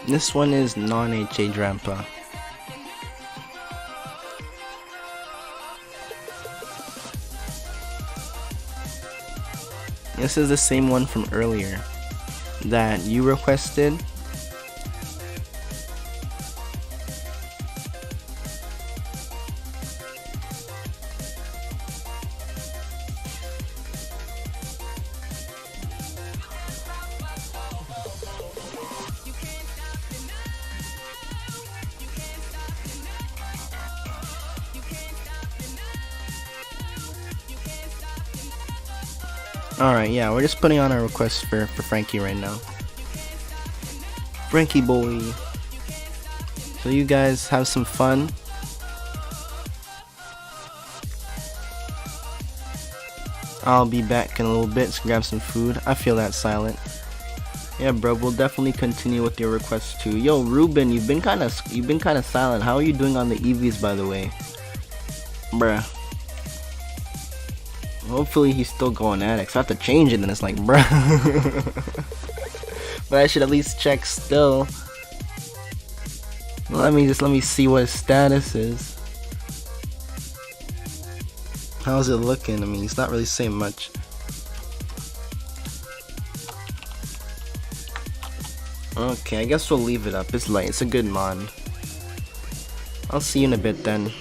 [SPEAKER 1] This one is non-HA Drampa. This is the same one from earlier that you requested. Alright, yeah, we're just putting on a request for Frankie right now. Frankie boy. So you guys have some fun. I'll be back in a little bit to grab some food. I feel that, Silent. Yeah, bro, we'll definitely continue with your requests too. Yo, Ruben, you've been kind of silent. How are you doing on the EVs, by the way? Bruh. Hopefully he's still going at it. 'Cause I have to change it and it's like, bruh. But I should at least check still. Let me see what his status is. How's it looking? I mean, he's not really saying much. Okay, I guess we'll leave it up. It's light. It's a good mod. I'll see you in a bit then.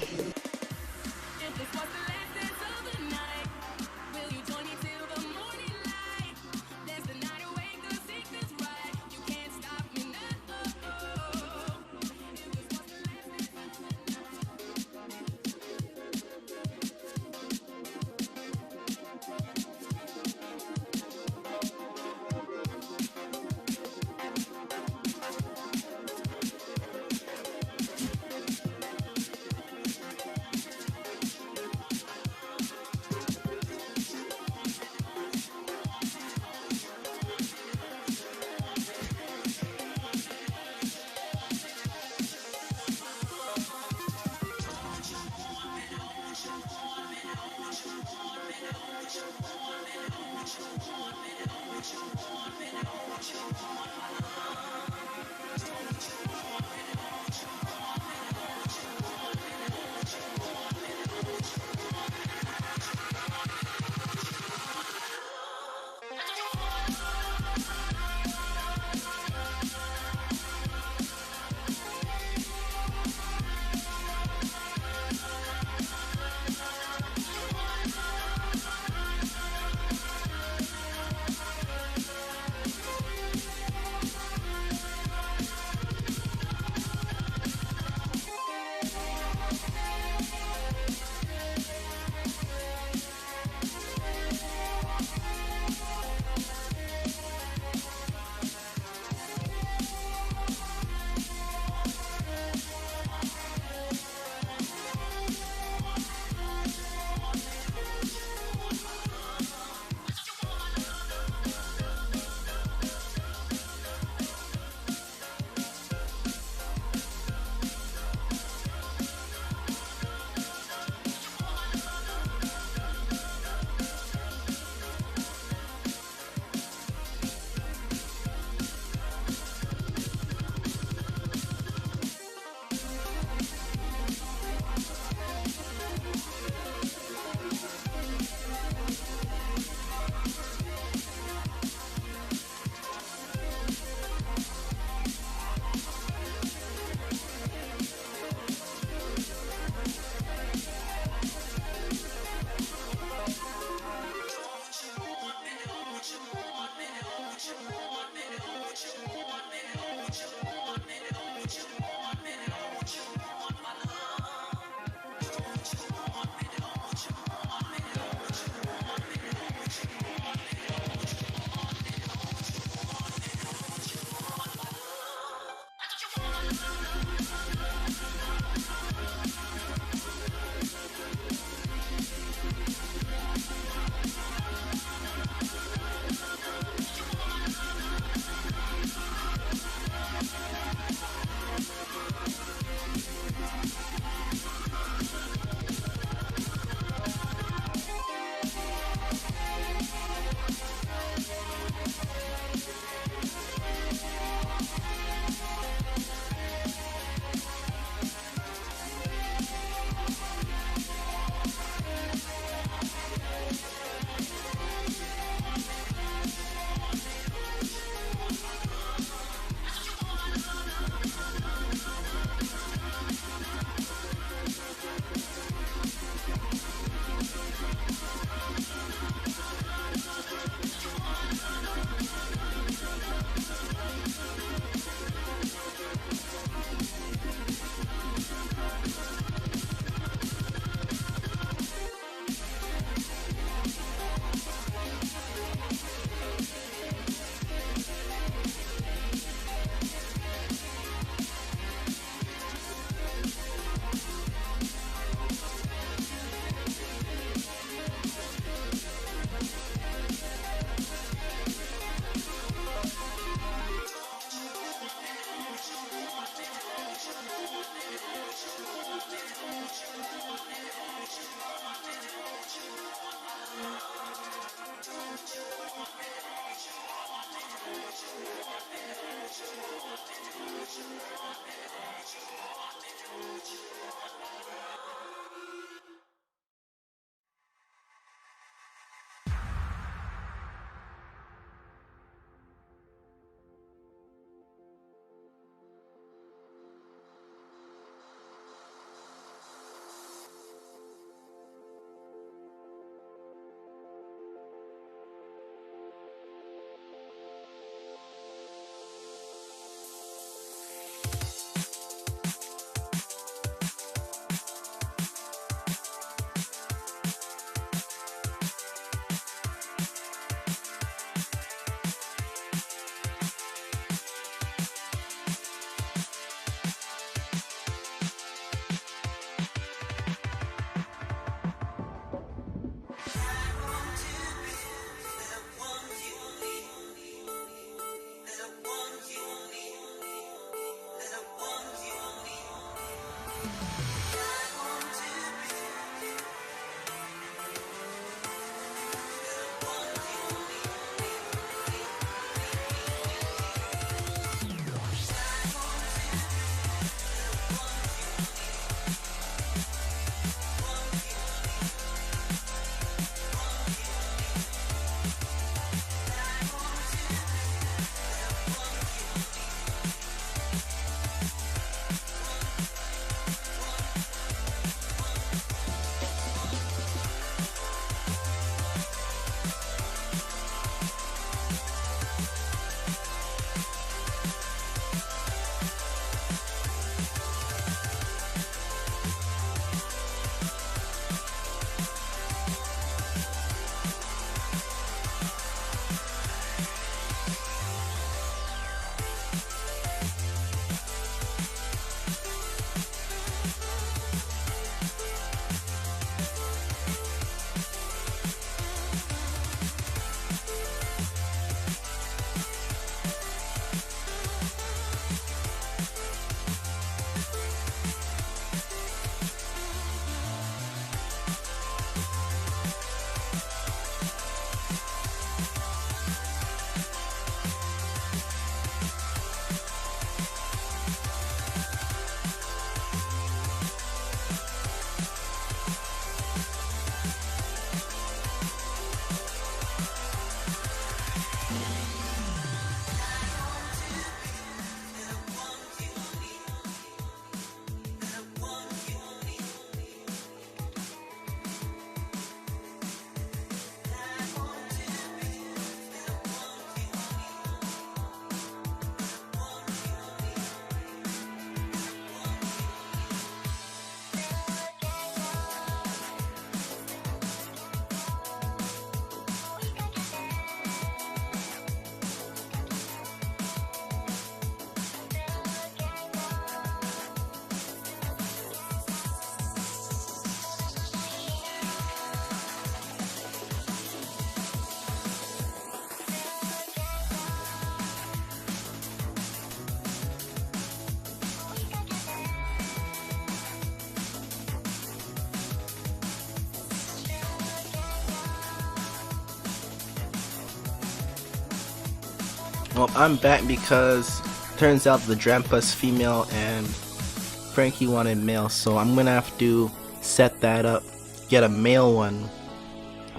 [SPEAKER 1] Well, I'm back because turns out the Drampa's female and Frankie wanted male, so I'm gonna have to set that up, get a male one.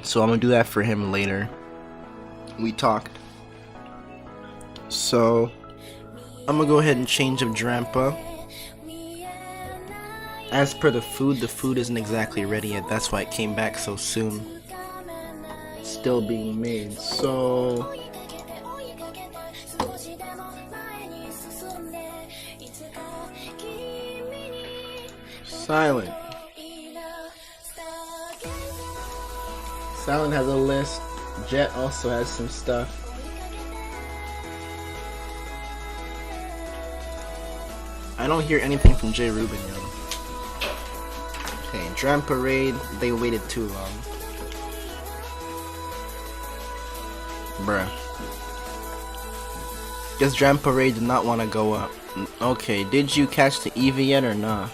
[SPEAKER 1] So I'm gonna do that for him later. We talked. So I'm gonna go ahead and change up Drampa. As per the food isn't exactly ready yet. That's why it came back so soon. Still being made. So Silent. Silent has a list. Jet also has some stuff. I don't hear anything from J. Rubin, yo. Okay, Dram Parade, they waited too long. Bruh. Guess Dram Parade did not want to go up. Okay, did you catch the Eevee yet or nah?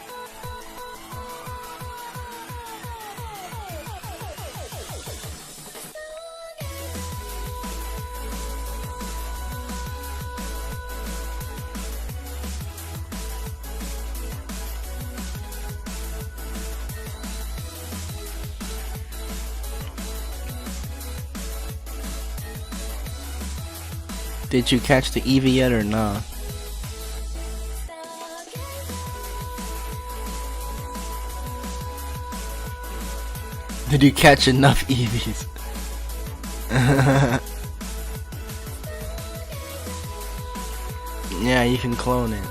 [SPEAKER 1] Did you catch the Eevee yet or nah? Did you catch enough Eevees? Yeah, you can clone it.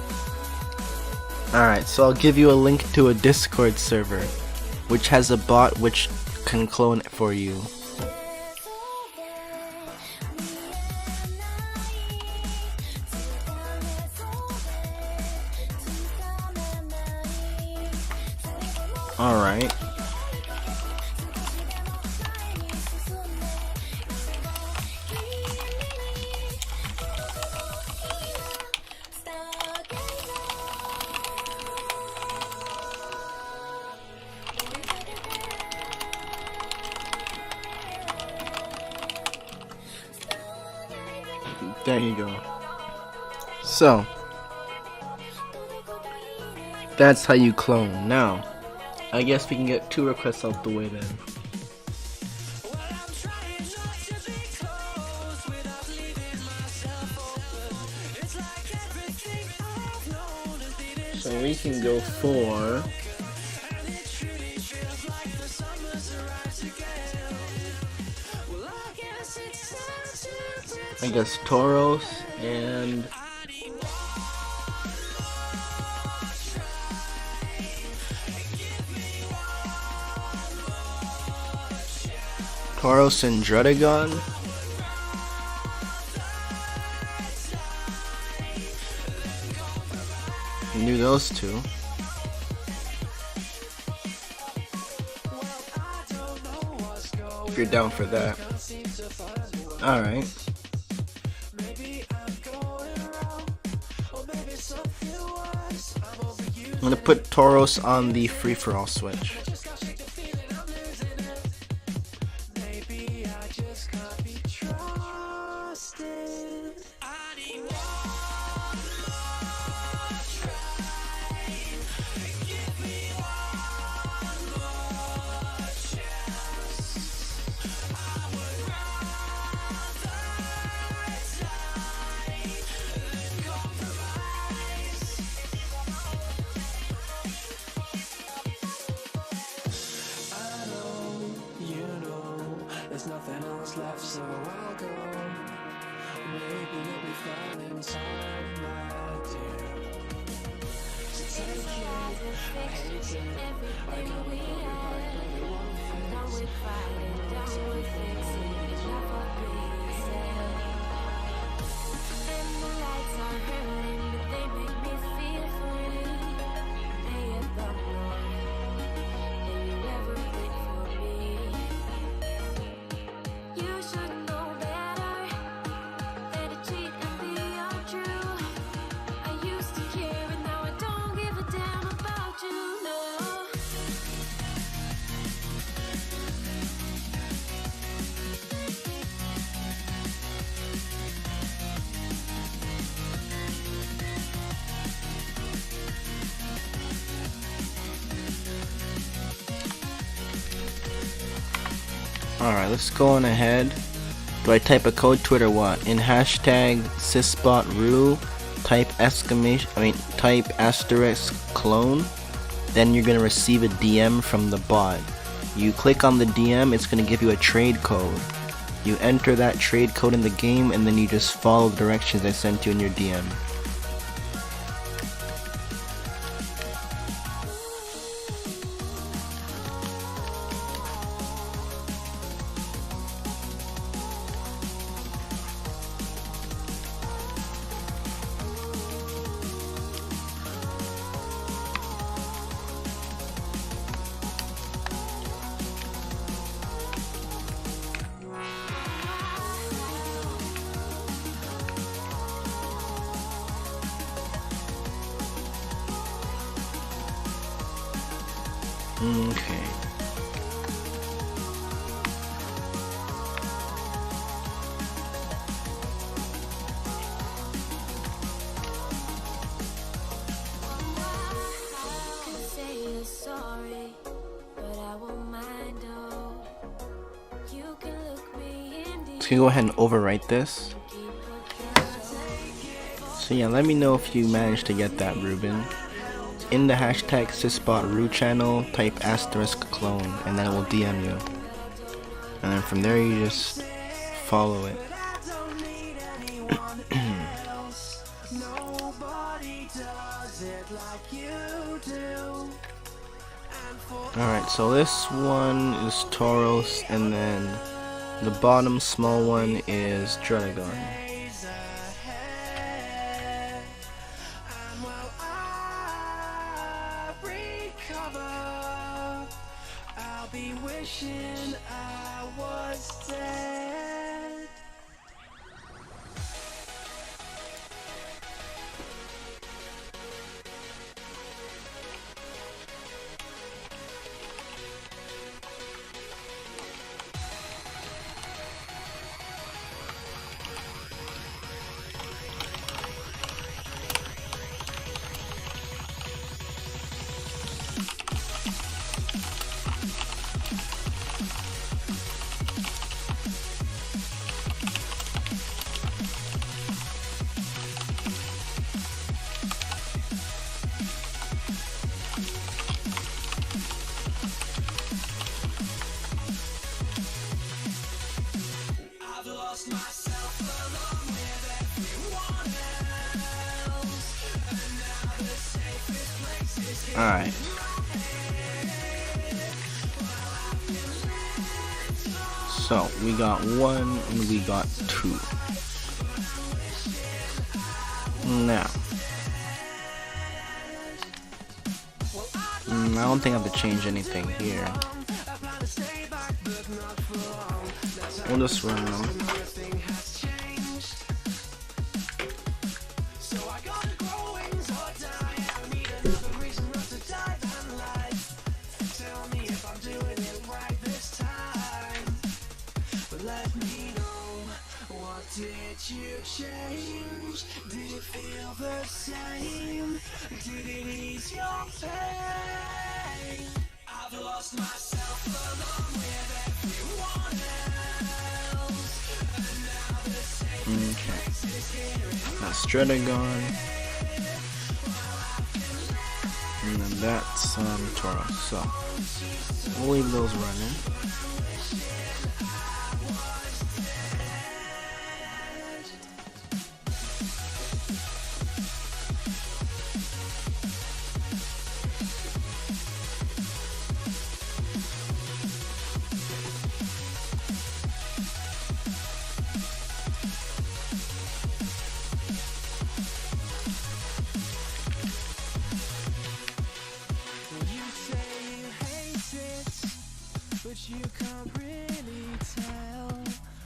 [SPEAKER 1] Alright, so I'll give you a link to a Discord server, which has a bot which can clone it for you. Alright. There you go. So, that's how you clone. Now, I guess we can get 2 requests out the way then. So we can go for I guess Tauros and Druddigon. You knew those two. If you're down for that. Alright. I'm gonna put Tauros on the free-for-all switch.
[SPEAKER 3] There's nothing else left, so I'll go. Maybe you'll be fine in time, my dear. So take it, I hate it. I gotta put it back, but it won't fix. Done with fighting, done with fixing. Never be the same. And the lights are burning, but they make me feel free. They have the one, and you never wait for me. You should know better than to cheat and be untrue. I used to care and now I don't give a damn about you, no.
[SPEAKER 1] Alright, let's go on ahead. Do I type a code to it or what? In hashtag sysbotru, type asterisk clone, then you're gonna receive a DM from the bot. You click on the DM, it's gonna give you a trade code. You enter that trade code in the game, and then you just follow the directions I sent you in your DM. Okay. So you go ahead and overwrite this. So yeah, let me know if you managed to get that, Ruben. In the hashtag sysbotru channel, type asterisk clone, and then it will DM you. And then from there you just follow it. Alright, so this one is Tauros, and then the bottom small one is Dragon.
[SPEAKER 3] I'll be wishing I was dead.
[SPEAKER 1] Alright. So, we got 1 and we got 2. Now. I don't think I have to change anything here. We'll just run them.
[SPEAKER 3] Did you change? Did it feel the same? Did it ease your pain? I've lost myself along with everyone else, and now the same place is here.
[SPEAKER 1] That's Strategon. And then that's Tauros. So, we'll leave those running.
[SPEAKER 3] But you can't really tell.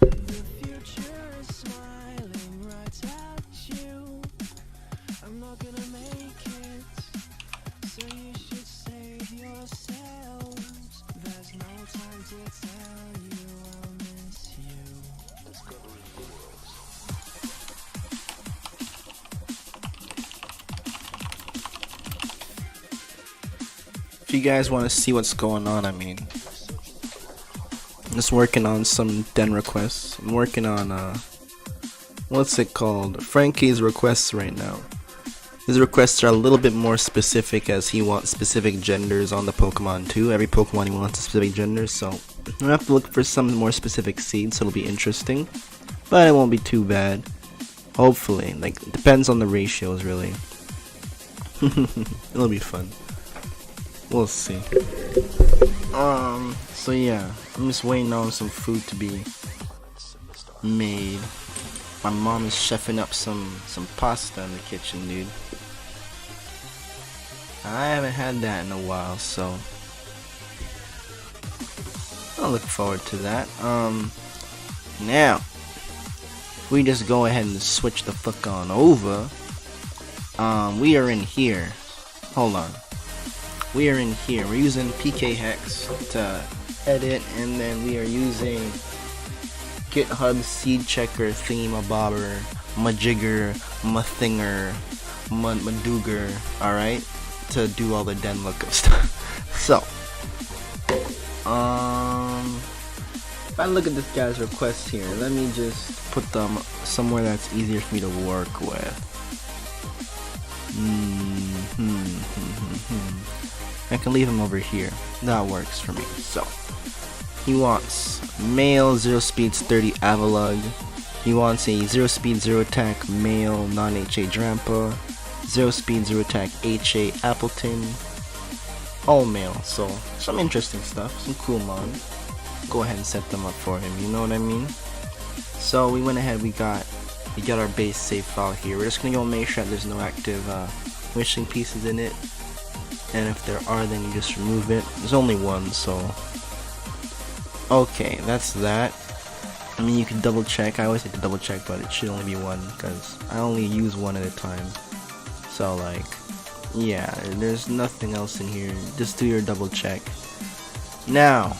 [SPEAKER 3] The future is smiling right at you. I'm not gonna make it, so you should save yourselves. There's no time to tell you I'll miss you. Discovering the world.
[SPEAKER 1] If you guys want to see what's going on, Just working on some den requests. I'm working on what's it called? Frankie's requests right now. His requests are a little bit more specific as he wants specific genders on the Pokemon too. Every Pokemon he wants a specific gender, so I have to look for some more specific seeds, so it'll be interesting. But it won't be too bad. Hopefully. Like, it depends on the ratios really. It'll be fun. We'll see. So yeah, I'm just waiting on some food to be made. My mom is chefing up some pasta in the kitchen, dude. I haven't had that in a while, so I'll look forward to that. Now, if we just go ahead and switch the fuck on over. We are in here. Hold on. We are in here. We're using PK Hex to edit, and then we are using GitHub seed checker thingamabobber, majigger, mathinger, madooger, alright, to do all the den lookup stuff. So, if I look at this guy's requests here, let me just put them somewhere that's easier for me to work with. I can leave him over here. That works for me. So, he wants male 0 speeds 30 Avalug. He wants a 0 speed 0 attack male non-HA Drampa. 0 speed 0 attack HA Appleton. All male. So, some interesting stuff. Some cool mod. Go ahead and set them up for him. You know what I mean? So, we went ahead. We got our base save file here. We're just gonna go make sure that there's no active wishing pieces in it. And if there are, then you just remove it. There's only one, so okay, that's that. I mean, you can double check. I always like to double check, but it should only be one because I only use one at a time. So like, yeah, there's nothing else in here. Just do your double check. Now,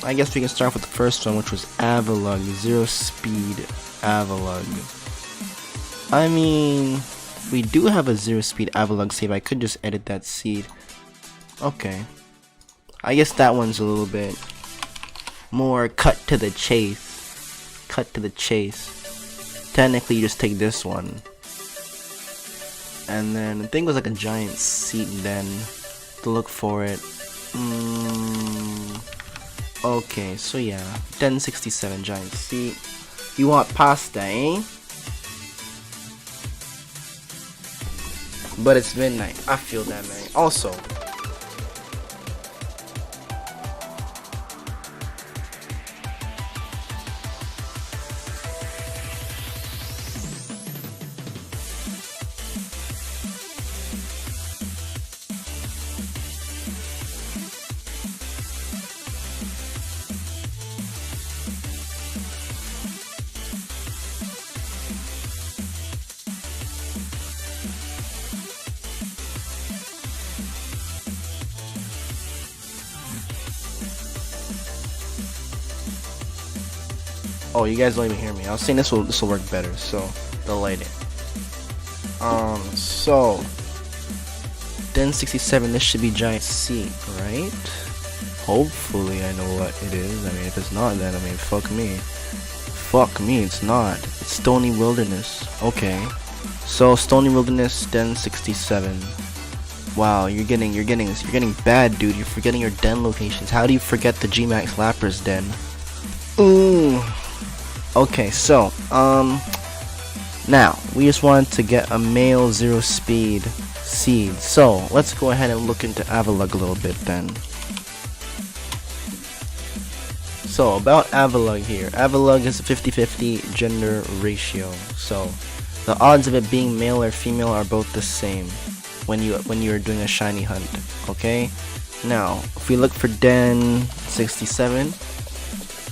[SPEAKER 1] I guess we can start with the first one, which was Avalug, 0 speed Avalug. I mean, we do have a 0 speed Avalug save. I could just edit that seed. Okay. I guess that one's a little bit more cut to the chase. Cut to the chase. Technically, you just take this one. And then, I think it was like a giant seat then to look for it. Okay, so yeah. 1067 giant seat. You want pasta, eh? But it's midnight. I feel that, man. Also, oh, you guys don't even hear me. I was saying this will work better, so the lighting. So 1067. This should be giant C, right? Hopefully, I know what it is. I mean, if it's not, then I mean, fuck me. Fuck me, it's not. It's Stony Wilderness. Okay. So Stony Wilderness 1067. Wow, you're getting bad, dude. You're forgetting your den locations. How do you forget the Gmax Lapras den? Ooh. Okay, so now we just wanted to get a male 0 speed seed. So let's go ahead and look into Avalug a little bit then. So about Avalug here. Avalug is a 50-50 gender ratio. So the odds of it being male or female are both the same when you're doing a shiny hunt. Okay. Now if we look for Den 67.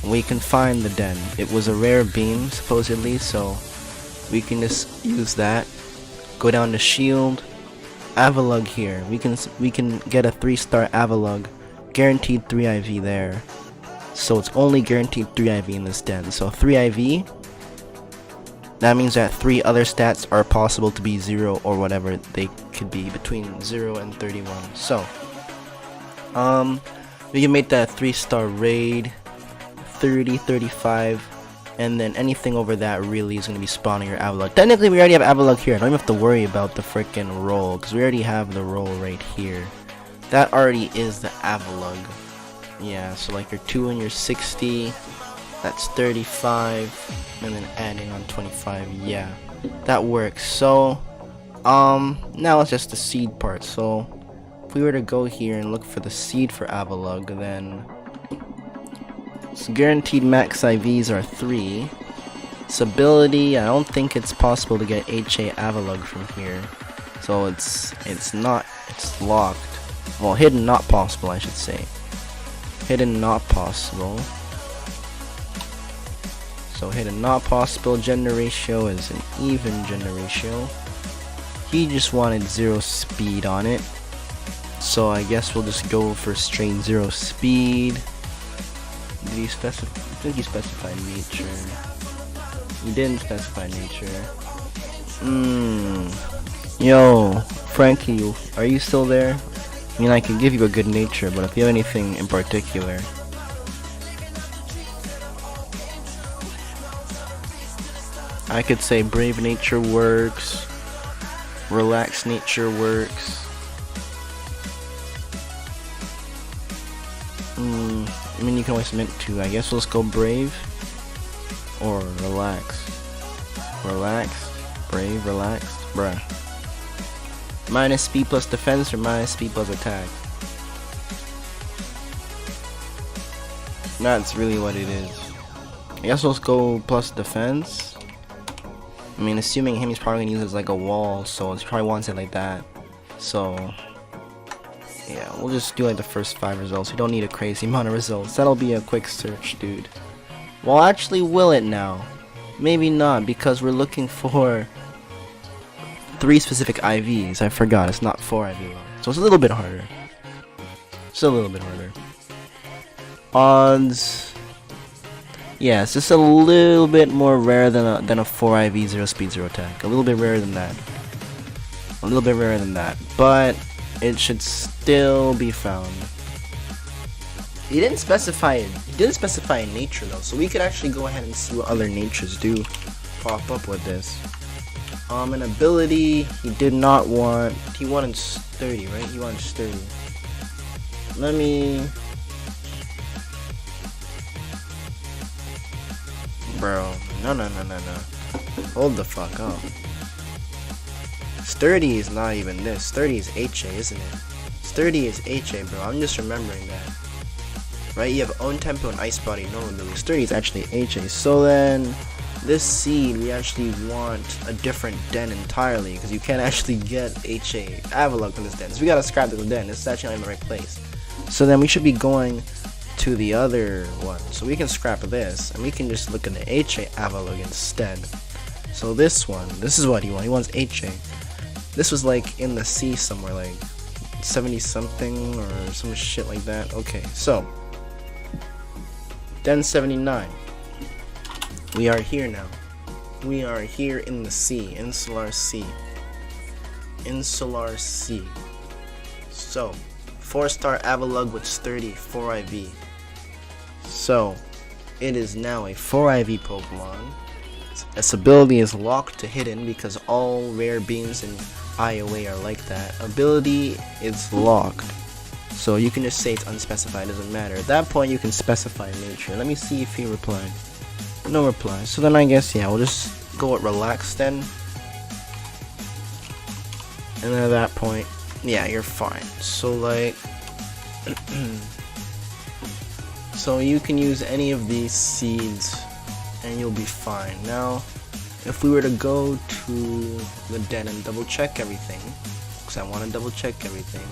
[SPEAKER 1] We can find the den. It was a rare beam supposedly, so we can just use that. Go down to shield, Avalug here. We can get a 3-star Avalug, guaranteed 3 IV there. So it's only guaranteed 3 IV in this den. So 3 IV. That means that 3 other stats are possible to be 0 or whatever they could be between 0 and 31. So We can make that a 3-star raid, 30, 35, and then anything over that really is gonna be spawning your Avalug. Technically, we already have Avalug here. I don't even have to worry about the freaking roll, because we already have the roll right here. That already is the Avalug. Yeah, so like your 2 and your 60, that's 35, and then adding on 25. Yeah, that works. So, now it's just the seed part. So, if we were to go here and look for the seed for Avalug, then so guaranteed max IVs are 3. Stability, I don't think it's possible to get HA Avalug from here. So it's locked. Well, hidden not possible, I should say. Hidden not possible. So hidden not possible. Gender ratio is an even gender ratio. He just wanted 0 speed on it. So I guess we'll just go for straight 0 speed. Did he specify? I think he specified nature. He didn't specify nature. Yo, Frankie, are you still there? I mean, I could give you a good nature, but if you have anything in particular. I could say brave nature works. Relaxed nature works. I mean, you can always mint 2. I guess let's go brave or relax. Relaxed, brave, relaxed, bruh. Minus speed plus defense or minus speed plus attack. That's really what it is. I guess let's go plus defense. I mean, assuming him, he's probably gonna use it as like a wall, so he probably wants it like that. So yeah, we'll just do like the first 5 results. We don't need a crazy amount of results. That'll be a quick search, dude. Well, actually, will it now? Maybe not, because we're looking for 3 specific IVs. I forgot, it's not 4 IV. So it's a little bit harder. It's a little bit harder. Odds. Yeah, it's just a little bit more rare than a 4 IV 0 speed 0 attack. A little bit rarer than that. A little bit rarer than that. But it should still be found. He didn't specify it. He didn't specify a nature though, so we could actually go ahead and see what other natures do pop up with this. An ability he did not want. He wanted sturdy, right? He wanted sturdy. Let me. Bro, no. Hold the fuck up. Sturdy is not even this. Sturdy is HA, isn't it? Sturdy is HA, bro. I'm just remembering that. Right? You have own tempo and ice body, no ability. Sturdy is actually HA. So then, this seed, we actually want a different den entirely, because you can't actually get HA Avalug from this den. So we gotta scrap this den. This is actually not in the right place. So then we should be going to the other one. So we can scrap this, and we can just look at the HA Avalug instead. So this one, this is what he wants. He wants HA. This was like in the sea somewhere, like 70 something or some shit like that. Okay, so Den 79. We are here now. We are here in the sea, Insular Sea. Insular Sea. So 4-star Avalug with sturdy 4 IV. So it is now a 4 IV Pokemon. Its ability is locked to hidden because all rare beams in IOA are like that. Ability is locked. So you can just say it's unspecified, doesn't matter. At that point you can specify nature. Let me see if he replied. No reply. So then I guess, yeah, we'll just go with relax then. And then at that point, yeah, you're fine. So like so you can use any of these seeds and you'll be fine. Now, if we were to go to the den and double check everything, because I want to double check everything.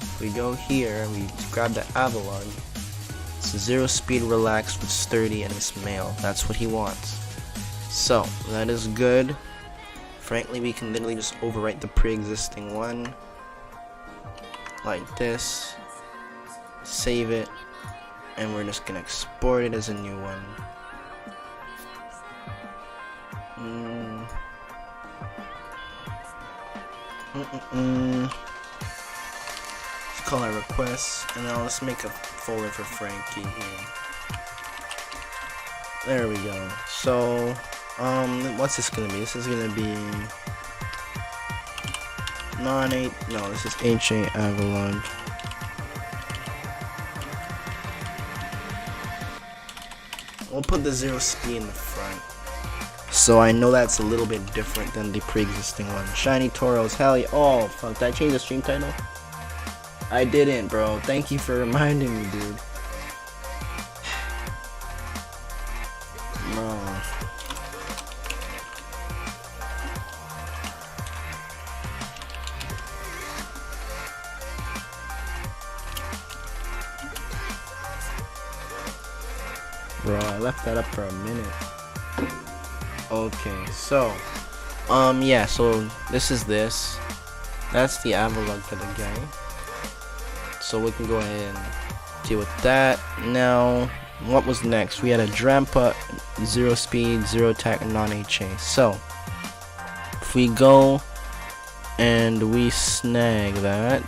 [SPEAKER 1] If we go here and we grab the Avalug, it's 0 speed relaxed with sturdy and it's male. That's what he wants. So, that is good. Frankly, we can literally just overwrite the pre-existing one. Like this. Save it. And we're just gonna export it as a new one. call it requests, and then let's make a folder for Frankie here. There we go. So, what's this gonna be? This is gonna be this is HA Avalanche. We'll put the 0 speed in the front, so I know that's a little bit different than the pre-existing one. Shiny Toros, hell yeah. Oh fuck, did I change the stream title? I didn't, bro. Thank you for reminding me, dude. Bro, I left that up for a minute. Okay, so yeah, so this is this. That's the Avalon for the guy. So we can go ahead and deal with that. Now, what was next? We had a Drampa, 0 speed, 0 attack, non-HA. So if we go and we snag that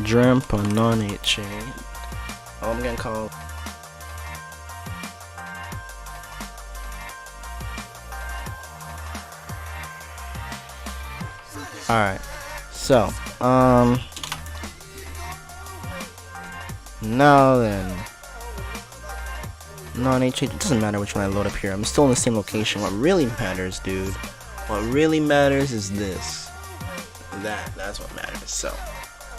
[SPEAKER 1] Drampa non-HA, I'm gonna call. Alright, so, now then, non-HA, it doesn't matter which one I load up here, I'm still in the same location. What really matters, dude, what really matters is this, that's what matters. So,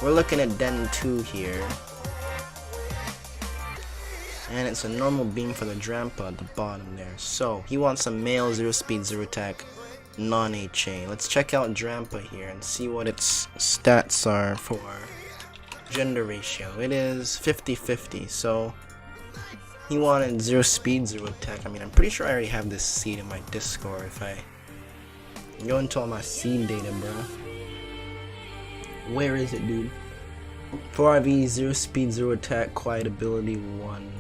[SPEAKER 1] we're looking at Den 2 here, and it's a normal beam for the Drampa at the bottom there. So, he wants a male, 0 speed, 0 attack, non-HA. Let's check out Drampa here and see what its stats are for gender ratio. It is 50-50, so he wanted 0 speed, 0 attack. I mean, I'm pretty sure I already have this seed in my Discord if I go into all my seed data, bro. Where is it, dude? 4IV, 0 speed, 0 attack, quiet ability 1.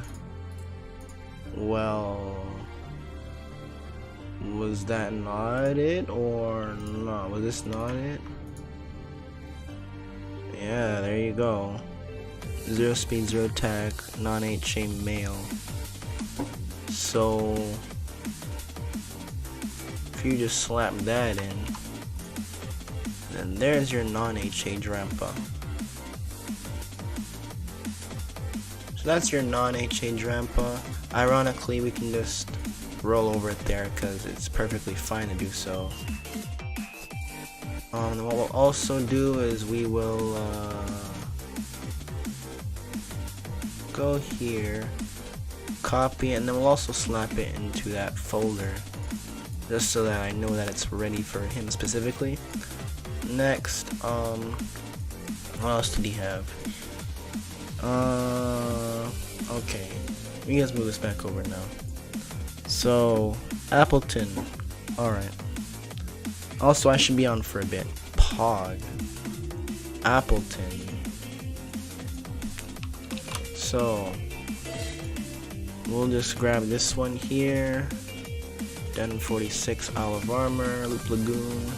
[SPEAKER 1] Well, was that not it, or no? Was this not it? Yeah, there you go. 0 speed, 0 attack, non-HA male. So if you just slap that in, then there's your non-HA Drampa. So that's your non-HA Drampa. Ironically, we can just roll over it there because it's perfectly fine to do so. And what we'll also do is we will go here, copy it, and then we'll also slap it into that folder just so that I know that it's ready for him specifically. Next, what else did he have? Okay, we guys move this back over now. So, Appleton. Alright. Also, I should be on for a bit. Pog. Appleton. So, we'll just grab this one here. Den 46, Isle of Armor, Loop Lagoon.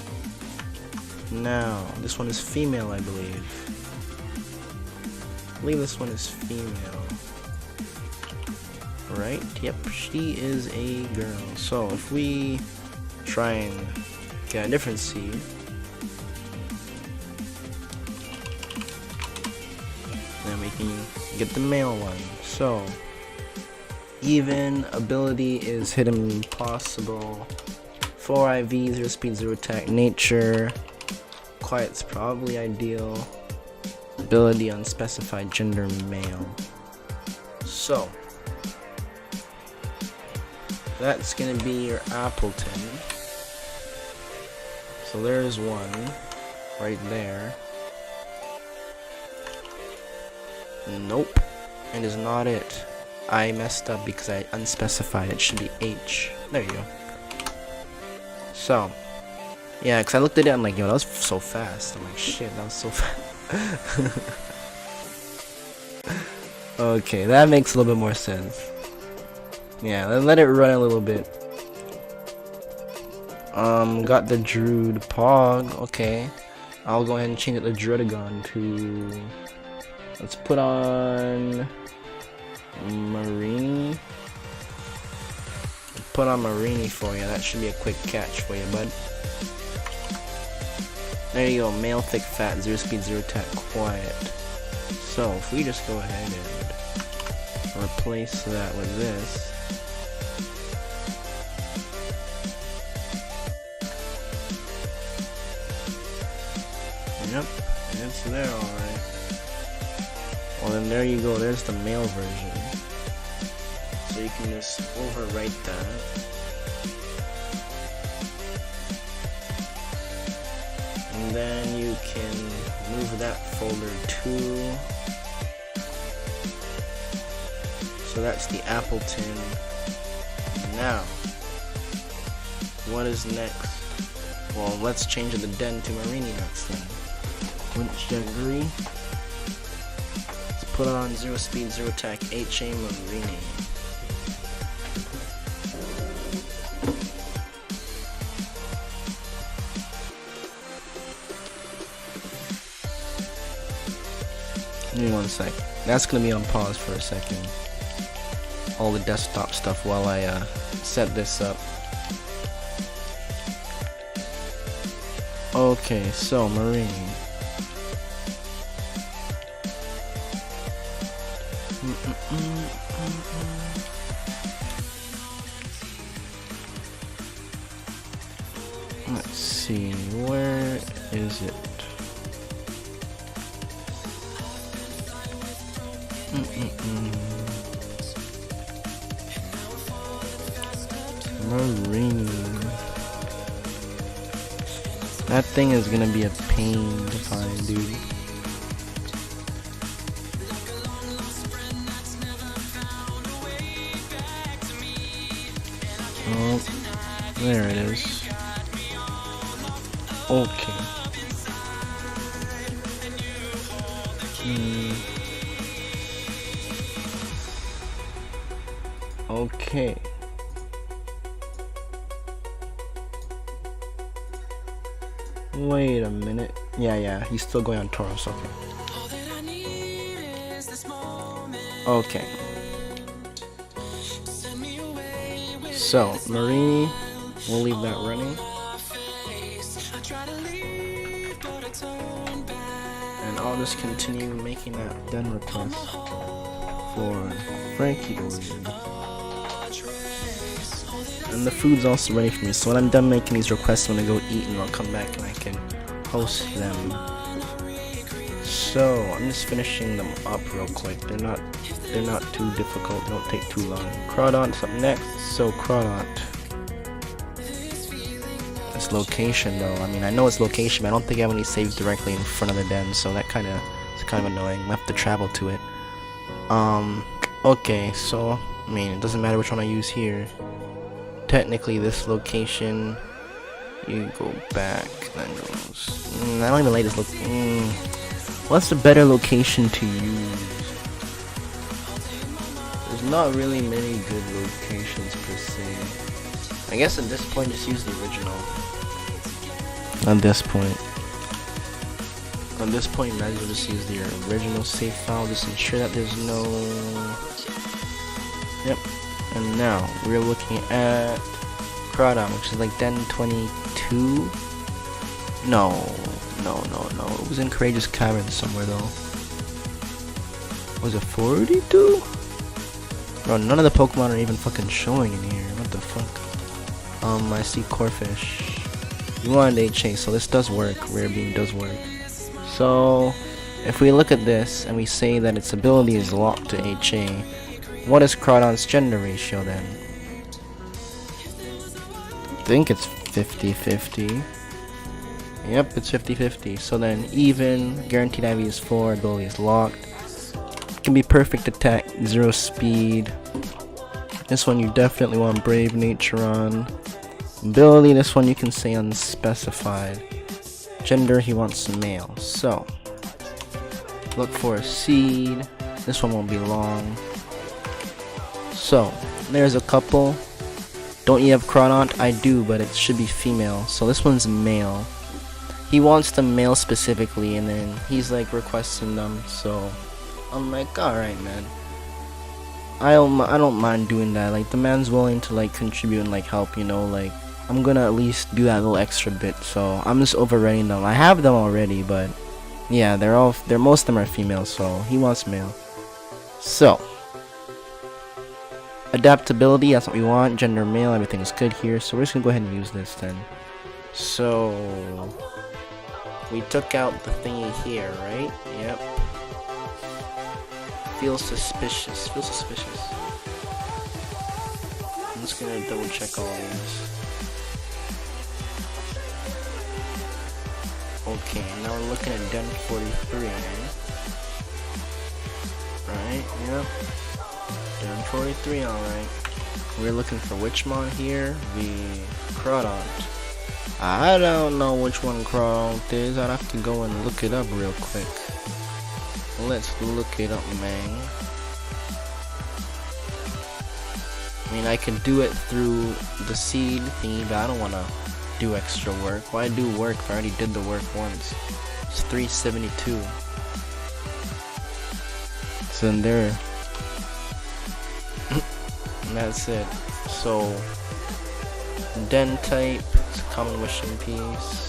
[SPEAKER 1] Now, this one is female, I believe. I believe this one is female. Right? Yep, she is a girl. So if we try and get a different seed, then we can get the male one. So even ability is hit impossible. 4 IV, 0 speed, 0 attack, nature. Quiet's probably ideal. Ability unspecified, gender male. So that's gonna be your Appleton. So there's one right there. Nope, it is not it. I messed up because I unspecified. It should be H. There you go. So yeah, because I looked at it, I'm like, yo, that was so fast. I'm like, shit, that was so fast. Okay, that makes a little bit more sense. Yeah, let it run a little bit. Got the Druid Pog, okay. I'll go ahead and change it to Dredagon to... Let's put on... Marini. Put on Marini for you. That should be a quick catch for you, bud. There you go. Male, thick, fat, 0 speed, 0 attack, quiet. So, if we just go ahead and replace that with this. Yep, it's there alright. Well then there you go, there's the male version. So you can just overwrite that. And then you can move that folder too. So that's the Appleton. Now, what is next? Well, let's change the Den to Marini next then. Wouldn't you agree? Let's put on 0 speed, 0 attack, HA Marini. Give me 1 sec. That's gonna be on pause for a second. All the desktop stuff while I set this up. Okay, so Marini. Let's see, where is it? Marini. That thing is gonna be a pain to find, dude. Oh, there it is. Okay. Okay. Wait a minute. Yeah, he's still going on Taurus, okay. Okay. So, Marini, we'll leave that running. And I'll just continue making that den request for Frankie Boy. And the food's also ready for me, so when I'm done making these requests, I'm gonna go eat and I'll come back and I can host them. So I'm just finishing them up real quick. They're not too difficult, they don't take too long. Crawdaunt's up next. So Crawdaunt. It's location though. I mean, I know it's location, but I don't think I have any saves directly in front of the den, so that kind of annoying. I have to travel to it. Okay, so I mean, it doesn't matter which one I use here. Technically, this location, you go back, then goes. I don't even like this look. What's a better location to use? There's not really many good locations per se. I guess at this point, just use the original. At this point, might as well just use the original save file. Just ensure that there's no. Yep. And now we're looking at Crawdaunt, which is like Den 22. No. It was in Courageous Cavern somewhere though. Was it 42? Bro, none of the Pokemon are even fucking showing in here. What the fuck? I see Corphish. You wanted HA, so this does work. Rare Beam does work. So, if we look at this and we say that its ability is locked to HA, what is Crawdaunt's gender ratio then? I think it's 50-50. Yep, it's 50-50. So then even, guaranteed IV is 4, ability is locked. Can be perfect attack, 0 speed. This one you definitely want Brave Nature on. Ability, this one you can say unspecified. Gender, he wants male. So, look for a seed. This one won't be long. So, there's a couple. Don't you have Crawdaunt? I do, but it should be female. So this one's male. he wants the male specifically, and then he's like requesting them. So I'm like, alright, man. I don't mind doing that. Like, the man's willing to like contribute and like help, you know. Like, I'm gonna at least do that little extra bit. So I'm just overriding them. I have them already, but yeah, most of them are female. So he wants male. So adaptability, that's what we want. Gender male, everything's good here. So we're just gonna go ahead and use this then. So we took out the thingy here, right? Yep. Feels suspicious. Feels suspicious. I'm just gonna double check all these. Okay, now we're looking at Den 43. Right? Yep. Den 43, alright. We're looking for which mon here? The Crawdont. I don't know which one Crawdont is. I'd have to go and look it up real quick. Let's look it up, man. I mean, I can do it through the seed thingy, but I don't want to do extra work. Why do work if I already did the work once? It's 372. So then there. And that's it. So, Den type, it's a common wishing piece.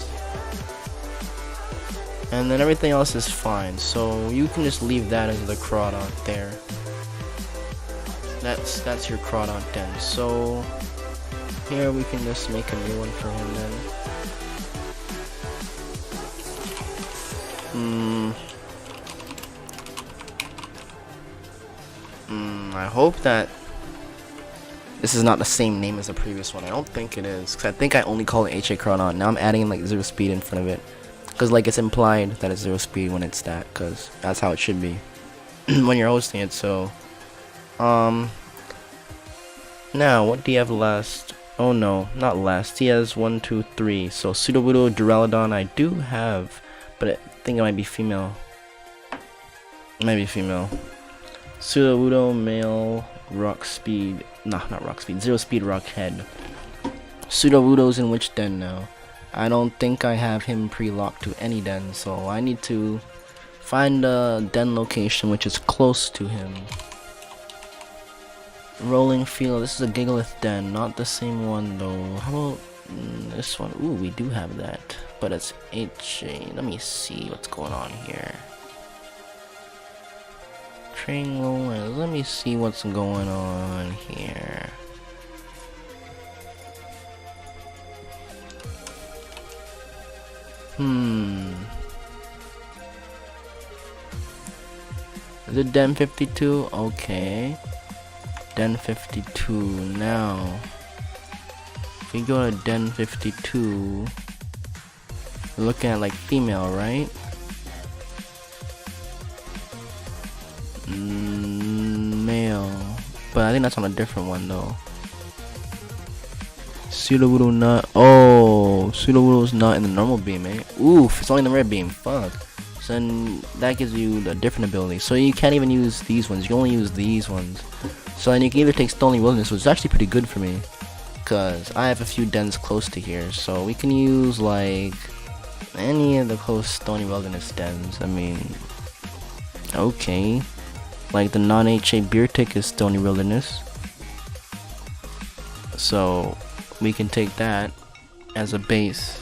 [SPEAKER 1] And then everything else is fine, so you can just leave that as the Crawdont there. That's your Crawdont Den. So here we can just make a new one for him then. I hope that this is not the same name as the previous one. I don't think it is, because I think I only call it HA Crawdont. Now I'm adding like 0 speed in front of it. Because like it's implied that it's 0 speed when it's that, because that's how it should be when you're hosting it. So now what do you have last? Oh no, not last. He has 1, 2, 3. So Sudowoodo, Duraludon I do have, but I think it might be female. It might be female. Sudowoodo male, rock speed. Nah, not rock speed. 0 speed rock head. Sudowoodo's in which den now? I don't think I have him pre-locked to any den, so I need to find a den location which is close to him. Rolling Field, this is a Gigalith den, not the same one though. How about this one? Ooh, we do have that, but it's HA. Let me see what's going on here. Train Lowlands, let me see what's going on here. Is it Den 52? Okay. Den 52 now. If we go to Den 52, we're looking at like female, right? Male. But I think that's on a different one though. Sudowoodo not. Oh, Sudowoodo's not in the normal beam, eh? Oof, it's only in the rare beam. Fuck. So then that gives you a different ability. So you can't even use these ones. You can only use these ones. So then you can either take Stony Wilderness, which is actually pretty good for me, because I have a few dens close to here. So we can use like any of the close Stony Wilderness dens. I mean, okay. Like the non-HA Beer Tick is Stony Wilderness. So we can take that as a base.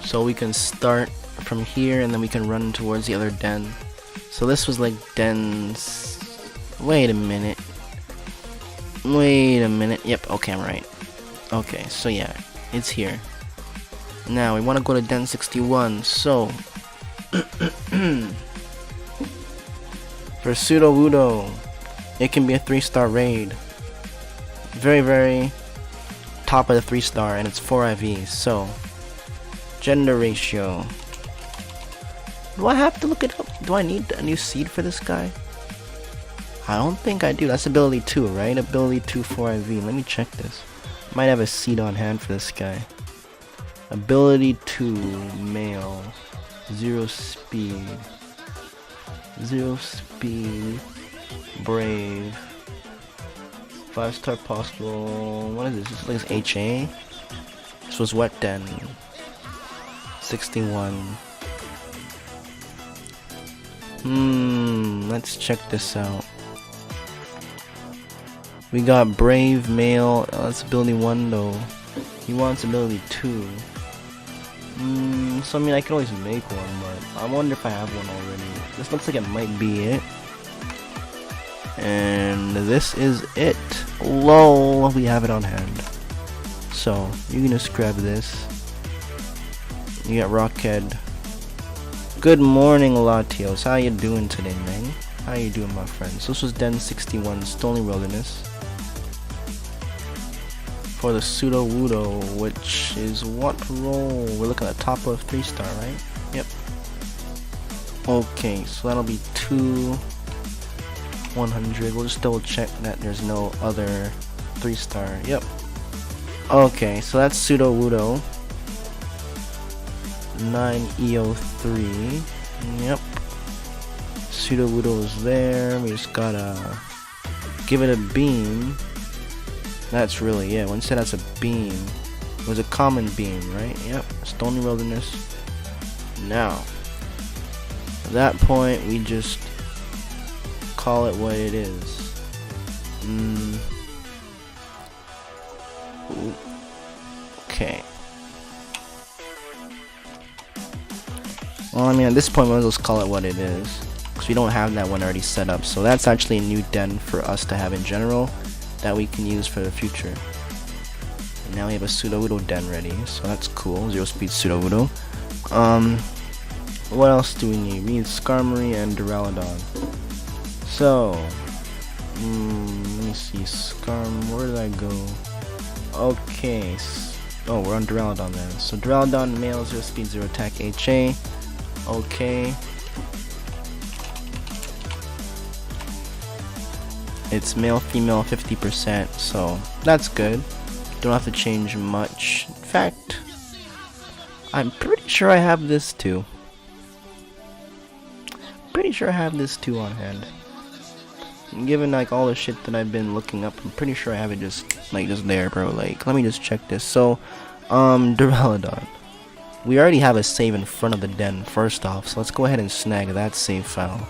[SPEAKER 1] So we can start from here and then we can run towards the other den. So this was like dens. Wait a minute. Yep, okay, I'm right. Okay, so yeah, it's here. Now we want to go to Den 61. So for Sudowoodo, it can be a 3-star raid. Very, very top of the 3-star, and it's 4 IVs. So gender ratio. Do I have to look it up? Do I need a new seed for this guy? I don't think I do. That's ability 2, right? Ability 2 4 IV. Let me check this. Might have a seed on hand for this guy. Ability 2 male. 0 speed. 0 speed. Brave. 5-star possible. What is this? This is like HA. This was wet den. 61. Let's check this out. We got brave male. Oh, that's ability 1 though. He wants ability 2. So I mean I can always make one, but I wonder if I have one already. This looks like it might be it. And this is it. Lol, we have it on hand. So you can just grab this. You got Rockhead. Good morning, Latios. How you doing today, man? How you doing, my friends? This was Den 61, Stony Wilderness. For the Pseudo Wudo, which is what roll? We're looking at top of 3-star, right? Yep. Okay, so that'll be 2 100. We'll just double check that there's no other 3-star. Yep. Okay, so that's Pseudo Wudo. 9 EO3. Yep. Pseudo Wudo is there. We just gotta give it a beam. That's really it. When you said that's a beam, it was a common beam, right? Yep. Stony Wilderness. Now, at that point, we just call it what it is. Okay. Well, I mean, at this point, we'll just call it what it is, because we don't have that one already set up. So that's actually a new den for us to have in general that we can use for the future. And now we have a Pseudo Wudo den ready, so that's cool. 0 speed Pseudo Wudo. What else do we need? We need Skarmory and Duraludon. So, let me see. Where did I go? Okay. Oh, we're on Duraludon then. So Duraludon male, 0 speed, 0 attack, HA. Okay. It's male, female, 50%, so that's good. Don't have to change much. In fact, I'm pretty sure I have this too. Pretty sure I have this too on hand. And given like all the shit that I've been looking up, I'm pretty sure I have it just there, bro. Like, let me just check this. So, Duraludon. We already have a save in front of the den first off, so let's go ahead and snag that save file.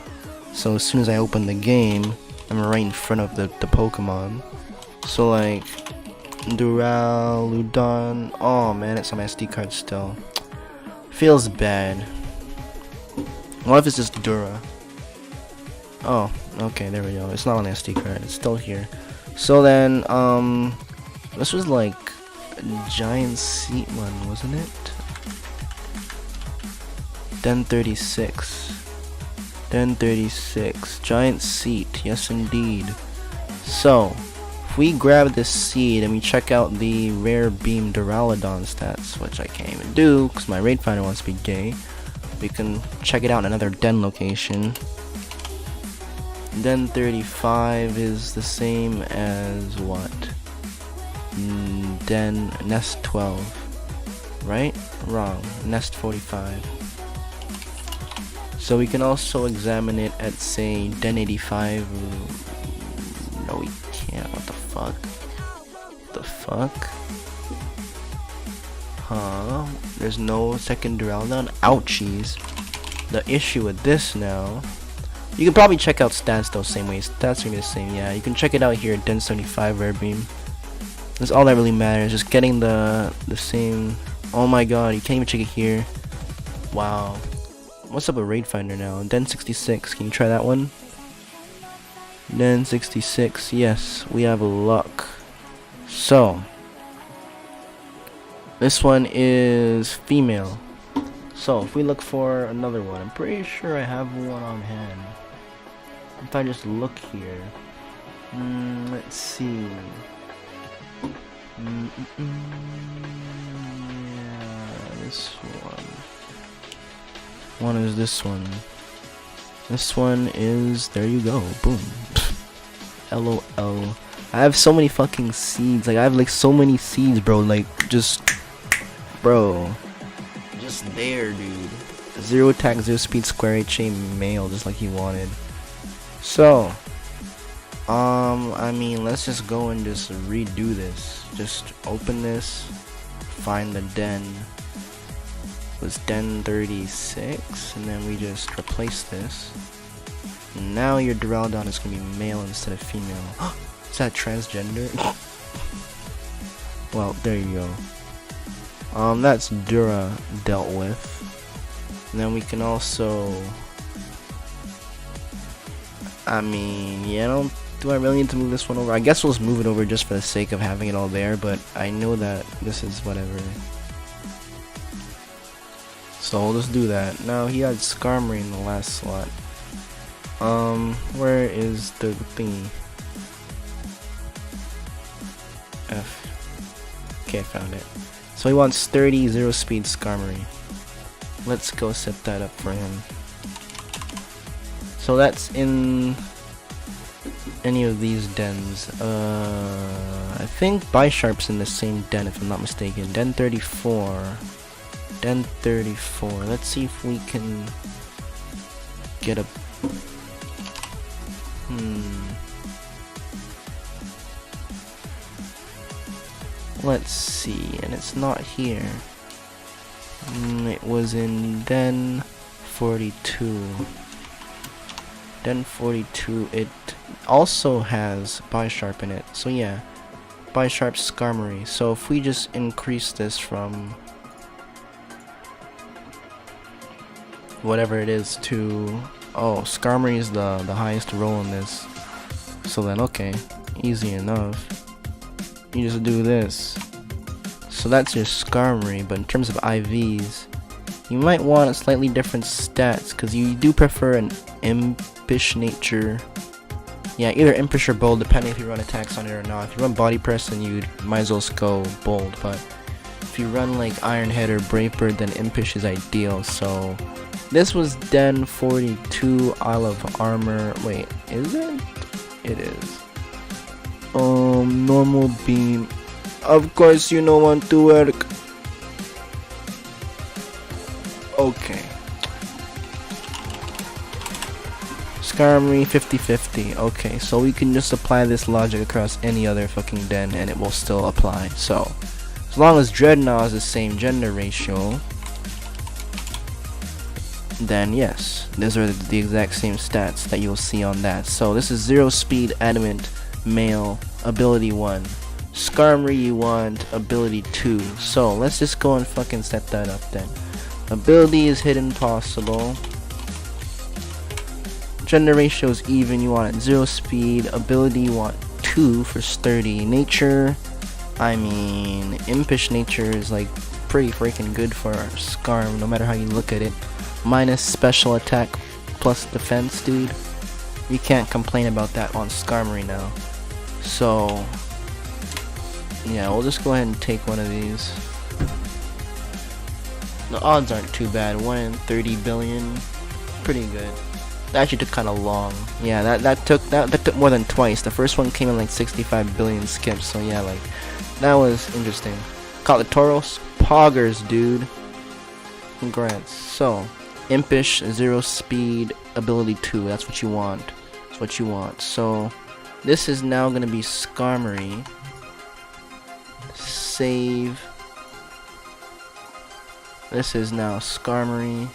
[SPEAKER 1] So as soon as I open the game, I'm right in front of the Pokemon. So like, Duraludon. Oh man, it's on my SD card still. Feels bad. What if it's just Dura? Oh, okay, there we go. It's not on the SD card. It's still here. So then, this was like a giant seat one, wasn't it? Den 36. Den 36. Giant seat. Yes, indeed. So, if we grab this seed and we check out the rare beam Duraludon stats, which I can't even do because my raid finder wants to be gay, we can check it out in another den location. Den 35 is the same as what? Den Nest 12. Right? Wrong. Nest 45. So we can also examine it at, say, Den 85. No, we can't. What the fuck? The fuck? Huh? There's no second Duraludon? Ouchies. The issue with this now... You can probably check out stats though, same way. Stats are gonna be the same. Yeah, you can check it out here at Den 75 Rare Beam. That's all that really matters. Just getting the same... Oh my god, you can't even check it here. Wow. What's up with Raid Finder now? Den 66, can you try that one? Den 66, yes, we have luck. So, this one is female. So, if we look for another one, I'm pretty sure I have one on hand. If I just look here. Let's see. Yeah, this one. One is this one. This one is, there you go, boom. LOL. I have so many fucking seeds. Like, I have like so many seeds, bro. Like, just, bro. Just there, dude. 0 attack, 0 speed, square HA male, just like he wanted. So, I mean, let's just go and just redo this. Just open this. find the den. It was den 36, and then we just replace this. And now your Duraludon is gonna be male instead of female. Is that transgender? Well, there you go. That's Dura dealt with. And then we can also, I mean, yeah, do I really need to move this one over? I guess we'll just move it over just for the sake of having it all there, but I know that this is whatever. So we'll just do that. Now he had Skarmory in the last slot. Where is the thingy? F. Okay, I found it. So he wants 30 0 speed Skarmory. Let's go set that up for him. So that's in any of these dens. I think Bisharp's in the same den if I'm not mistaken. Den 34. Den 34. Let's see if we can get a... Let's see, and it's not here. It was in Den 42. Den 42, it also has Bisharp in it. So yeah, Bisharp Skarmory. So if we just increase this from whatever it is to... Oh, Skarmory is the highest roll in this. So then, okay, easy enough. You just do this. So that's your Skarmory, but in terms of IVs, you might want a slightly different stats, because you do prefer an Impish nature. Yeah, either Impish or Bold, depending if you run attacks on it or not. If you run Body Press, then you might as well go Bold, but if you run like Iron Head or Brave Bird, then Impish is ideal. So this was Den 42, Isle of Armor. Wait, is it? It is. Normal beam. Of course you don't want to work. Okay. Skarmory 50-50. Okay, so we can just apply this logic across any other fucking den and it will still apply. So, as long as Dreadnought is the same gender ratio, then yes, these are the exact same stats that you'll see on that. So this is 0 speed adamant male, ability 1. Skarmory you want ability 2. So let's just go and fucking set that up then. Ability is hidden possible. Gender ratio is even, you want 0 speed. Ability you want 2 for sturdy. Nature, I mean, Impish nature is like pretty freaking good for Skarm no matter how you look at it. Minus special attack plus defense, dude. You can't complain about that on Skarmory now. So yeah, we'll just go ahead and take one of these. The odds aren't too bad. 1 in 30 billion. Pretty good. That actually took kind of long. Yeah, that took more than twice. The first one came in like 65 billion skips. So yeah, like that was interesting. Caught the Tauros Poggers, dude. Congrats. So Impish 0 speed ability 2. That's what you want. That's what you want. So this is now gonna be Skarmory. Save. This is now Skarmory.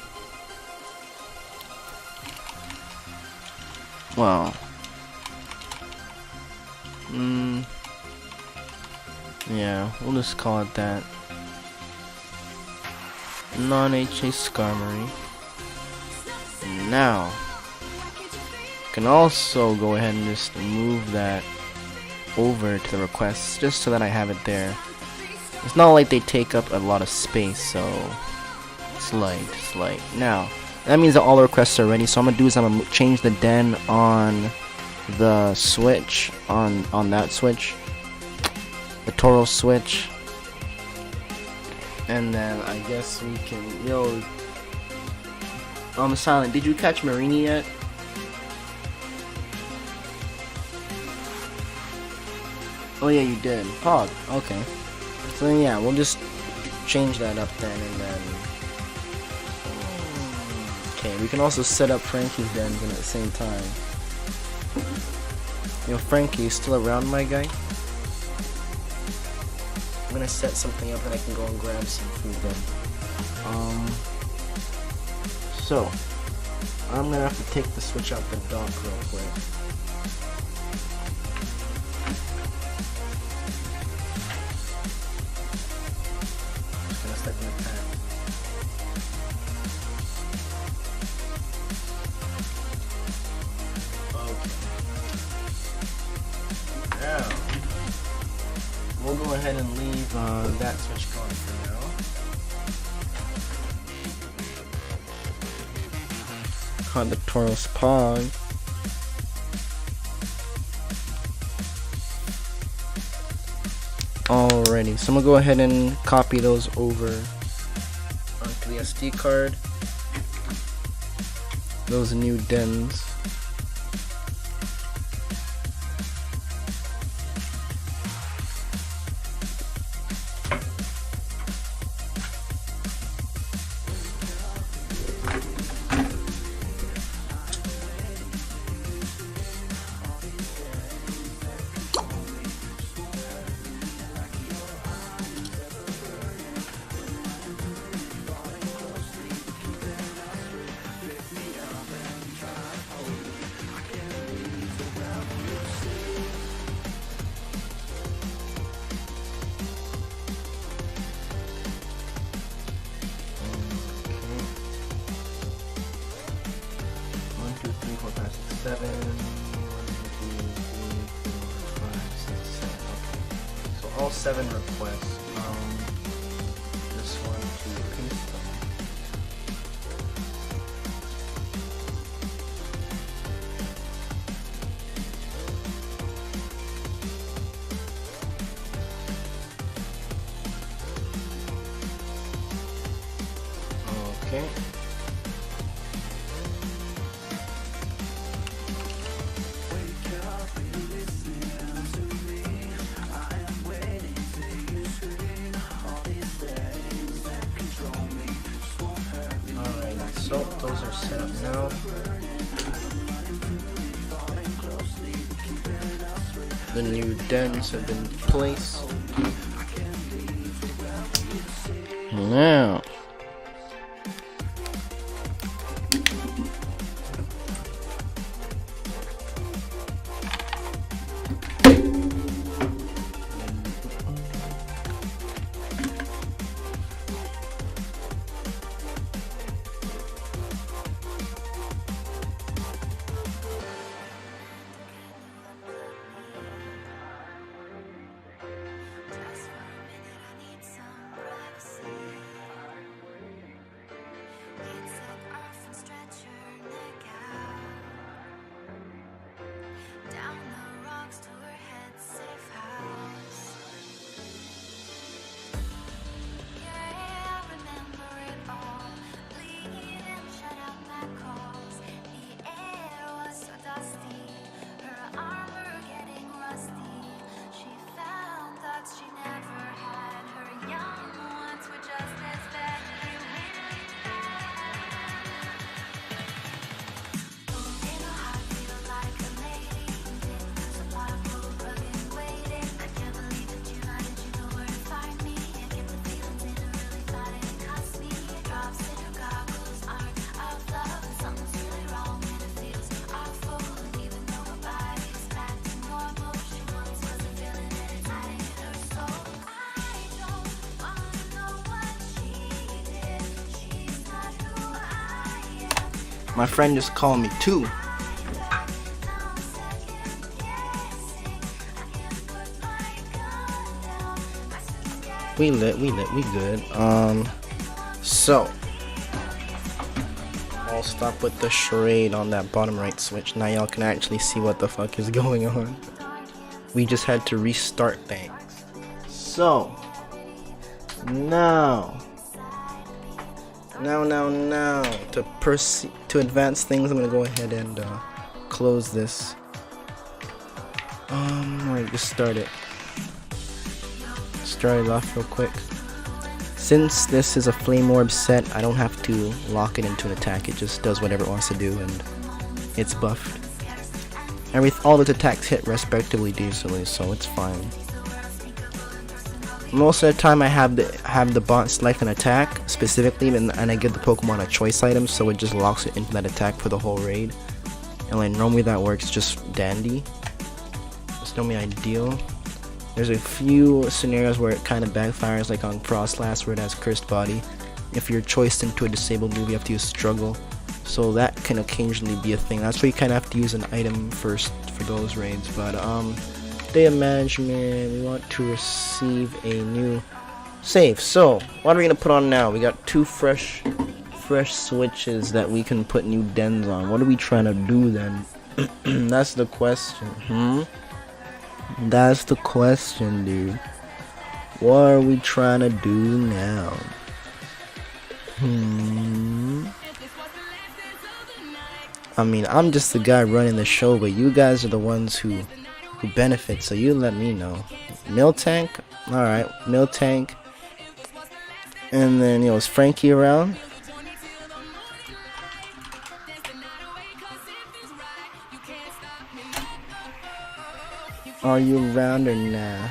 [SPEAKER 1] Wow. Yeah, we'll just call it that. Non-HA Skarmory. Now, can also go ahead and just move that over to the requests just so that I have it there. It's not like they take up a lot of space, so it's light. Now, that means that all the requests are ready, so I'm gonna do is I'm gonna change the den on the switch, on that switch, the Tauros switch, and then I guess we can, yo, Silent, did you catch Marini yet? Oh yeah, you did. Pog, okay. So yeah, we'll just change that up then, and then... Okay, we can also set up Frankie's dens at the same time. Yo, Frankie, you still around, my guy?
[SPEAKER 4] gonna set something up and I can go and grab some food then. So I'm gonna have to take the switch out the dock real quick. Just gonna start the attack. Okay. Now we'll go ahead and leave that switch going for now.
[SPEAKER 1] Conductoral spawn. Alrighty, so I'm gonna go ahead and copy those over onto the SD card. Those new dens.
[SPEAKER 4] Seven. 1, 2, 3, 4, 5, 6, 7. Okay. So all 7 requests. This one to paste them. Okay. So those are set up now. The new dens have been placed.
[SPEAKER 1] Now. My friend just called me too. We lit, we good. So I'll stop with the charade on that bottom right switch. Now y'all can actually see what the fuck is going on. We just had to restart things. So now to proceed to advance things, I'm gonna go ahead and close this. Alright, just start it off real quick. Since this is a flame orb set, I don't have to lock it into an attack. It just does whatever it wants to do, and it's buffed. All its attacks hit respectively decently, so it's fine.
[SPEAKER 4] Most of the time I have the bot select an attack specifically, and I give the Pokemon a choice item, so it just locks it into that attack for the whole raid. And like normally that works just dandy. It's normally ideal. There's a few scenarios where it kind of backfires, like on Frostlass where it has Cursed Body. If you're choiced into a disabled move, you have to use Struggle. So that can occasionally be a thing. That's why you kind of have to use an item first for those raids. But day of management, we want to receive a new save. So what are we gonna put on now? We got two fresh switches that we can put new dens on. What are we trying to do then? That's the question. That's the question, dude. What are we trying to do now? I mean, I'm just the guy running the show, but you guys are the ones who benefit, so you let me know. Miltank? Alright, Miltank. And then, is Frankie around? Are you around or nah?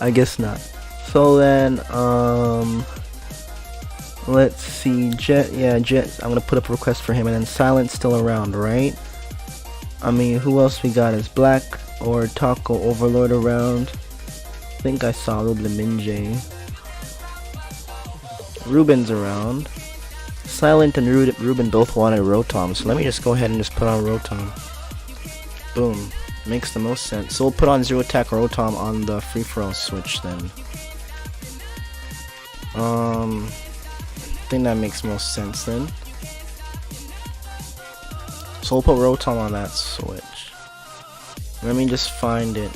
[SPEAKER 4] I guess not. So then, let's see, Jet, yeah, Jet, I'm gonna put up a request for him, and then Silent's still around, right? I mean, who else we got? Is Black or Taco Overlord around? I think I saw a little bit of Minjay. Ruben's around. Silent and Ruben both wanted Rotom, so let me just go ahead and just put on Rotom. Boom. Makes the most sense. So we'll put on Zero Attack Rotom on the free-for-all switch then. I think that makes most sense then. So we'll put Rotom on that switch. Let me just find it.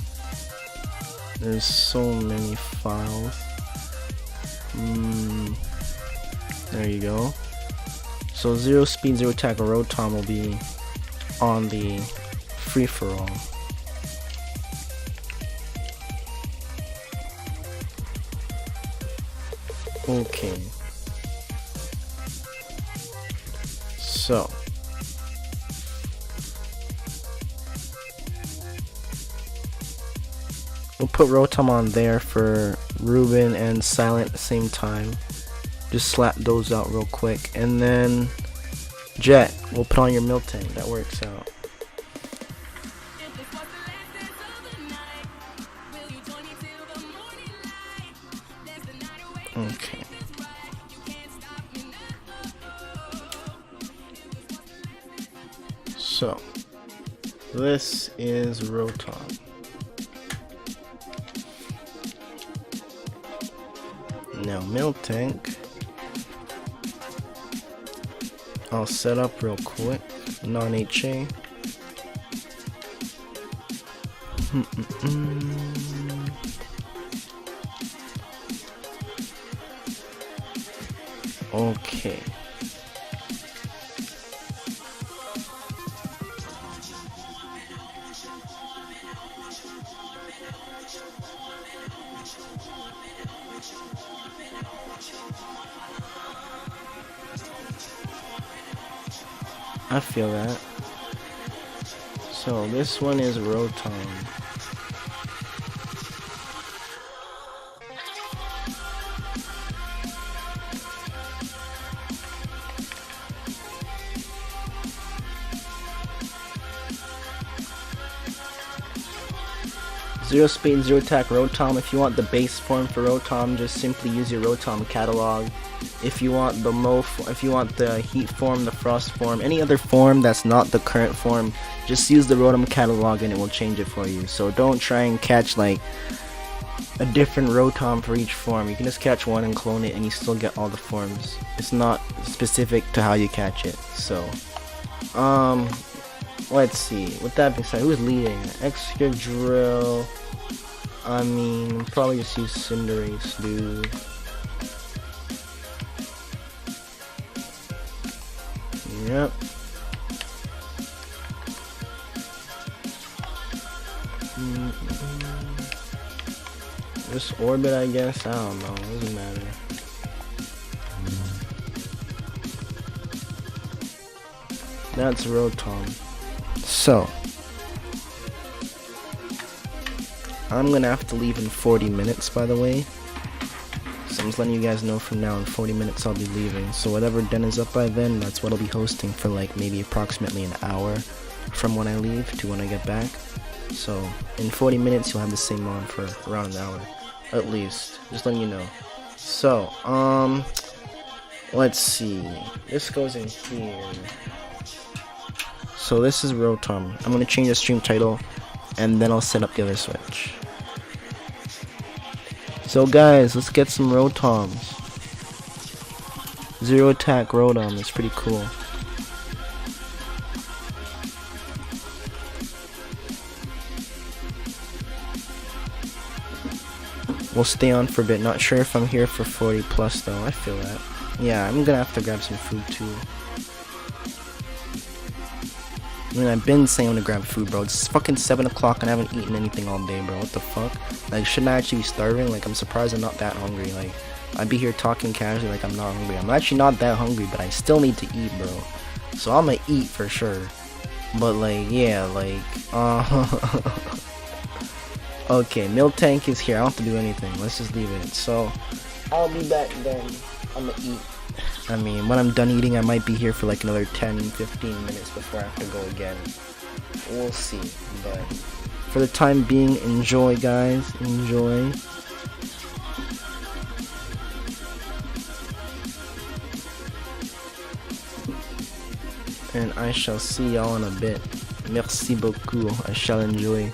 [SPEAKER 4] There's so many files. There you go. So 0 speed, 0 attack Rotom will be on the free-for-all. Okay. So we'll put Rotom on there for Ruben and Silent at the same time. Just slap those out real quick, and then Jet, we'll put on your Miltank. That works out. Okay. So this is Rotom. Now Miltank, I'll set up real quick. Non-HA. Okay. I feel that. So this one is Rotom. Zero speed, zero attack Rotom. If you want the base form for Rotom, just simply use your Rotom catalog. If you want the if you want the heat form, the frost form, any other form that's not the current form, just use the Rotom catalog and it will change it for you. So don't try and catch like a different Rotom for each form. You can just catch one and clone it and you still get all the forms. It's not specific to how you catch it. So let's see. With that being said, who's leading? Excadrill. I mean, probably just use Cinderace, dude. Yep. Just orbit, I guess. I don't know. It doesn't matter. That's Rotom. So, I'm gonna have to leave in 40 minutes, by the way. So I'm just letting you guys know from now, in 40 minutes I'll be leaving. So whatever Den is up by then, that's what I'll be hosting for like maybe approximately an hour from when I leave to when I get back. So in 40 minutes you'll have the same on for around an hour, at least. Just letting you know. So, let's see. This goes in here. So this is Rotom. I'm gonna change the stream title, and then I'll set up the other switch. So guys, let's get some Rotoms. Zero attack Rotom, it's pretty cool. We'll stay on for a bit. Not sure if I'm here for 40 plus though. I feel that. Yeah, I'm gonna have to grab some food too. I mean, I've been saying to grab food, bro. It's fucking 7 o'clock and I haven't eaten anything all day, bro. What the fuck? Like, shouldn't I actually be starving? Like, I'm surprised I'm not that hungry. Like, I'd be here talking casually like I'm not hungry. I'm actually not that hungry, but I still need to eat, bro. So I'm gonna eat for sure. But, like, yeah, like, okay, milk tank is here. I don't have to do anything. Let's just leave it. So, I'll be back then. I'm gonna eat. I mean, when I'm done eating, I might be here for like another 10-15 minutes before I have to go again. We'll see. But for the time being, enjoy, guys. Enjoy. And I shall see y'all in a bit. Merci beaucoup. I shall enjoy.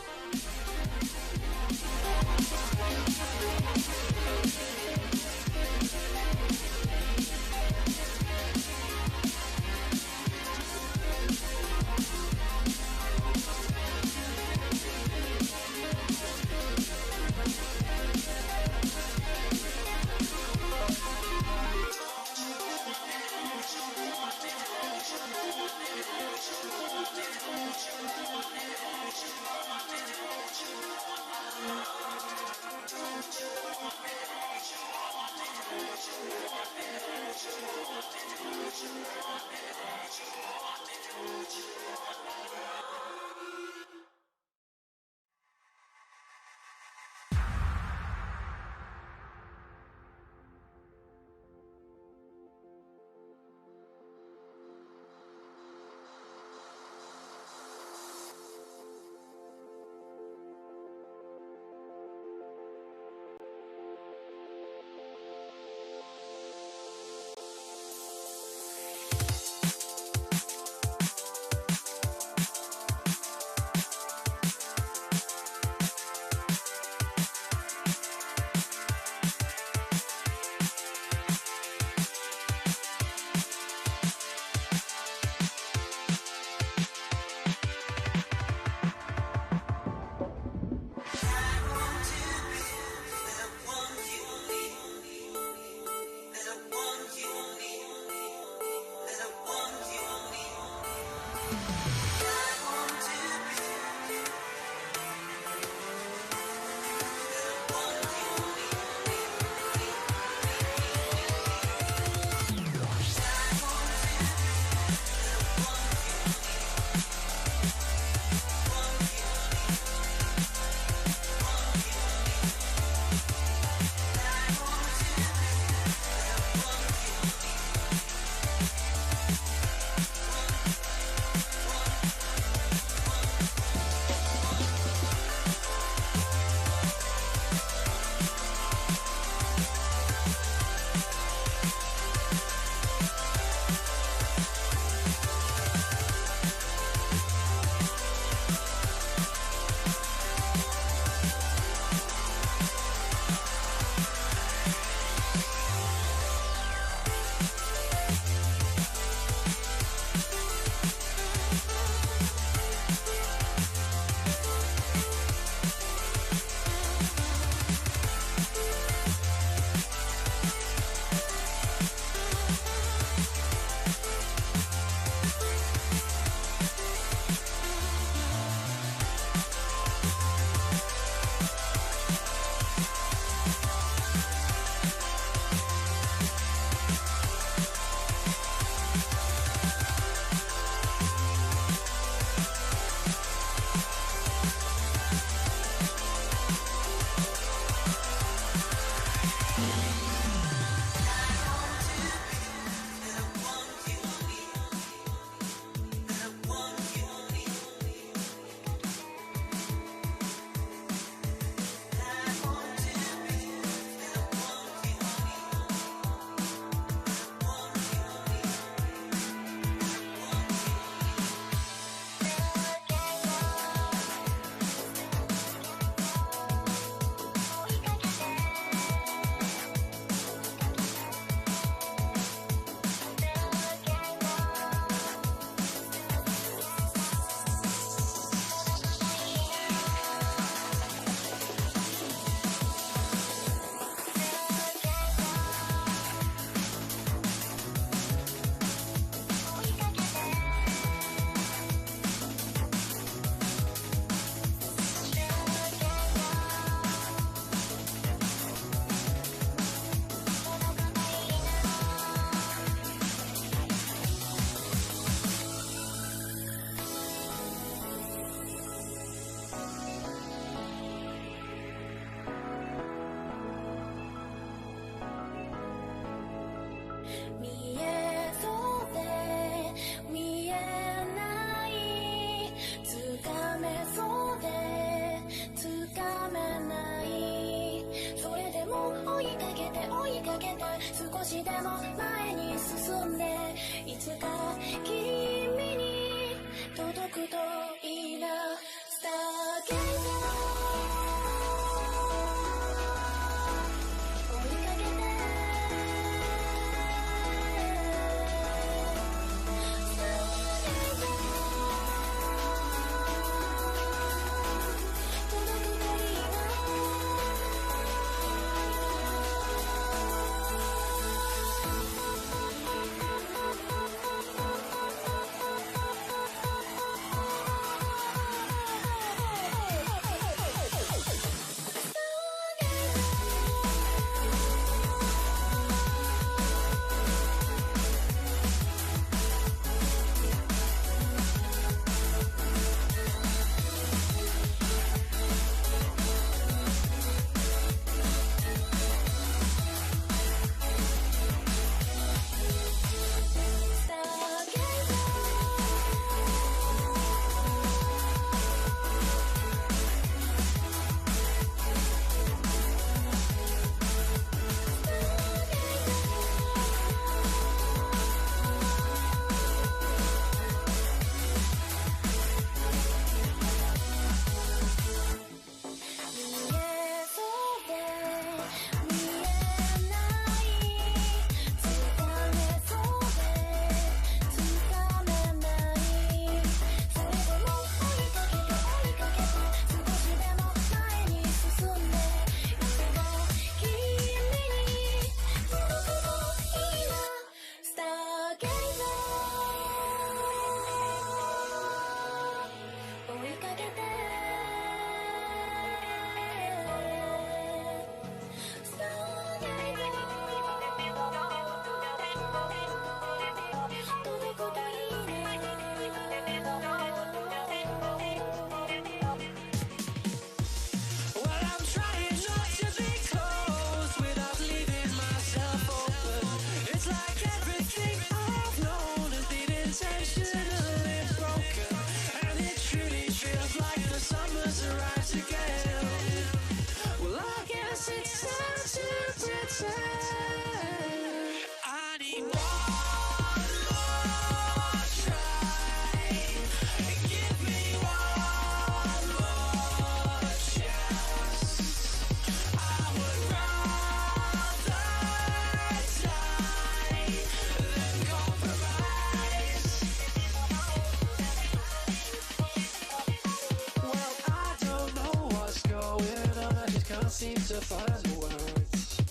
[SPEAKER 3] can't seem to find the words.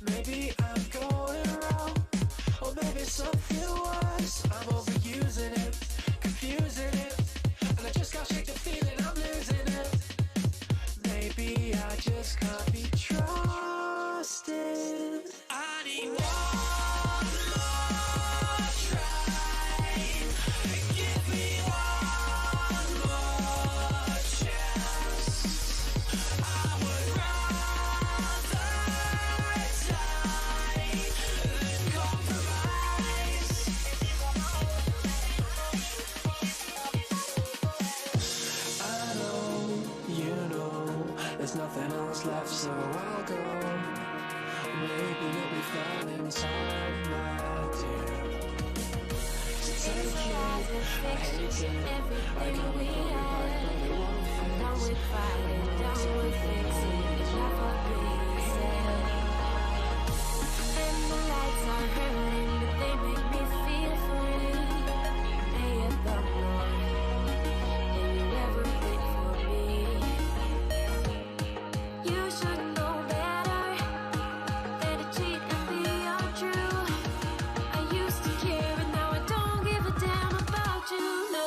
[SPEAKER 3] Maybe I'm going wrong, or maybe something worse. I'm overusing it, confusing it, and I just can't shake the feeling I'm losing it. Maybe I just can't be trusted. I need one more try. Give me one more chance. I would rather die than compromise. I know, you know, there's nothing else left, so I'll go. Maybe you'll be fine inside, my dear. So take it, I hate it. I know we are, but it won't fix.
[SPEAKER 2] Done with fighting, done with fixing, enough of being sad. And the lights are hurting, but they make me feel free. They have got more, and you never did for me. You should know better than to cheat and be untrue. I used to care, and now I don't give a damn about you, no.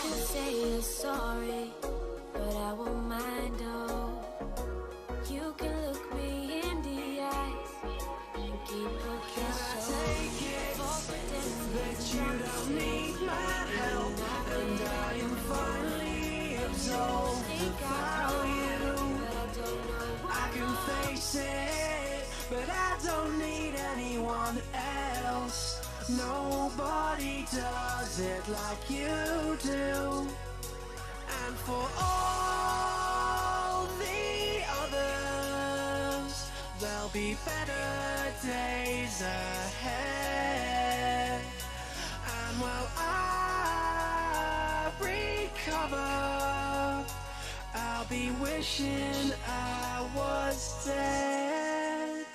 [SPEAKER 2] Could say you're sorry, but I won't mind, oh. You can look me in the eyes and keep looking so.
[SPEAKER 3] Take it that you don't need my help, and I am finally absolved without you. I can face it, but I don't need anyone else. Nobody does it like you do. And for all the others, there'll be better days ahead. And while I recover, I'll be wishing I was dead.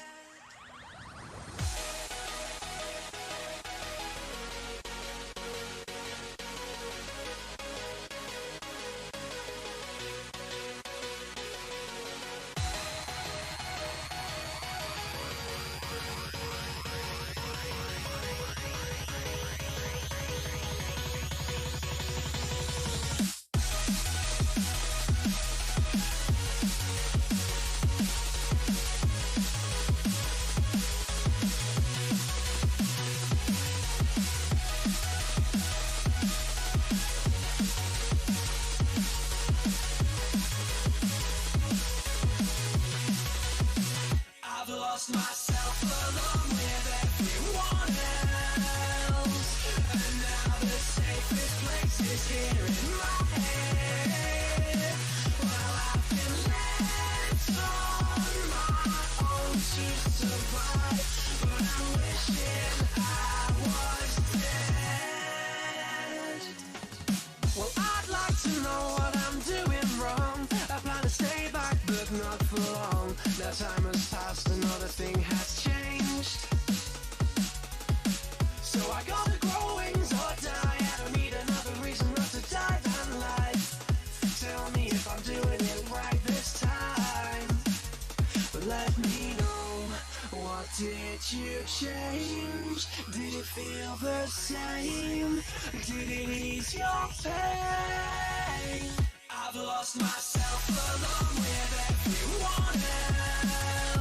[SPEAKER 3] you change? Did it feel the same? Did it ease your pain? I've lost myself along with everyone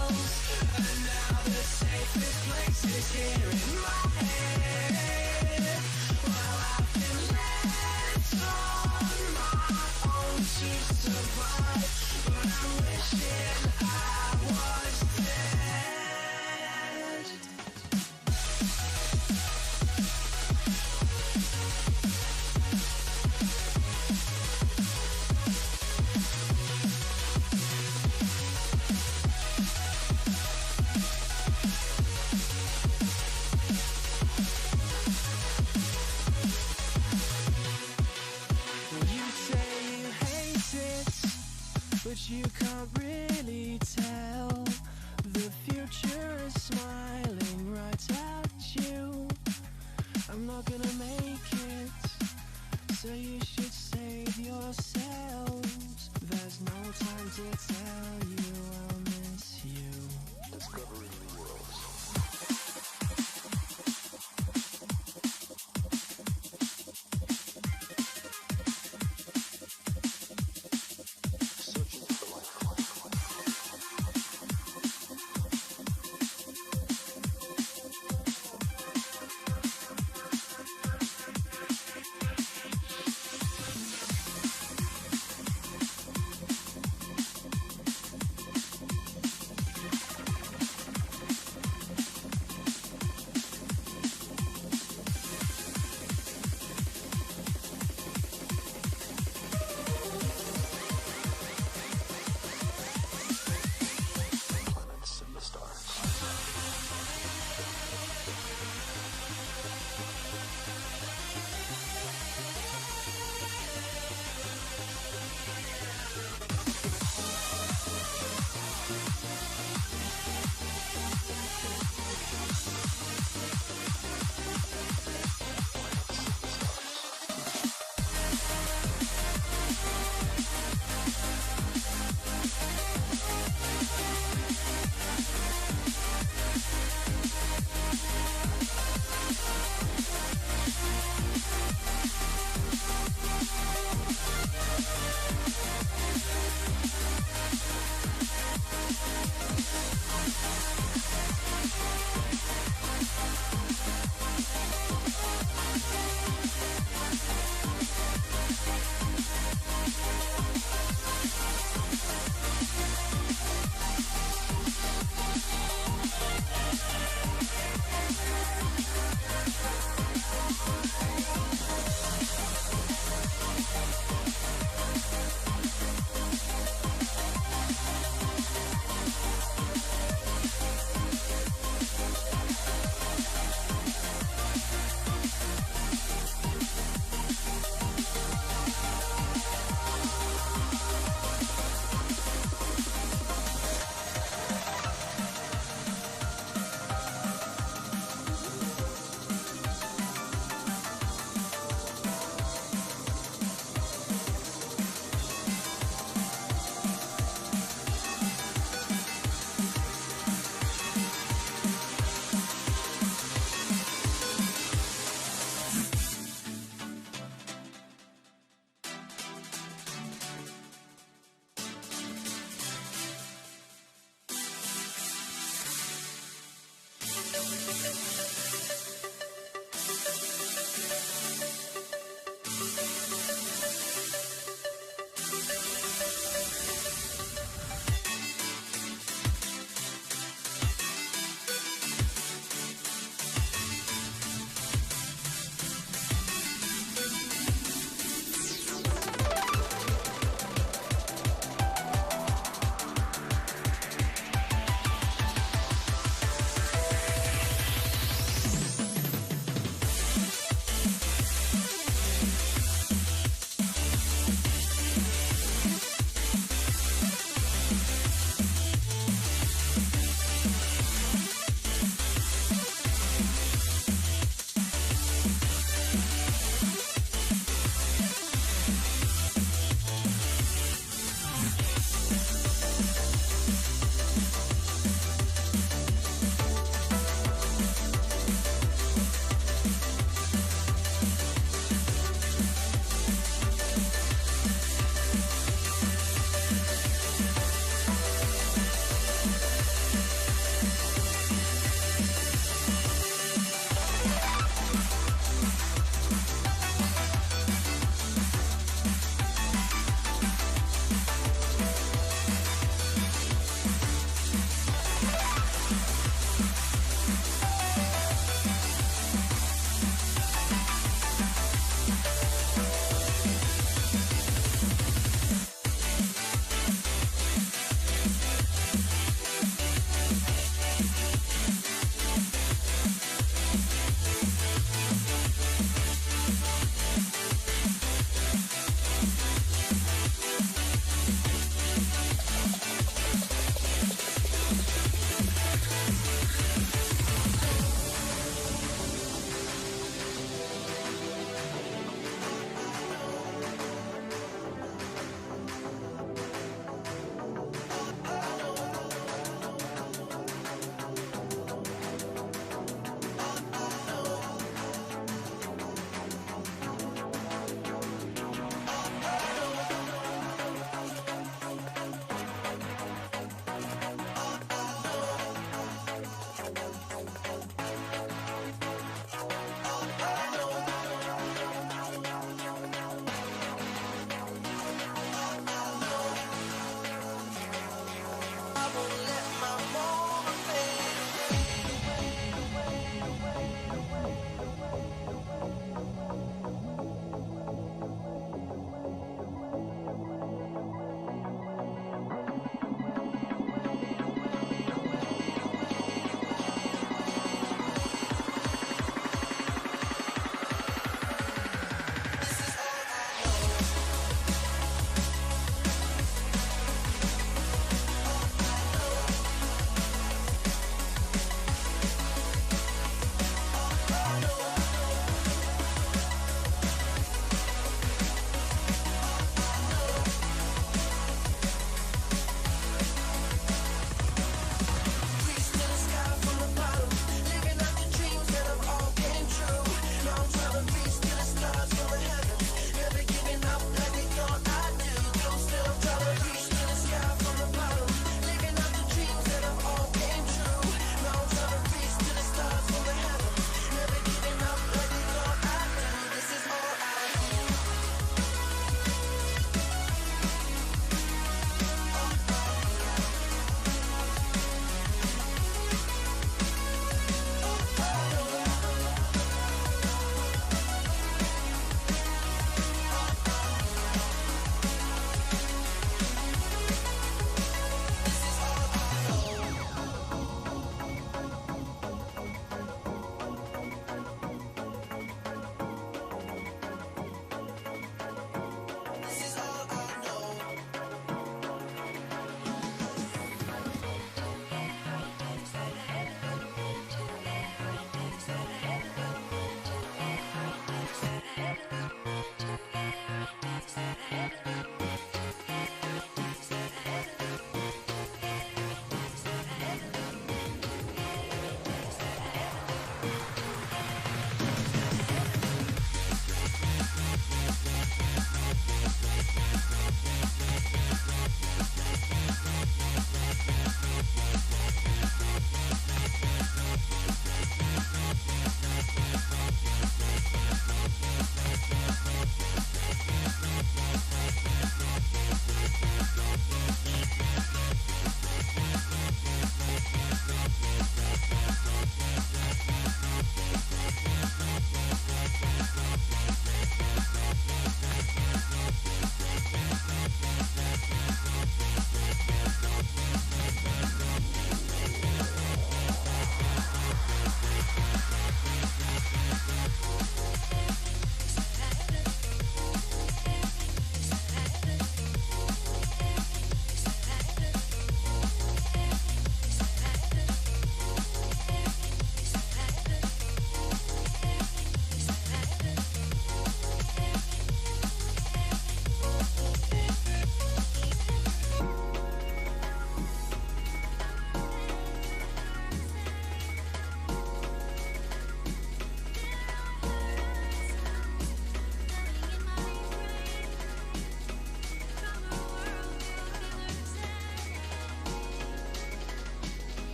[SPEAKER 3] else, and now the safest place is here in my head. Well, I've been left on my own to survive, but I'm wishing I was dead. You say you hate it, but you can't really tell. The future is smiling right at you. I'm not gonna make it, so you should save yourselves. There's no time to tell you I'll miss you. Discovering new worlds. Searching for life.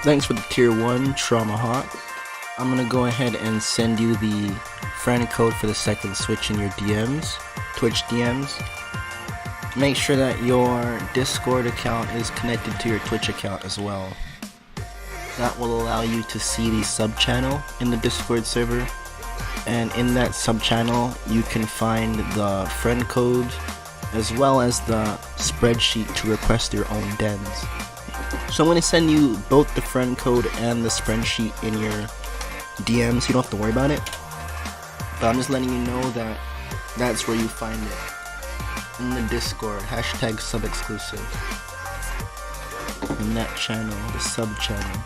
[SPEAKER 4] Thanks for the tier 1 Trauma Hawk. I'm gonna go ahead and send you the friend code for the second switch in your DMs, Twitch DMs. Make sure that your Discord account is connected to your Twitch account as well. That will allow you to see the sub-channel in the Discord server, and in that sub-channel you can find the friend code as well as the spreadsheet to request your own dens. So I'm going to send you both the friend code and the spreadsheet in your DMs, so you don't have to worry about it. But I'm just letting you know that that's where you find it. In the Discord, hashtag sub-exclusive. In that channel, the sub-channel.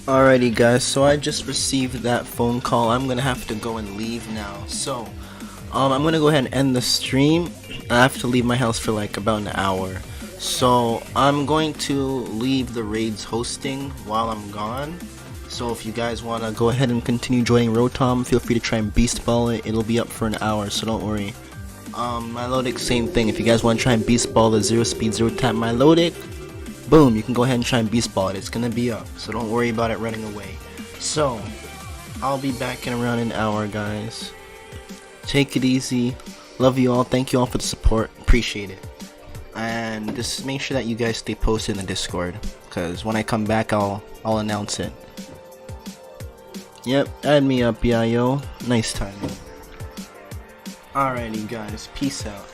[SPEAKER 4] Alrighty guys, so I just received that phone call. I'm gonna have to go and leave now. So, I'm gonna go ahead and end the stream. I have to leave my house for like about an hour. So, I'm going to leave the raids hosting while I'm gone. So if you guys wanna go ahead and continue joining Rotom, feel free to try and beast ball it. It'll be up for an hour, so don't worry. Milotic, same thing. If you guys wanna try and beast ball the 0 speed 0 tap Milotic, boom, you can go ahead and try and beast ball it. It's gonna be up, so don't worry about it running away. So, I'll be back in around an hour, guys. Take it easy. Love you all. Thank you all for the support. Appreciate it. And just make sure that you guys stay posted in the Discord, because when I come back, I'll announce it. Yep, add me up, yo. Nice timing. Alrighty, guys. Peace out.